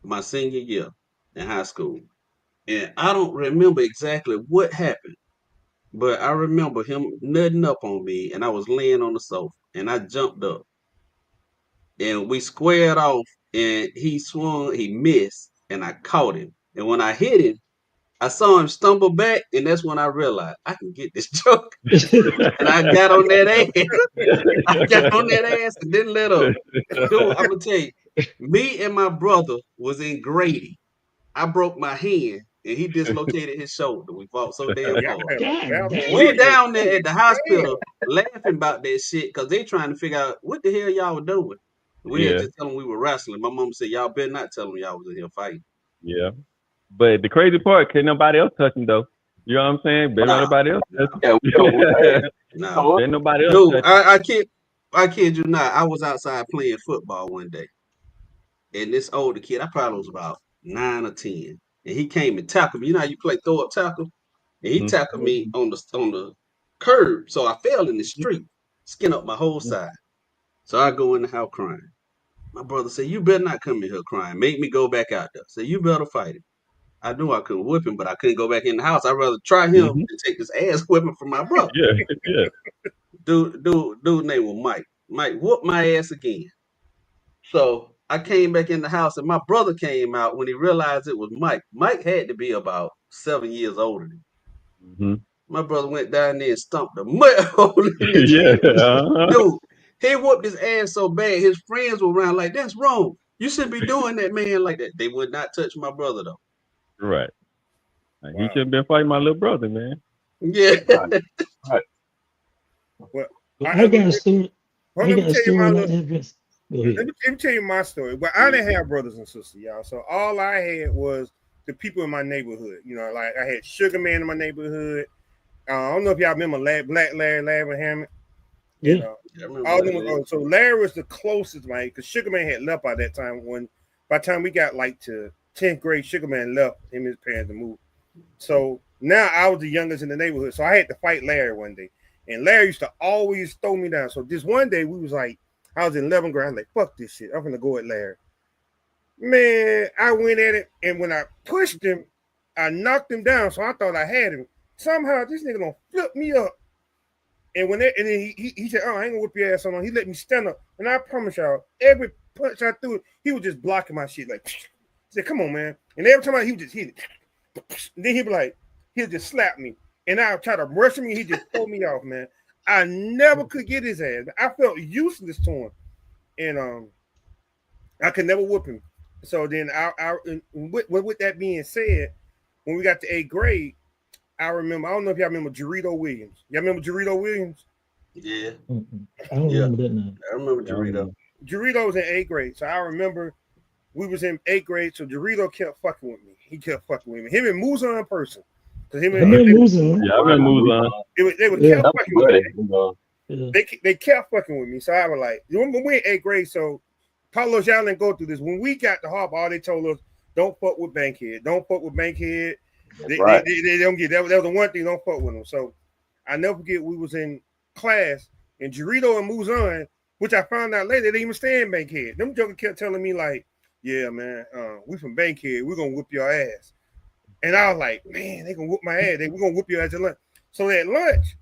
my senior year in high school. And I don't remember exactly what happened, but I remember him nutting up on me, and I was laying on the sofa, and I jumped up, and we squared off, and he swung, he missed, and I caught him. And when I hit him, I saw him stumble back, and that's when I realized I can get this joke. And I got on that ass. I got on that ass and didn't let up. Dude, I'm gonna tell you, me and my brother was in Grady. I broke my hand and he dislocated his shoulder. We fought so damn Y'all hard. have a God battle damn. We royal. down there at the hospital laughing about that shit because they trying to figure out what the hell y'all were doing. We had Yeah, just tell them we were wrestling. My mom said, y'all better not tell them y'all was in here fighting. yeah. But the crazy part, can't nobody else touch him though. You know what I'm saying? Better Nah, nobody else touch him. Yeah, hey, nah. Better nobody else Dude, touch him. I kid you not. I was outside playing football one day, and this older kid, I probably was about 9 or 10, and he came and tackled me. You know how you play throw up tackle? And he Mhm. tackled me on the curb, so I fell in the street, skin up my whole side. So I go in the house crying. My brother said, "You better not come in here crying. Make me go back out there." Said, "You better fight him." I knew I couldn't whip him, but I couldn't go back in the house. I'd rather try him Mhm. than take this ass whipping from my brother. Yeah, yeah. Dude name was Mike. Mike whooped my ass again. So I came back in the house, and my brother came out when he realized it was Mike. Mike had to be about 7 years older than me. Mhm. My brother went down there and stumped a mud hole in his Yeah. ass. Uh-huh. Dude, he whooped his ass so bad, his friends were around like, that's wrong. You shouldn't be doing that, man, like that. They would not touch my brother, though. Right. Like, he Wow. should have been fighting my little brother, man. Yeah. right, right. Well, But I, I let me got a story. well, I let me got a tell you my story like little. that. Vince. Go Let ahead. me, let me tell you my story. But I didn't have brothers and sisters, y'all. So all I had was the people in my neighborhood. You know, like I had Sugar Man in my neighborhood. I don't know if y'all remember Black Larry Hammond. You Yeah. know, I remember all that, them. man. So Larry was the closest, man, because Sugar Man had left by that time. When by the time we got like to 10th grade, Sugar Man left. Him and his parents to move. So now I was the youngest in the neighborhood. So I had to fight Larry one day. And Larry used to always throw me down. So this one day we was like, I was in 11th grade. I'm like, fuck this shit. I'm gonna go at Larry. Man, I went at it, and when I pushed him, I knocked him down. So I thought I had him. Somehow this nigga gonna flip me up. And when and then he said, "Oh, I ain't gonna whip your ass on." He let me stand up, and I promise y'all, every punch I threw, he was just blocking my shit. Like, he said, "Come on, man!" And every time he would just hit it. And then he'd be like, he'll just slap me, and I'll try to rush him, and he just pull me off, man. I never could get his ass. I felt useless to him, and I could never whoop him. So then, with that being said, when we got to 8th grade, I remember. I don't know if y'all remember Dorito Williams. Y'all remember Dorito Williams? Yeah. I don't Yeah. remember that now. I remember Dorito. Dorito was in 8th grade, so I remember we was in 8th grade. So Dorito kept fucking with me. He kept fucking with me. Him and Musa in person, because I remember losing. Yeah, I remember Muzan. they would Yeah. kept fucking with Buddy, me. you know. Yeah. They kept fucking with me. So I was like, when we in 8th grade, so Carlos, y'all didn't go through this. When we got to Harper, all they told us, don't fuck with Bankhead. Don't fuck with Bankhead. That's right. They don't get that. That was the one thing. Don't fuck with them. So I never forget we was in class and Dorito and Muzan, which I found out later, they didn't even stay in Bankhead. Them jokers kept telling me like, "Yeah, man, we from Bankhead. We're gonna whip your ass." And I was like, "Man, they gonna whip my ass. We're gonna whip your ass at lunch." So at lunch,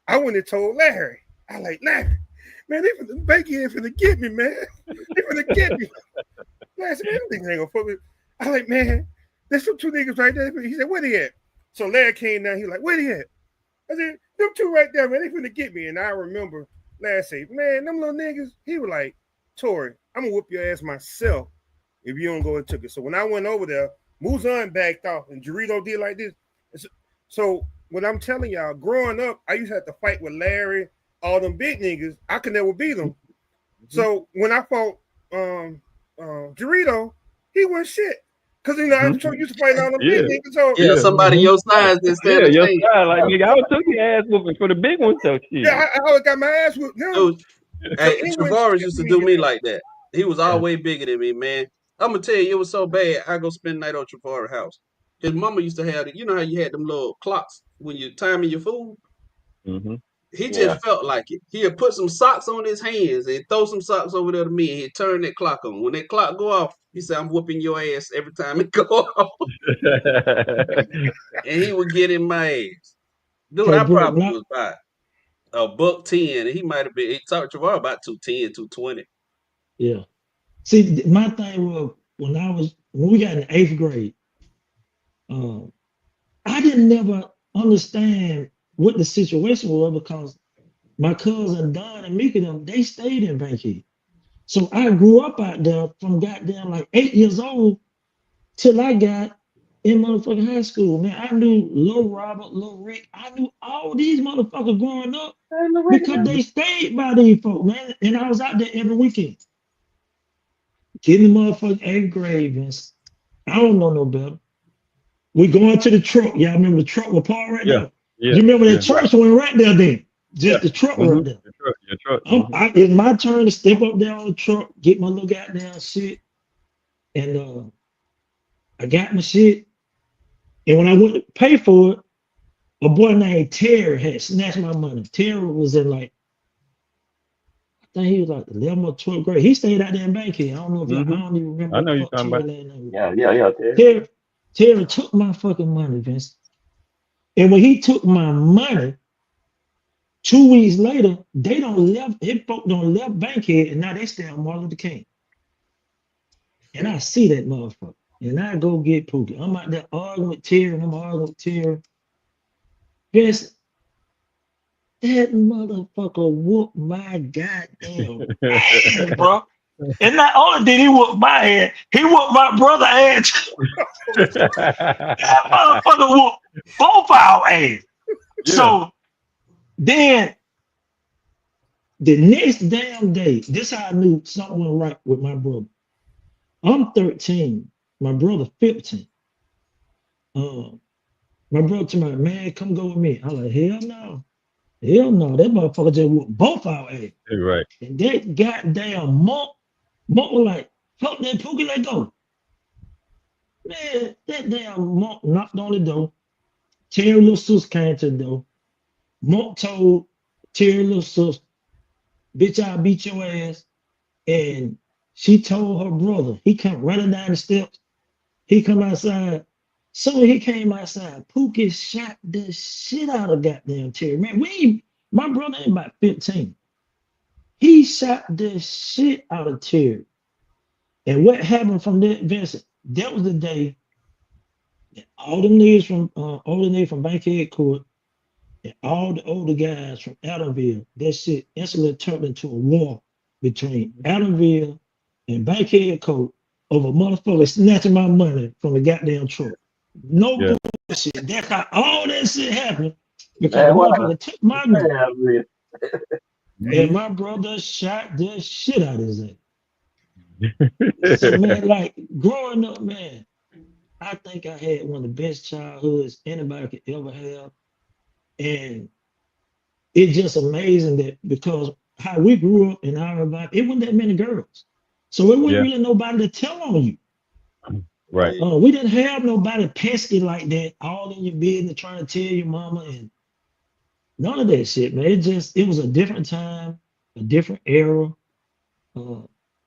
I went and told Larry. I like, Larry, man, they from the Bankhead finna get me, man. They finna get me. Larry said, man, them niggas ain't gonna fuck with me. I like, man, there's some two niggas right there. He said, where they at? So Larry came down. He was like, where they at? I said, them two right there, man, they finna get me. And I remember Larry said, man, them little niggas. He was like, Tori, I'm gonna whoop your ass myself if you don't go and took it. So when I went over there, Muzan backed off and Dorito did like this. So what I'm telling y'all, growing up, I used to have to fight with Larry, all them big niggas. I could never beat them. So when I fought Dorito, he wasn't shit. Because, you know, I was used to fighting all them big niggas. So, Yeah, somebody your size didn't stand Yeah, a your chance. style, like nigga, I took your ass whooping for the big ones though. Shit. yeah, I always got my ass whooped. No. Dude, So hey, it went Travaris shit used for to me. do me like that. He was always bigger than me, man. I'm gonna tell you, it was so bad. I go spend the night on Travaris' house. His mama used to have, you know how you had them little clocks when you timing your food. Mm-hmm. He Yeah. just felt like it. He'd put some socks on his hands and throw some socks over there to me. And he'd turn that clock on. When that clock go off, he said, "I'm whooping your ass every time it go off." And he would get in my ass. Dude, Hey, I bro, probably was about $110, and he might have been. He talked to Trevor about 210, 220. yeah. See, my thing was when we got in the 8th grade, I didn't never understand what the situation was because my cousin Don and Mika them, they stayed in Bankhead. So I grew up out there from goddamn like 8 years old till I got in motherfucking high school. Man, I knew Lil Robert, Lil Rick. I knew all these motherfuckers growing up because they stayed by these folks, man. And I was out there every weekend. Getting the motherfucking 8th grade, Vince. I don't know no better. We going to the truck. Y'all remember the truck was parked right Yeah, there? yeah, You remember that yeah. church one right there then? Just Yeah. the truck Mhm. right there. Your truck. It's my turn to step up there on the truck, get my little goddamn shit. And I got my shit. And when I went to pay for it, a boy named Terry had snatched my money. Terry was in like, I think he was like 11th or 12th grade. He stayed out there in Bankhead. I don't know if y'all, I don't even remember I what know the you're fuck talking Terry about. last name was. Yeah. Terry. Terry took my fucking money, Vince. And when he took my money, 2 weeks later, they don't left, his folk don't left Bankhead, and now they stay on Martin Luther King. And I see that motherfucker. And I go get Pookie. I'm out there arguing with Terry, and I'm arguing with Terry. Yes, that motherfucker whooped my goddamn ass, bro. And not only did he whoop my ass, he whooped my brother ass. That motherfucker whooped both our ass. Yeah. So then the next damn day, this how I knew something went right with my brother. I'm 13, my brother 15. My brother told me, man, come go with me. I was like, hell no. Hell no. That motherfucker just whooped both our ass. Right. And that goddamn monk was like, fuck that Pookie, let go. Man, that damn monk knocked on the door. Terry little sis came to the door. Monk told Terry little sis, bitch, I'll beat your ass. And she told her brother, he come running down the steps. He come outside. So he came outside. Pookie shot the shit out of goddamn Terry. Man, my brother ain't about 15. He shot the shit out of Terry. And what happened from that, Vincent? That was the day that all the niggas from Bankhead Court and all the older guys from Adamville, that shit instantly turned into a war between Adamville and Bankhead Court over motherfuckers snatching my money from the goddamn truck. No bullshit. That's how all that shit happened because the Man, what? motherfucker took my money. Man, And my brother shot the shit out of his ass. So man, like growing up, man, I think I had one of the best childhoods anybody could ever have. And it's just amazing that because how we grew up in our environment, it wasn't that many girls. So it wasn't really nobody to tell on you. Right. We didn't have nobody pesky like that, all in your business, trying to tell your mama and none of that shit, man. It was a different time, a different era.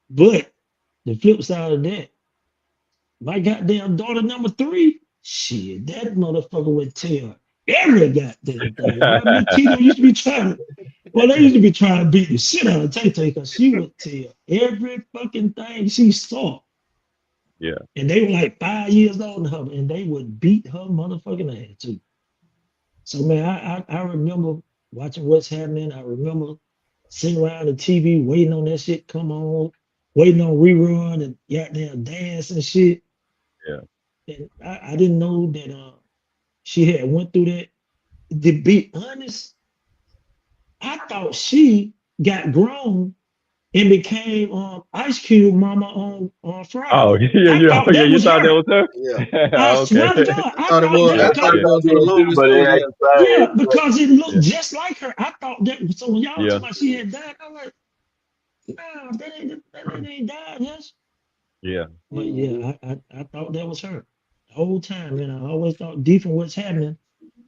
But the flip side of that, my goddamn daughter number 3, shit, that motherfucker would tell every goddamn thing. Well, me Tito used to be they used to be trying to beat the shit out of Tay because she would tell every fucking thing she saw. Yeah. And they were like 5 years older than her, and they would beat her motherfucking ass too. So man, I remember watching what's happening. I remember sitting around the TV waiting on that shit come on, waiting on rerun and goddamn dance and shit. Yeah. And I didn't know that she had went through that. To be honest, I thought she got grown and became Ice Cube mama on Friday. Oh, yeah. You thought that was her? Yeah. I swear to Okay. God, I thought it was for the longest but it time. ain't the same. yeah, because it looked just like her. I thought that. So when y'all talking Yeah. about she had died, I'm like, nah, that lady ain't died, yes. Yeah. But yeah, I thought that was her the whole time, man. I always thought deep in what's happening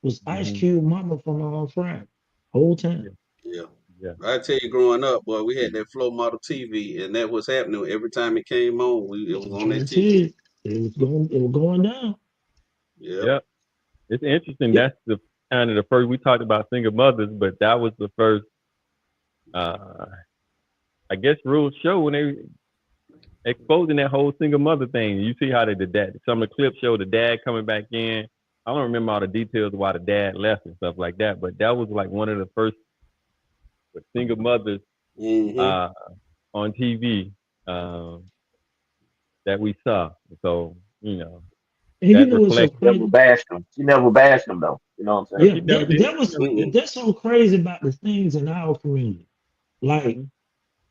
was Ice Cube mama from Friday. whole time. Yeah. Yeah. I tell you, growing up, boy, we had that flow model TV, and that was happening every time it came on. It was I'm on trying that to tell TV. you, it was going down. Yeah. Yep. It's interesting. Yeah. That's the kind of the first we talked about single mothers, but that was the first, uh, I guess, real show when they exposing that whole single mother thing. You see how they did that. Some of the clips show the dad coming back in. I don't remember all the details of why the dad left and stuff like that, but that was like one of the first single mothers Mm-hmm. On TV that we saw. So you know And you that know what's so reflects. Never crazy? bashed them. She never bashed them though. You know what I'm saying? Yeah, She never did. She never did. that's so crazy about the things in our community. Like Mm-hmm.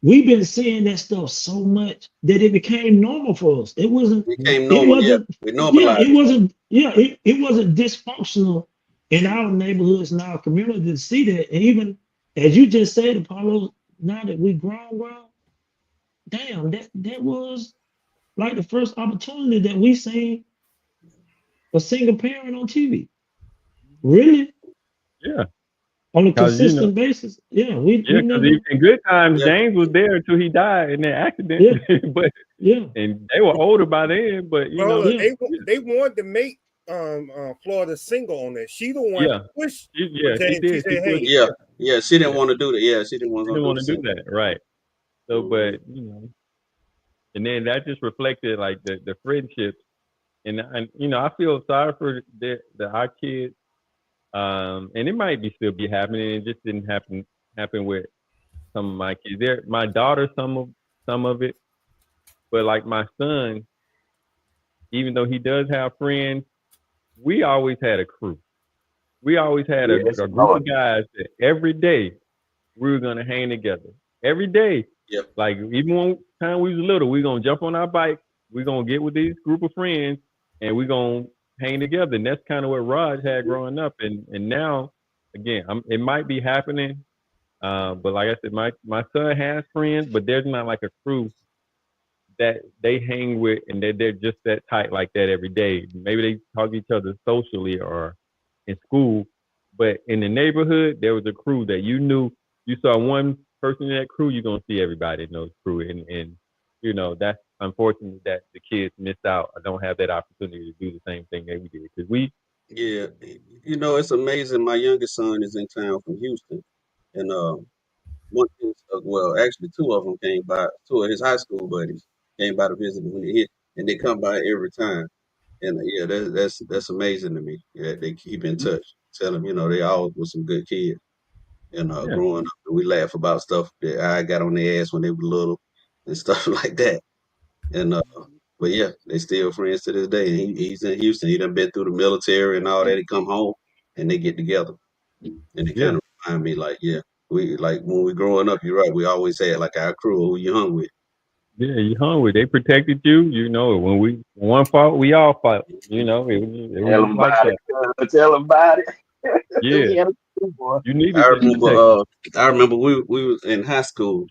we've been seeing that stuff so much that it became normal for us. It became It normal. Yeah. wasn't, We yeah, normalized it it. wasn't, yeah, it wasn't dysfunctional in our neighborhoods and our community to see that. And even as you just said, Apollo, now that we grown, damn, that was like the first opportunity that we seen a single parent on TV. Really? Yeah, On a because consistent basis. Yeah, we yeah, because never, in good times, Yeah. James was there until he died in that accident. yeah, but yeah, and they were older by then. But you Well, know, look, yeah. they wanted to make Florida single on that. She the one yeah, pushed for she James. She did. She said, pushed. "Hey, Yeah. Yeah. She didn't Yeah, want to do that. Yeah. She didn't want she to didn't do want the to do same. that, right? So, Mm-hmm. but you know, and then that just reflected like the friendships, and you know, I feel sorry for our kids. And it might be still be happening. It just didn't happen with some of my kids. There, my daughter, some of it, but like my son, even though he does have friends, we always had a crew. We always had Yeah, it's a group annoying. of guys that every day we were gonna hang together. Every day, Yep. like even when time we was little, we gonna jump on our bikes, we gonna get with these group of friends, and we gonna hang together. And that's kind of what Raj had growing up. And now, again, it might be happening. But like I said, my son has friends, but there's not like a crew that they hang with and they're just that tight like that every day. Maybe they talk to each other socially or in school, but in the neighborhood, there was a crew that you knew. You saw one person in that crew, you're gonna see everybody in those crew, and you know that's unfortunate that the kids missed out or don't have that opportunity to do the same thing that we did because we. Yeah. You know, it's amazing. My youngest son is in town from Houston, and well, actually, two of them came by. Two of his high school buddies came by to visit him when he hit, and they come by every time. And yeah, that's amazing to me. Yeah, they keep in touch. Tell them, you know, they all were some good kids. And Yeah, growing up, we laugh about stuff that I got on their ass when they were little and stuff like that. And but yeah, they still friends to this day. And he's in Houston. He done been through the military and all that. He come home and they get together. And it yeah, kind of remind me like, yeah, we like when we growing up, you're right, we always had like our crew who you hung with. yeah. You hungry? They protected you. You know, when we one fought, we all fought. You know, it was Tell just them like about that. it. Tell them about it. Yeah, We had a crew, boy. you needed I that remember protection. I remember we was in high school.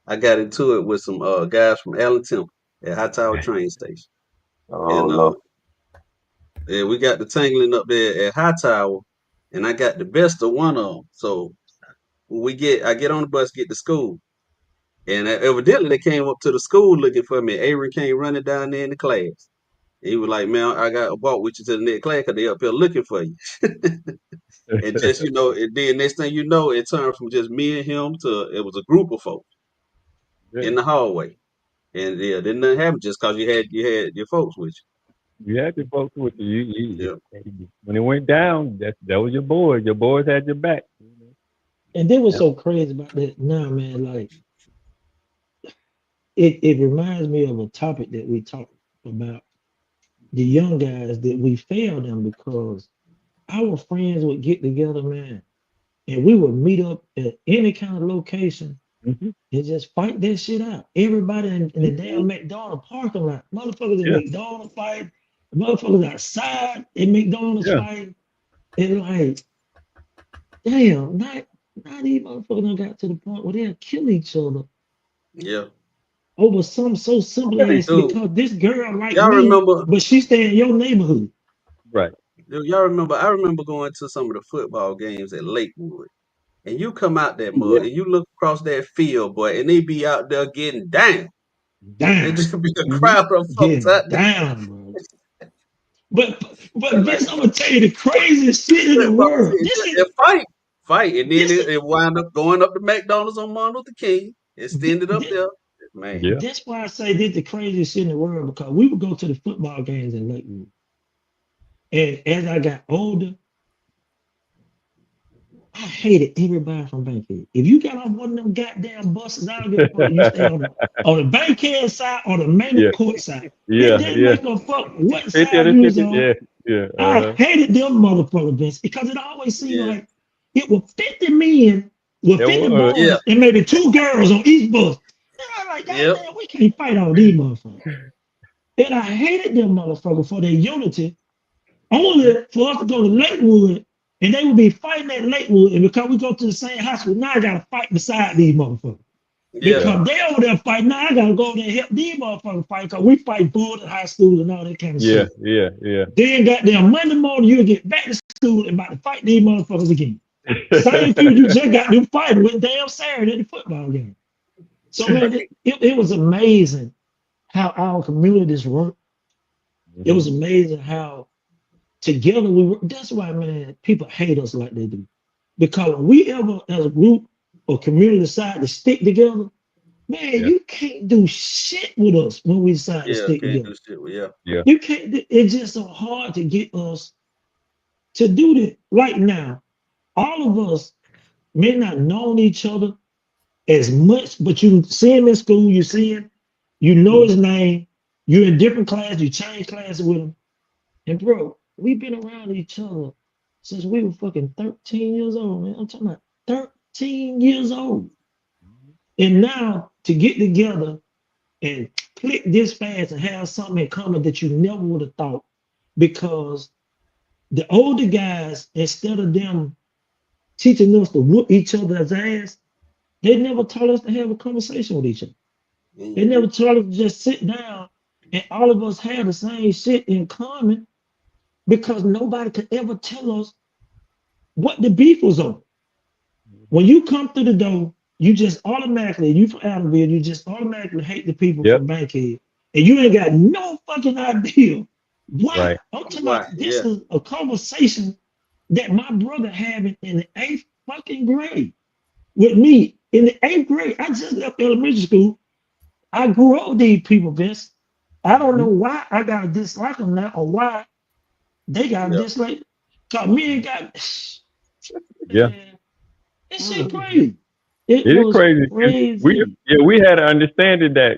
I got into it with some guys from Allen Temple at High Tower train station. Oh And Lord. yeah, we got the tangling up there at High Tower, and I got the best of one of them. So I get on the bus, get to school, and evidently they came up to the school looking for me. Avery came running down there in the class. He was like, "Man, I got a walk with you to the next class because they up here looking for you." And just and then next thing you know, it turned from just me and him to it was a group of folks Yeah, in the hallway. And yeah, didn't nothing happen just because you had your folks with you had the folks with you. you. When it went down, that was your boys. Your boys had your back. And they were Yep. so crazy about that now, man. Like it reminds me of a topic that we talked about the young guys that we failed them because our friends would get together, man, and we would meet up at any kind of location Mhm. and just fight that shit out. Everybody in the damn Mhm. McDonald's parking lot, motherfuckers in Yeah, McDonald's fight, motherfuckers outside in McDonald's yeah, fight, and like, damn, not these motherfuckers done got to the point where they'll kill each other Yeah. over something so simple Really? as Dude, because this girl like y'all me, remember but she stay in your neighborhood. right. Y'all remember? I remember going to some of the football games at Lakewood, and you come out that mud Yeah. and you look across that field, boy, and they be out there getting down. It Down. just be a crowd of folks Getting out there. down, bro. But Vince, I'm gonna tell you the craziest shit in the Football world. team, This is fight, and then this is it wind up going up to McDonald's on Martin Luther King, extended up this, there. Man, Yeah. that's why I say this the craziest shit in the world because we would go to the football games in Lakewood. And as I got older, I hated everybody from Bankhead. If you got on one of them goddamn buses, I don't give a fuck. You stay on the Bankhead side or the main Yeah. court side. It Yeah. didn't Yeah. make a fuck what 50 side or you was 50. on. Yeah. Yeah. I hated them motherfuckers, Vince, because it always seemed yeah, like it was 50 men with It 50 was. yeah, boys and maybe 2 girls on each bus. And I was like, yep, goddamn, we can't fight all these motherfuckers. And I hated them motherfuckers for their unity, only for us to go to Lakewood and they would be fighting at Lakewood. And because we go to the same hospital, now I gotta fight beside these motherfuckers. yeah, Yeah. Because they over there fighting, now I gotta go over there and help these motherfuckers fight because we fight bulls at high school and all that kind of Yeah. shit. Yeah. Yeah. Then goddamn Monday morning, you'll get back to school and about to fight these motherfuckers again. Same people you just got them fighting with damn Saturday at the football game. So man, it was amazing how our communities work. It was amazing how together we work. That's why, man, people hate us like they do. Because when we ever, as a group or community, decide to stick together, man, Yeah. you can't do shit with us when we decide to yeah. stick Can't together. do shit with yeah. Yeah. You can't. It's just so hard to get us to do that. Right now, all of us may not know each other as much, but you see him in school, you see him, you know his name, you're in different classes, you change classes with him. And bro, we've been around each other since we were fucking 13 years old, man. I'm talking about 13 years old. And now to get together and click this fast and have something in common that you never would have thought, because the older guys, instead of them teaching us to whoop each other's ass, they never taught us to have a conversation with each other. They never taught us to just sit down and all of us have the same shit in common because nobody could ever tell us what the beef was on. When you come through the door, you just automatically, you from Adamville, you just automatically hate the people Yep. from Bankhead. And you ain't got no fucking idea why. Right. I'm talking Why? about this Yeah, is a conversation that my brother having in the 8th fucking grade with me in the 8th grade. I just left elementary school. I grew up with these people, Vince. I don't know why I got to dislike them now or why they got to yeah, dislike. Cause me and got, Yeah. man, this shit crazy. It It is was crazy. crazy. We had an understanding that,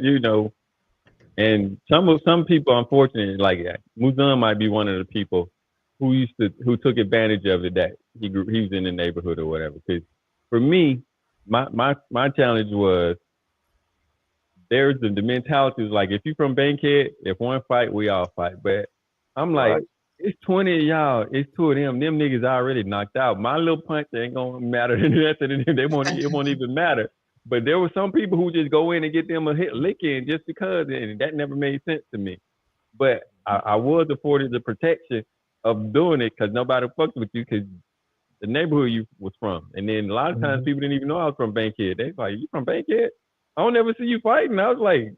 and some people, unfortunately, like Muzan might be one of the people who took advantage of it, that he was in the neighborhood or whatever. Because for me, my challenge was the mentality was like, if you from Bankhead, if one fight, we all fight. But I'm like, Right. it's 20 of y'all, it's 2 of them. Them niggas already knocked out. My little punch ain't gonna matter to them. It won't even matter. But there were some people who just go in and get them a lick in just because, and that never made sense to me. But I was afforded the protection of doing it because nobody fucked with you because the neighborhood you was from. And then a lot of times people didn't even know I was from Bankhead. They was like, you from Bankhead? I don't ever see you fighting. I was like,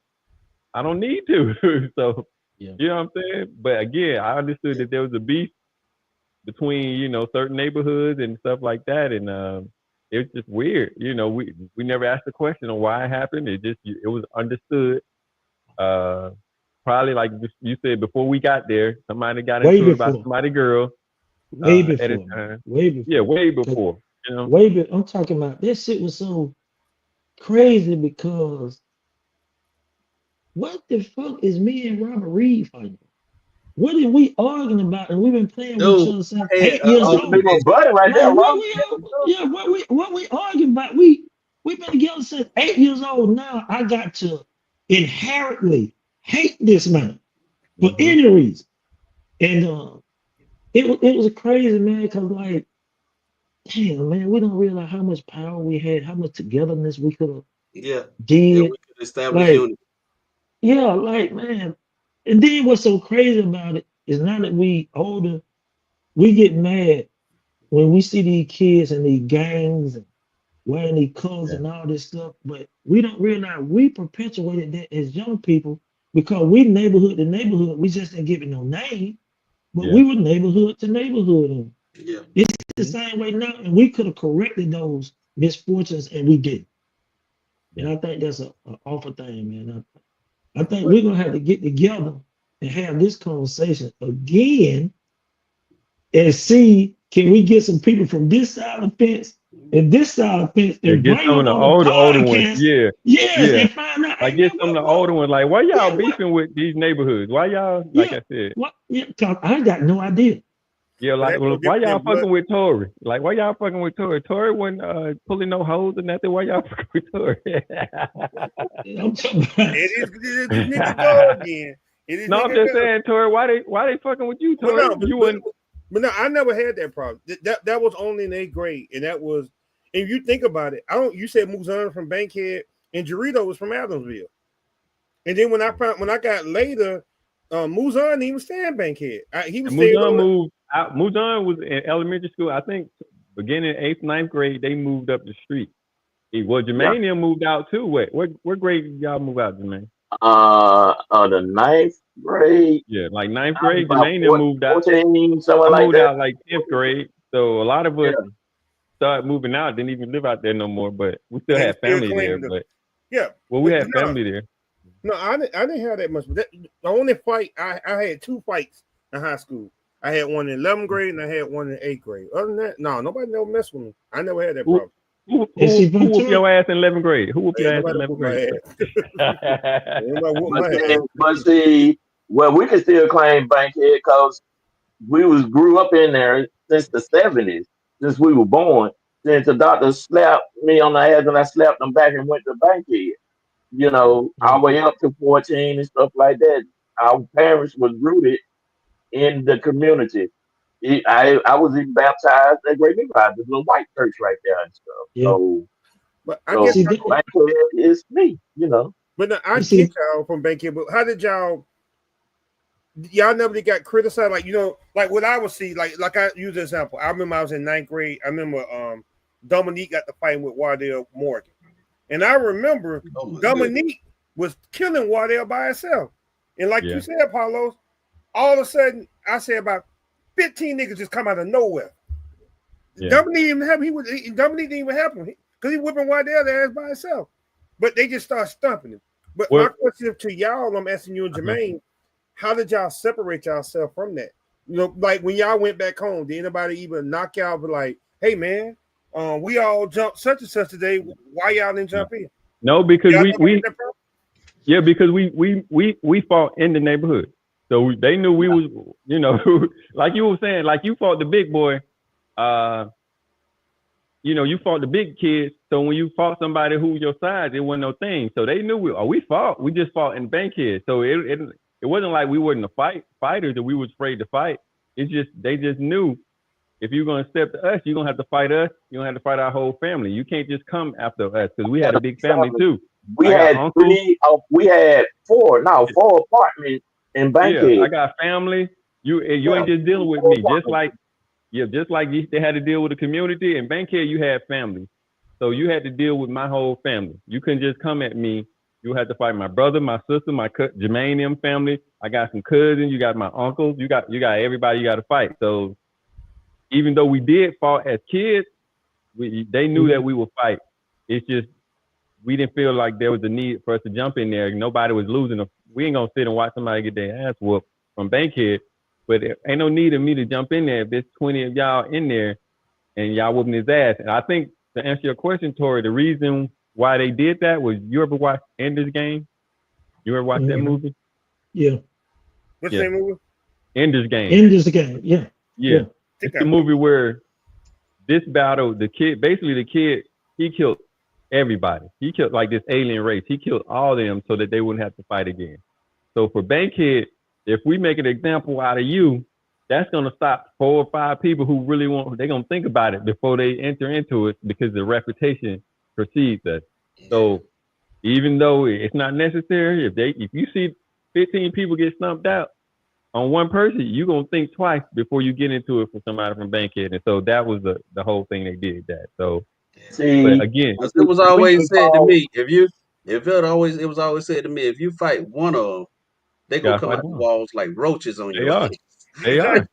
I don't need to. So, Yeah. you know what I'm saying? But again, I understood that there was a beef between, certain neighborhoods and stuff like that. And it was just weird. We never asked the question on why it happened. It was understood. Probably like you said, before we got there, somebody got Way into it about before. somebody's girl Way at a before. time. Way before. Yeah, way 'Cause before. Way before. I'm talking about this shit was so crazy because what the fuck is me and Robert Reed fighting? What are we arguing about? And we've been playing with each dude. other since I had 8 years That's old. big old buddy right there, Like Rob. what we arguing about? We've been together since 8 years old. Now I got to inherently hate this man for any reason. And it was crazy, man, because like, damn, man, we don't realize how much power we had, how much togetherness we could have Yeah, yeah. did. We could establish Like, unity. yeah, like man. And then what's so crazy about it is now that we older, we get mad when we see these kids and these gangs and wearing these colors Yeah. and all this stuff, but we don't realize we perpetuated that as young people because we neighborhood to neighborhood. We just didn't give it no name, but Yeah. we were neighborhood to neighborhood. And Yeah. it's the same way now, and we could have corrected those misfortunes, and we didn't. And I think that's an awful thing, man. I think we're gonna have to get together and have this conversation again and see can we get some people from this side of the fence and this side of the fence Yeah, and get bring some of them the on the older ones. podcast. Yeah. Yes, Yeah. and find out. Like Hey, get man, some of the older ones. Like, why y'all beefing with these neighborhoods? Why y'all, like Yeah. I said, What? Yeah, 'cause I got no idea. yeah, But like, that's no well, why different y'all than blood. fucking with Tory? Like, why y'all fucking with Tory? Tory wasn't pulling no hoes or nothing. Why y'all fucking with Tory? I'm talking about. It is this nigga go again. It is No, I'm nigga just go. saying, Tory, why they fucking with you, But Tory? no, You wouldn't. but no, I never had that problem. That was only in 8th grade, and that was. If you think about it, I don't. You said Muzan from Bankhead, and Jarito was from Adamsville. And then when I got later, Muzan didn't even stay in Bankhead. He was staying Muzan over. moved out. Muzan was in elementary school. I think beginning 8th, 9th grade, they moved up the street. Well, Jermaine them moved out too. What grade did y'all move out, Jermaine? The 9th grade. Yeah, like 9th I was grade, about Jermaine them moved out. 14, somewhere I like moved that. out like 10th grade. So a lot of us Yeah. started moving out, didn't even live out there no more, but we still They had still family there. claiming them. But Yeah, well, we but had family there. No, I didn't have that much. But the only fight I had 2 fights in high school. I had one in 11th grade and I had one in 8th grade. Other than that, no, nobody never messed with me. I never had that problem. Who whooped your ass in 11th grade? Who whooped your ass in 11th grade? But see, well, we can still claim Bankhead because we grew up in there since the 70s, since we were born. Since the doctor slapped me on the ass and I slapped him back and went to Bankhead. You know, all the way up to 14 and stuff like that. Our parents was rooted in the community. I was even baptized at Great Levi, this little white church right there and stuff. Yeah. So, But I guess Bankhead is me, you know. But no, I get y'all from Bankhead. But how did y'all never got criticized? Like, like what I would see, like I use an example. I remember I was in 9th grade. I remember Dominique got to fighting with Wardell Morgan. And I remember Dominique was killing Wardell by herself. And like you said, Paulos, all of a sudden, I say about 15 niggas just come out of nowhere. Yeah. Dominique didn't even help him. Dominique didn't even help him because he whipping Wardell ass by himself. But they just start stumping him. But my question to y'all, I'm asking you and Jermaine, how did y'all separate yourself from that? Like when y'all went back home, did anybody even knock y'all? But like, hey man, we all jumped such and such today. Why y'all didn't jump in? No, because because we fought in the neighborhood. So they knew we was, like you were saying, like you fought the big boy. You fought the big kids. So when you fought somebody who was your size, it wasn't no thing. So they knew we fought. We just fought in Bankhead. So it wasn't like we weren't fighters or we was afraid to fight. It's just they just knew if you're gonna step to us, you're gonna have to fight us. You're gonna have to fight our whole family. You can't just come after us because we had a big family too. We had four apartments in Bankhead. Yeah, I got family. You ain't just dealing with me. Just like they had to deal with the community. In Bankhead, you had family. So you had to deal with my whole family. You couldn't just come at me. You had to fight my brother, my sister, my Jermaine them family. I got some cousins. You got my uncles. You got everybody you got to fight. So even though we did fight as kids, they knew that we would fight. It's just we didn't feel like there was a need for us to jump in there. Nobody was losing. We ain't gonna sit and watch somebody get their ass whooped from Bankhead. But there ain't no need of me to jump in there if there's 20 of y'all in there and y'all whooping his ass. And I think to answer your question, Tori, the reason why they did that was you ever watch Ender's Game? You ever watch that movie? Yeah. What's the movie? Ender's Game. Yeah. Yeah. It's the movie where this battle, the kid, he killed everybody. He killed like this alien race. He killed all of them so that they wouldn't have to fight again. So for Bankhead, if we make an example out of you, that's going to stop 4 or 5 people who really they're going to think about it before they enter into it because the reputation precedes us. So even though it's not necessary, if you see 15 people get stumped out, on one person, you're gonna think twice before you get into it for somebody from Bankhead. And so that was the whole thing they did that. So but again, it was always said to me, it was always said to me, if you fight one of them, they gonna come out the walls like roaches on They your are. ass. They are.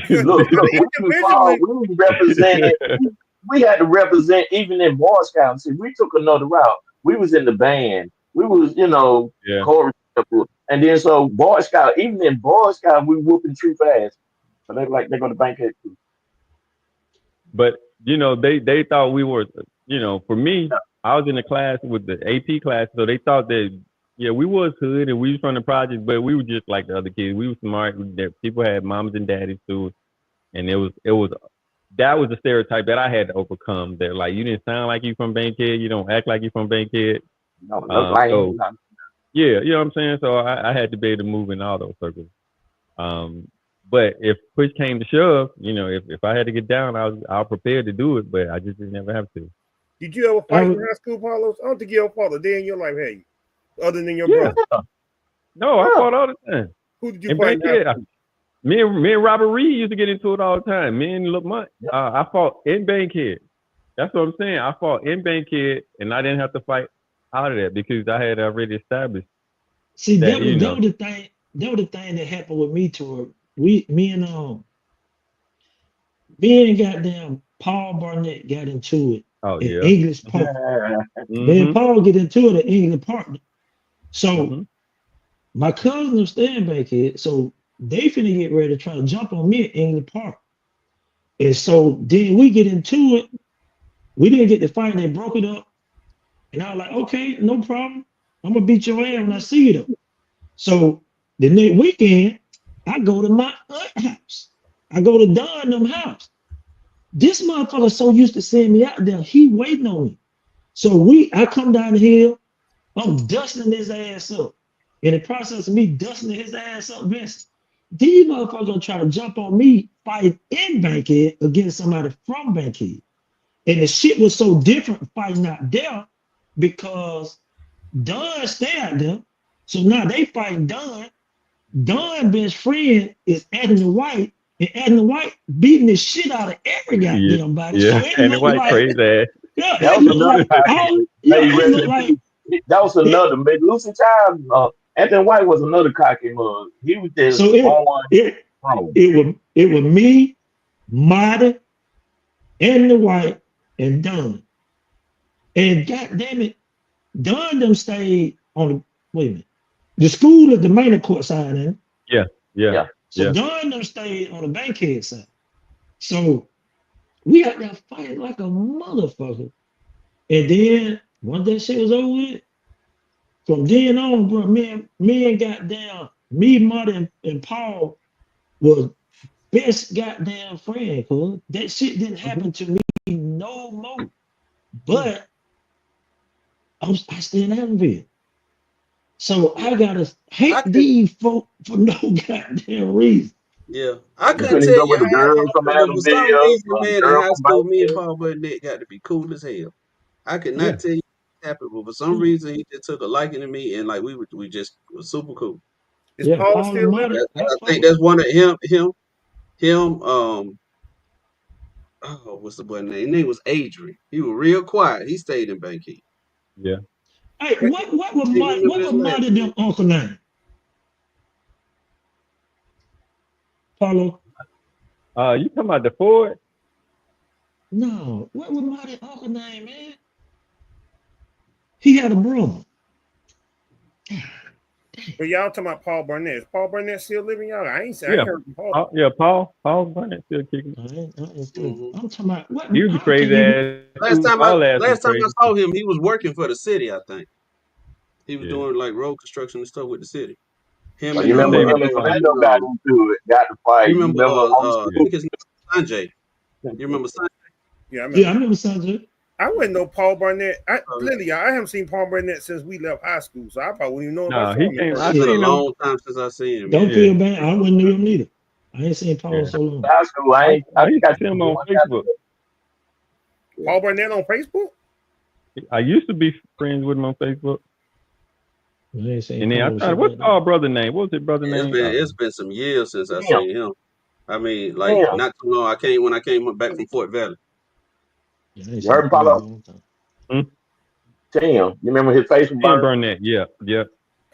Look, we represented. We had to represent even in Boy Scouts. See, we took another route. We was in the band. We was, chorus, and then so Boy Scout. Even in Boy Scout, we whooping true fast. So they're going to Bankhead too. But they thought we were. For me, I was in the class with the AP class, so they thought that we was hood and we was from the project, but we were just like the other kids. We were smart. People had moms and daddies too, and it was that was the stereotype that I had to overcome. That like you didn't sound like you from Bankhead, you don't act like you from Bankhead. No, yeah, you know what I'm saying. So I had to be able to move in all those circles. But if push came to shove, if I had to get down, I was prepared to do it, but I just didn't ever have to. Did you ever fight in high school, Paulos? I don't think you ever fought a day in your life, had you? Other than your brother? No, I fought all the time. Who did you fight in high school? Me and Robert Reed used to get into it all the time. Me and Lamont, I fought in Bankhead. That's what I'm saying. I fought in Bankhead, and I didn't have to fight out of that because I had already established. See, that was the thing. That was the thing that happened with me too. Me and goddamn Paul Barnett got into it. Oh in yeah. English Park. Me and Paul get into it at English Park. So my cousin was staying back here, so they finna get ready to try to jump on me at English Park. And so then we get into it. We didn't get to fight, they broke it up. And I was like, okay, no problem. I'm gonna beat your ass when I see you though. So the next weekend, I go to my aunt's house. I go to Don them house. This motherfucker so used to seeing me out there, he waiting on me. So I come down the hill, I'm dusting his ass up. In the process of me dusting his ass up, Vince, these motherfuckers gonna try to jump on me fighting in Bankhead against somebody from Bankhead. And the shit was so different fighting out there because Don stay out there. So now they fighting Don. Don's best friend is Anthony White, and Anthony White beating the shit out of every goddamn body. Yeah, So Anthony White crazy ass. Yeah, that was another. Lucy Child, Anthony White was another cocky mug. He was just it was me, Marty, Anthony White, and Don. And goddamn it, Don them stayed on the wait a minute. The school is the main court side, ain't it? Yeah. So Don them stayed on the Bankhead side. So we out there fighting like a motherfucker. And then once that shit was over with, from then on, bro, me and goddamn, me, Marty, and Paul was best goddamn friend, cuz that shit didn't happen to me no more. But I stay in Adamville. So I gotta hate these folk for no goddamn reason. Yeah, I couldn't tell you how, but for some reason, man, in high school, me and Paul Burnett got to be cool as hell. I could not tell you what happened, but for some reason, he just took a liking to me, and like we just was super cool. Is Paul still living? I think that's one of him. What's the boy's name? His name was Adrian. He was real quiet. He stayed in Bankhead. Yeah. Hey, what was Marty them uncle name? Paulo? You talking about the Ford? No, what was Marty uncle name, man? He had a brother. But y'all talking about Paul Barnett. Is Paul Barnett still living, y'all? I ain't heard from Paul. Paul Barnett still kicking. I'm talking about what? He was a crazy ass. Last time I saw him, he was working for the city, I think. He was doing like road construction and stuff with the city. Him and Orlando got into it, got to fight. You remember I think his name was Sanjay. You remember Sanjay? Yeah, I remember Sanjay. I wouldn't know Paul Barnett. I haven't seen Paul Barnett since we left high school, so I probably wouldn't even know about him. It's been a long time since I seen him. Don't feel bad. I wouldn't know him either. I ain't seen Paul so long. High school, I got him on Facebook. Paul Barnett on Facebook? I used to be friends with him on Facebook. And then I tried. What's our brother name? What was his brother name? It's been some years since I Damn. seen him. I mean, like Damn. not too long. When I came back from Fort Valley. You heard him, Paulo? Damn. You remember his face was Tim burned? Burnett. Yeah, yeah.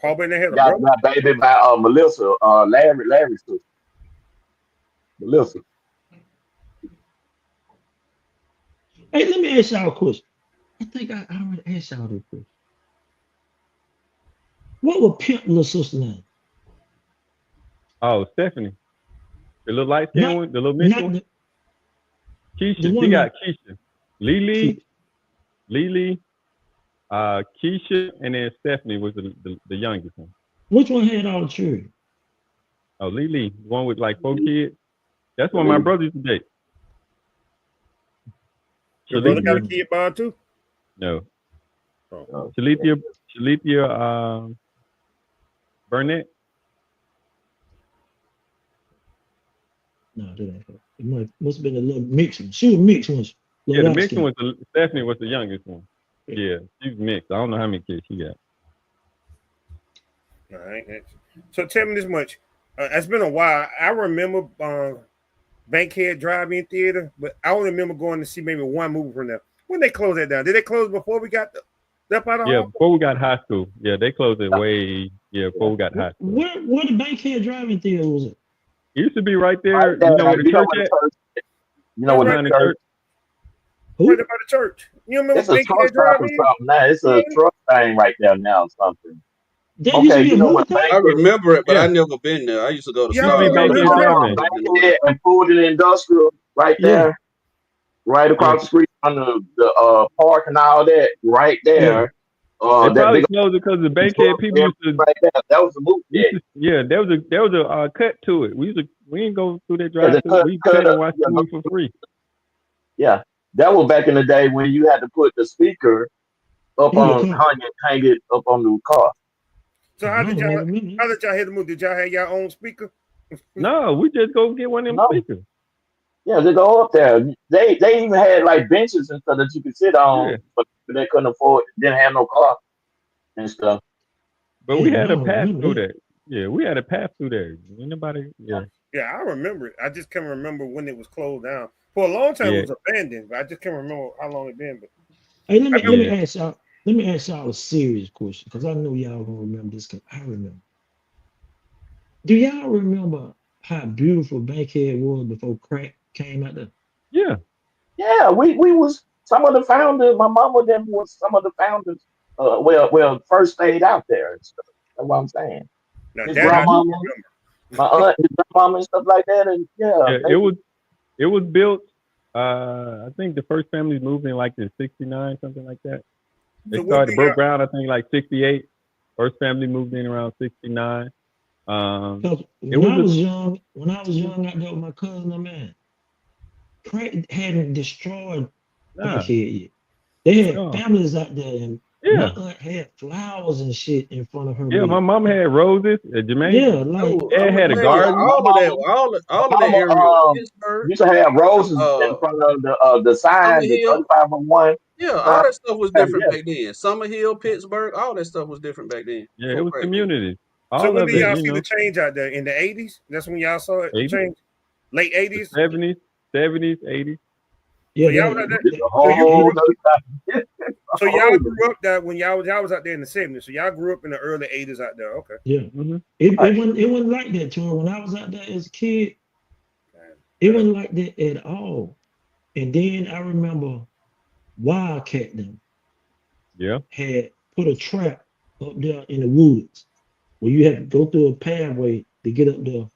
Paul Burnett had a Got brother. baby by Melissa, Larry's sister. Melissa. Hey, let me ask y'all a question. I think I already asked y'all this question. What was Pimp little sister name? Oh, Stephanie. The little light skin one, the little mixed one. Keisha. She got Keisha. Lily, Keisha, and then Stephanie was the youngest one. Which one had all the children? Oh, Lily, the one with like 4 kids. That's one my brother used to date. Your brother got a kid by too? No. Oh. Shalithia Burnett. No, that ain't her. It must have been a little mixed one. She was mixed one. Yeah, the mixed one was Stephanie was the youngest one. Yeah, she's mixed. I don't know how many kids she got. All right. So tell me this much. It's been a while. I remember Bankhead Drive-In Theater, but I only remember going to see maybe one movie from there. When they closed that down? Did they close before we got up out of Yeah, home? before we got high school. Yeah, they closed it way. Yeah, before we got high school. Where the Bankhead Drive-In Theater was it? It used to be right there. You know where the church at? You know what the church? Right about the church. You remember It's a truck stop or something now. It's a truck thing right there now or something. Okay, you know what? I remember it, but I never been there. I used to go to and food and industrial right there, right across the street on the park and all that, right there. They probably closed it because the Bankhead people used to. Right there. That was the movie. Yeah, there was a cut to it. We didn't go through that drive-through. We cut and watch the movie for free. Yeah, that was back in the day when you had to put the speaker up on hang it up on the car. So how did y'all hear the movie? Did y'all have your own speaker? No, we just go get one of them speakers. Yeah, they go up there. They even had like benches and stuff that you could sit on, but they couldn't afford. Didn't have no car and stuff. But we had a pass through there. Yeah, we had a pass through there. Anybody? Yeah. Yeah, I remember it. I just can't remember when it was closed down. For a long time, it was abandoned, but I just can't remember how long it been. But hey, let me ask y'all. Let me ask y'all a serious question because I know y'all gonna remember this. Cause I remember. Do y'all remember how beautiful Bankhead was before crack came out there? Yeah. Yeah, we was some of the founders. My mama them was some of the founders. Well, first stayed out there and stuff. That's what I'm saying. Now, his grandmama, my aunt, his grandmama and stuff like that. And it was built. I think the first family moved in like in '69, something like that. They started broke ground, I think, like '68. First family moved in around '69. When I was young out there with my cousin, man, crack hadn't destroyed Bankhead yet. They had families out there, and my aunt had flowers and shit in front of her. Yeah, my mom had roses. Jermaine, yeah, like Dad had a garden. All of that area. Pittsburgh used to have roses in front of the sign, the 3501. Yeah, all that stuff was different back then. Summer Hill, Pittsburgh, all that stuff was different back then. Yeah, it was community. So when did y'all see the change out there? In the 80s? That's when y'all saw it change? Late 80s? 70s, 80s. Yeah, so y'all was out there. So y'all grew up that when y'all was out there in the 70s. So y'all grew up in the early 80s out there. Okay. Yeah. It wasn't like that, Troy. When I was out there as a kid, it wasn't like that at all. And then I remember Wildcat them had put a trap up there in the woods where you had to go through a pathway to get up there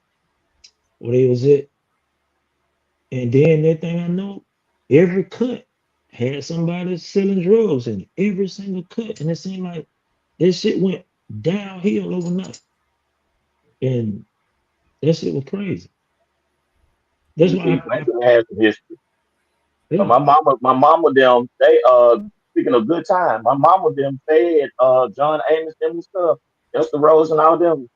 where they was at. And then that thing I know, every cut had somebody selling drugs in it. Every single cut. And it seemed like that shit went downhill overnight. And that shit was crazy. That's why I have history. Yeah. My mama them, they speaking of good time, my mama them fed John Amos them and stuff, Esther Rose and all them.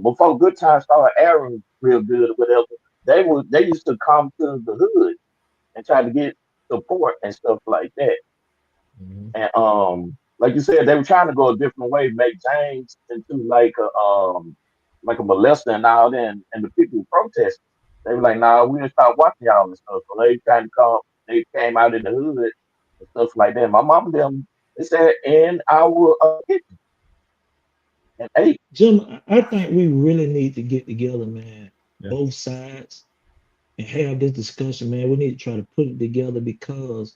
Before good times started airing real good or whatever, they used to come to the hood and try to get support and stuff like that. And like you said, they were trying to go a different way, make James into like a molester and all that, and the people who protested, they were like, nah, we didn't stop watching y'all and stuff. So they trying to come, they came out in the hood and stuff like that. My mom and them, they said in our kitchen and ate. Jim, I think we really need to get together, man, Yeah. both sides, and have this discussion, man. We need to try to put it together because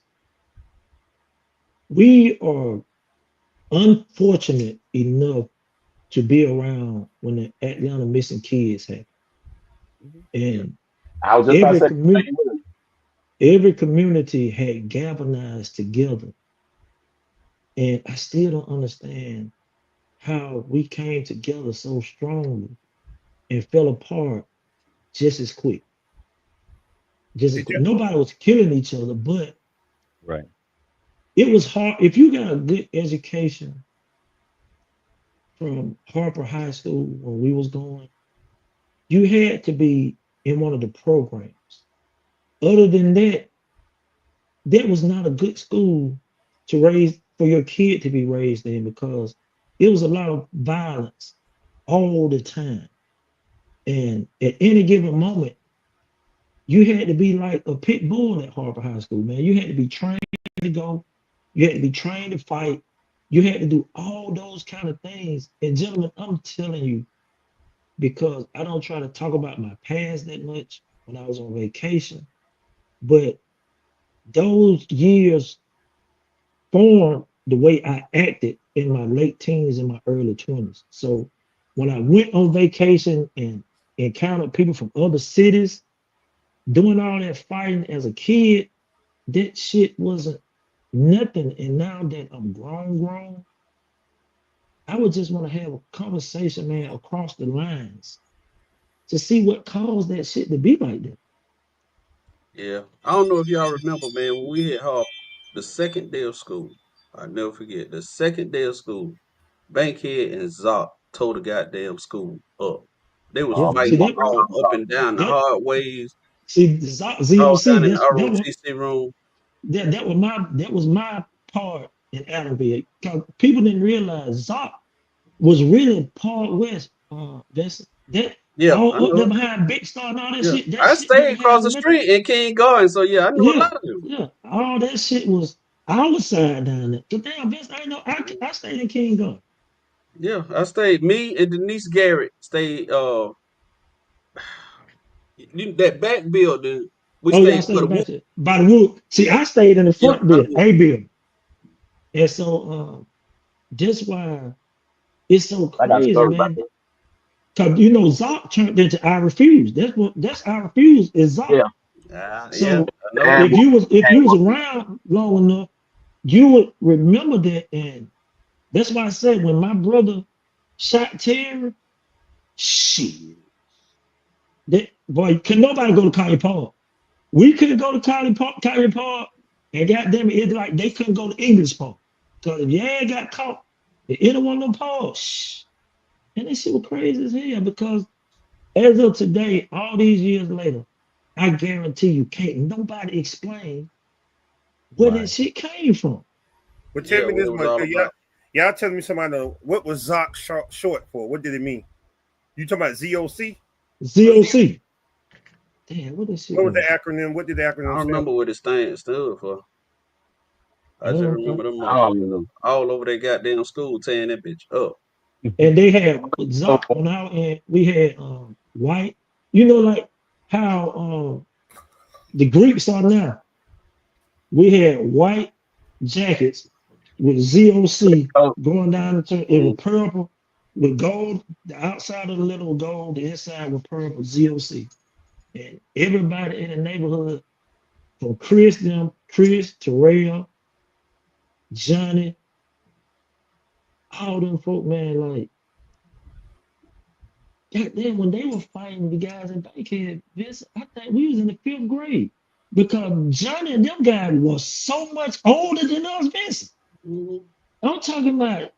we are unfortunate enough to be around when the Atlanta missing kids happen. And I was just about to say the same word. every community had galvanized together. And I still don't understand how we came together so strongly and fell apart just as quick. Just as Did quick. you? Nobody was killing each other, but Right. it was hard. If you got a good education from Harper High School where we was going, you had to be in one of the programs. Other than that, that was not a good school to raise for your kid to be raised in because it was a lot of violence all the time. And at any given moment, you had to be like a pit bull at Harper High School, man. You had to be trained to go, you had to be trained to fight, you had to do all those kind of things. And gentlemen, I'm telling you, because I don't try to talk about my past that much when I was on vacation, but those years formed the way I acted in my late teens and my early 20s. So when I went on vacation and encountered people from other cities doing all that fighting as a kid, that shit wasn't nothing. And now that I'm grown, I would just want to have a conversation, man, across the lines to see what caused that shit to be like that. Yeah. I don't know if y'all remember, man, when we hit Harp, the second day of school, I never forget, the second day of school, Bankhead and Zoc tore the goddamn school up. They was Yeah, Oh see man, fighting my that mom all up talked and to me. down the that hallways, see all down ZOC. in the That was ROTC room. that was my part in Adamville. 'Cause people didn't realize Zoc was really part west. That Yeah, I all up there know. behind Big Star and all that Yeah. shit. That I shit stayed didn't across have the nothing. street in King Garden, so yeah, I know a Yeah, lot of them. yeah. All that shit was our side down there. But damn, Vince, I know I stayed in King Garden. Yeah, I stayed. Me and Denise Garrett stayed. That back building. We Oh, y'all stayed by stayed the wood. back to by the wood. See, I stayed in the Yeah, front by the building, wood. A building. And so that's why it's so I got a crazy, story about man. that. Cause Zoc turned into I refuse. That's I refuse is Zoc. Yeah, Yeah, So I know. bad boy if came you was up. around long enough, you would remember that. And that's why I said when my brother shot Terry, shit, that boy, could nobody go to College Park. We couldn't go to College Park, and goddamn it, it's like they couldn't go to English Park. Cause if your ass got caught in any one of them parks, shh, and that shit was crazy as hell because as of today, all these years later, I guarantee you can't nobody explain where that Right. shit came from. But tell Yeah, me what this it was much, all y'all, about. y'all tell me somebody know what was Zoc short for? What did it mean? You talking about ZOC? ZOC. Damn, what that shit What was the was. acronym? What did the I acronym don't stand remember for? what it stood for. I I just don't remember know. them I don't motherfuckers know. all over that goddamn school tearing that bitch up. And they had Oh, Zoc when I and we had white, you know, like how the Greeks are now. We had white jackets with ZOC oh, going down the turn. It was Mm. purple with gold. The outside of the letter was gold, the inside was purple, ZOC. And everybody in the neighborhood, from Chris, Terrell, Johnny, all them folk, man, like, goddamn, when they were fighting the guys in Bankhead, Vince, I think we was in the 5th grade. Because Johnny and them guys was so much older than us, Vince. Mhm. I'm talking about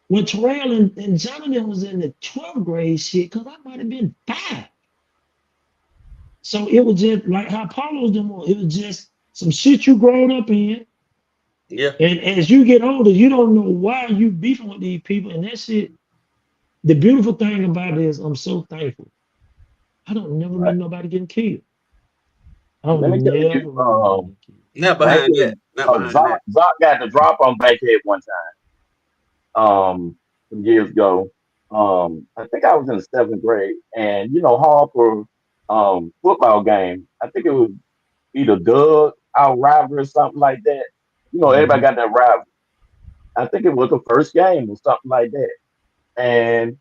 when Terrell and Jonathan was in the 12th grade shit, because I might have been 5. So it was just like how Paulo's doing. It was just some shit you growing up in, Yeah. And as you get older, you don't know why you beefing with these people. And that shit, the beautiful thing about it is I'm so thankful. I don't never Right. remember nobody getting killed. I Let me don't tell never you, remember nobody getting killed. Not behind Bankhead, that. Not behind that. Zoc got the drop on Bankhead one time, some years ago. I think I was in the 7th grade, and Harper, football game. I think it was either Doug, our rival, or something like that. Everybody Mhm. got that rival. I think it was the first game or something like that. And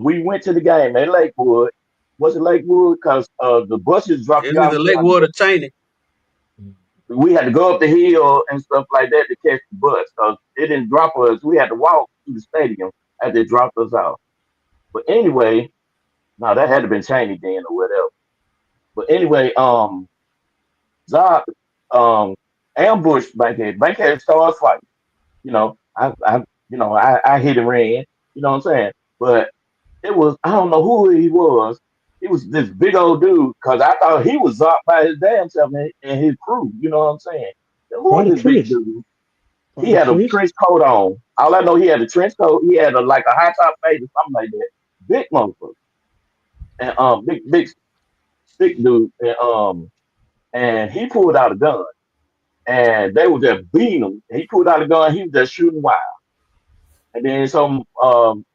we went to the game at Lakewood. Was it Lakewood? Because the buses dropped It's you off. either Lakewood or Cheney. We had to go up the hill and stuff like that to catch the bus. Because it didn't drop us. We had to walk to the stadium as they dropped us off. But anyway, no, that had to been Cheney then or whatever. But anyway, Zoc ambushed Bankhead. Bankhead started fighting. I hit and ran. You know what I'm saying? But it was, I don't know who he was. He was this big old dude because I thought he was Zoc by his damn self and his crew. You know what I'm saying? Who is Probably this big Chris. dude? He Probably had a Chris. trench coat on. All I know, he had a trench coat. He had like a high top fade or something like that. Big motherfucker. And big thick dude. And he pulled out a gun. And they were just beating him. He pulled out a gun. He was just shooting wild. And then some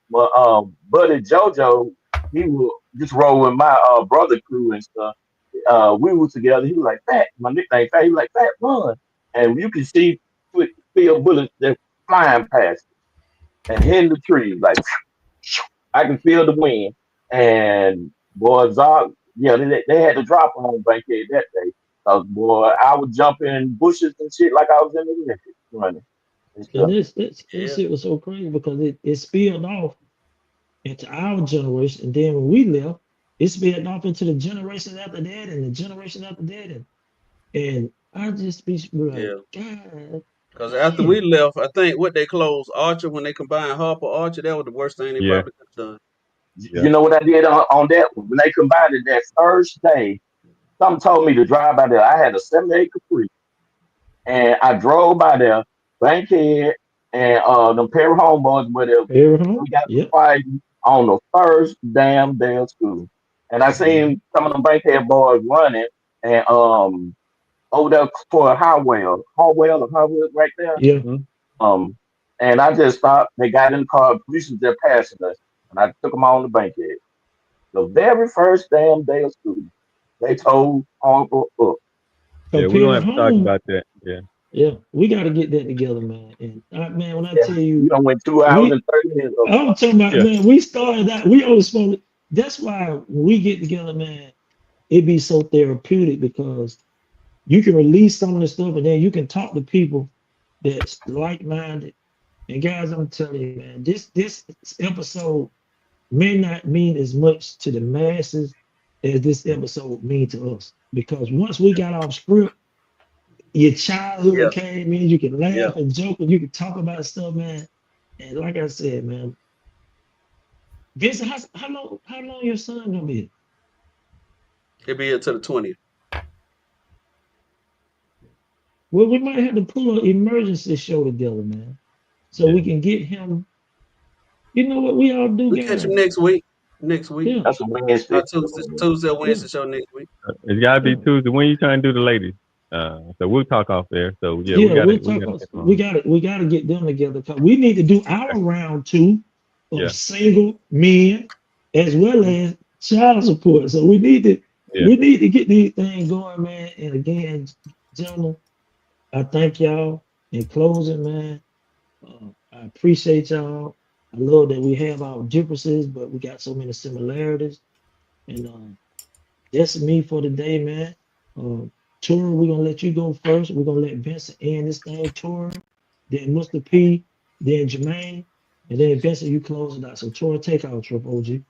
buddy JoJo, he would just roll with my brother crew and stuff. We were together. He was like Fat, my nickname Fat. He was like Fat Run, and you can see field bullets that flying past and hitting the trees. Like I can feel the wind. And boy, Zog, yeah, they had to drop on Bankhead that day. Cause boy, I was jumping in bushes and shit like I was in the Olympics running and And stuff. that shit was so crazy because it spilled off into our generation. And then when we left, it spilled off into the generation after that and the generation after that. And I just be like, Yeah. God Because after damn. we left, I think what they closed Archer when they combined Harper Archer, that was the worst thing they Yeah. probably could have done. You know what I did on that one? When they combined it that first day, something told me to drive by there. I had a 78 Capri, and I drove by there, Bankhead, and them pair of homeboys with them. Abraham? We got to Yep. fighting on the first damn day of school. And I Mhm. seen some of them Bankhead boys running, and over there for Harwell right there. Yeah. Hmm. Um, and I just stopped. They got in the car. Police was just passing us, and I took them on the Bankhead. The very first damn day of school, they told Harper up. Yeah, we're Compared gonna to have to talk home, about that. Yeah. yeah, we got to get that together, man. And man, when I Yeah, tell you you, don't went 2 hours we and 30 minutes. I'm talking about, Yeah. man, we started out, we always supposed to, that's why when we get together, man, it be so therapeutic because you can release some of the stuff and then you can talk to people that's like-minded. And guys, I'm telling you, man, this episode may not mean as much to the masses as this episode mean to us. Because once we got off script, your Yeah, childhood came in, you can yeah. laugh and joke and you can talk about stuff, man. And like I said, man, Vincent, how long your son gonna be? He'll be here till the 20th. Well, we might have to pull an emergency show together, man, so Yeah. we can get him. You know what we all do, We catch him guys? next week. Next week. Yeah, That's a Wednesday. Tuesday or yeah, Wednesday show next week. It's gotta be yeah, Tuesday. When you trying to do the ladies? So we'll talk off there. So yeah, yeah. We'll we talk. gotta get them We on. got it. We got to get them together. 'Cause we need to do our Okay. round two of Yeah. single men as well as child support. So Yeah. we need to get these things going, man. And again, gentlemen, I thank y'all. In closing, man, I appreciate y'all. I love that we have our differences, but we got so many similarities. And that's me for today, man. Uh, Tora, we're gonna let you go first. We're gonna let Vincent end this thing, Tora, then Mr. P, then Jermaine, and then Vincent, you close it out. So Tora, take our trip, OG.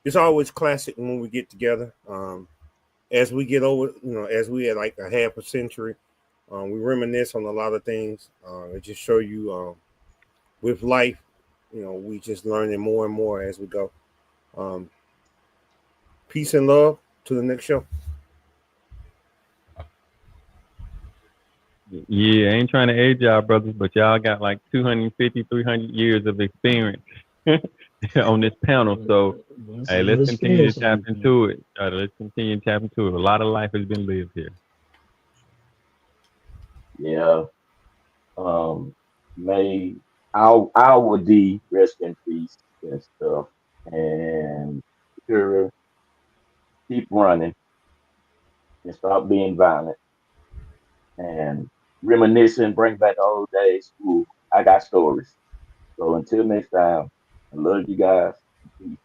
It's always classic when we get together. As we get over, as we at like a half a century, we reminisce on a lot of things. It just show you with life, we just learning more and more as we go. Um, Peace and love to the next show. Yeah, I ain't trying to age y'all brothers, but y'all got like 250, 300 years of experience on this panel. So, That's hey, a lot let's of continue experience to on tap this man. into it. Let's continue to tap into it. A lot of life has been lived here. Yeah. May our D rest in peace and stuff. And sure, keep running and stop being violent and reminiscing, bring back the old days. Ooh, I got stories. So until next time, I love you guys. Peace.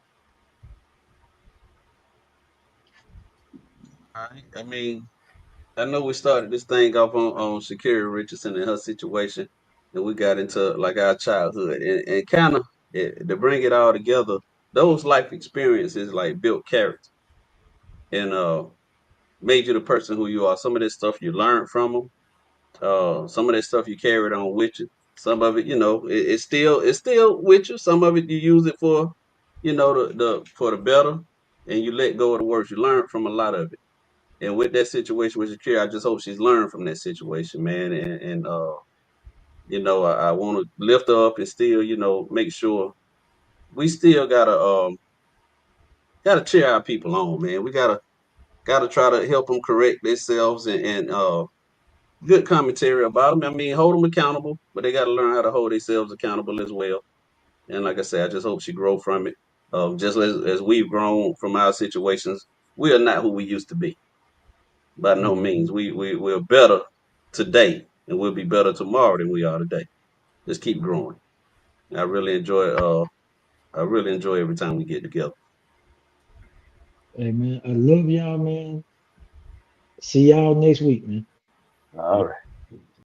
All right. I mean, I know we started this thing off on Sha'Carri Richardson and her situation, and we got into like our childhood and kind of to bring it all together. Those life experiences like built character and made you the person who you are. Some of this stuff you learned from them. Some of that stuff you carried on with you. Some of it, it's still with you. Some of it you use it for, the for the better, and you let go of the worst. You learn from a lot of it. And with that situation with Shakira, I just hope she's learned from that situation, man. I want to lift her up and still, make sure we still gotta cheer our people on, man. We gotta try to help them correct themselves and good commentary about them. I mean, hold them accountable, but they got to learn how to hold themselves accountable as well. And like I said, I just hope she grow from it. Just as we've grown from our situations, we are not who we used to be. By no means. We're better today, and we'll be better tomorrow than we are today. Just keep growing. I really enjoy. I really enjoy every time we get together. Hey man, I love y'all, man. See y'all next week, man. All right.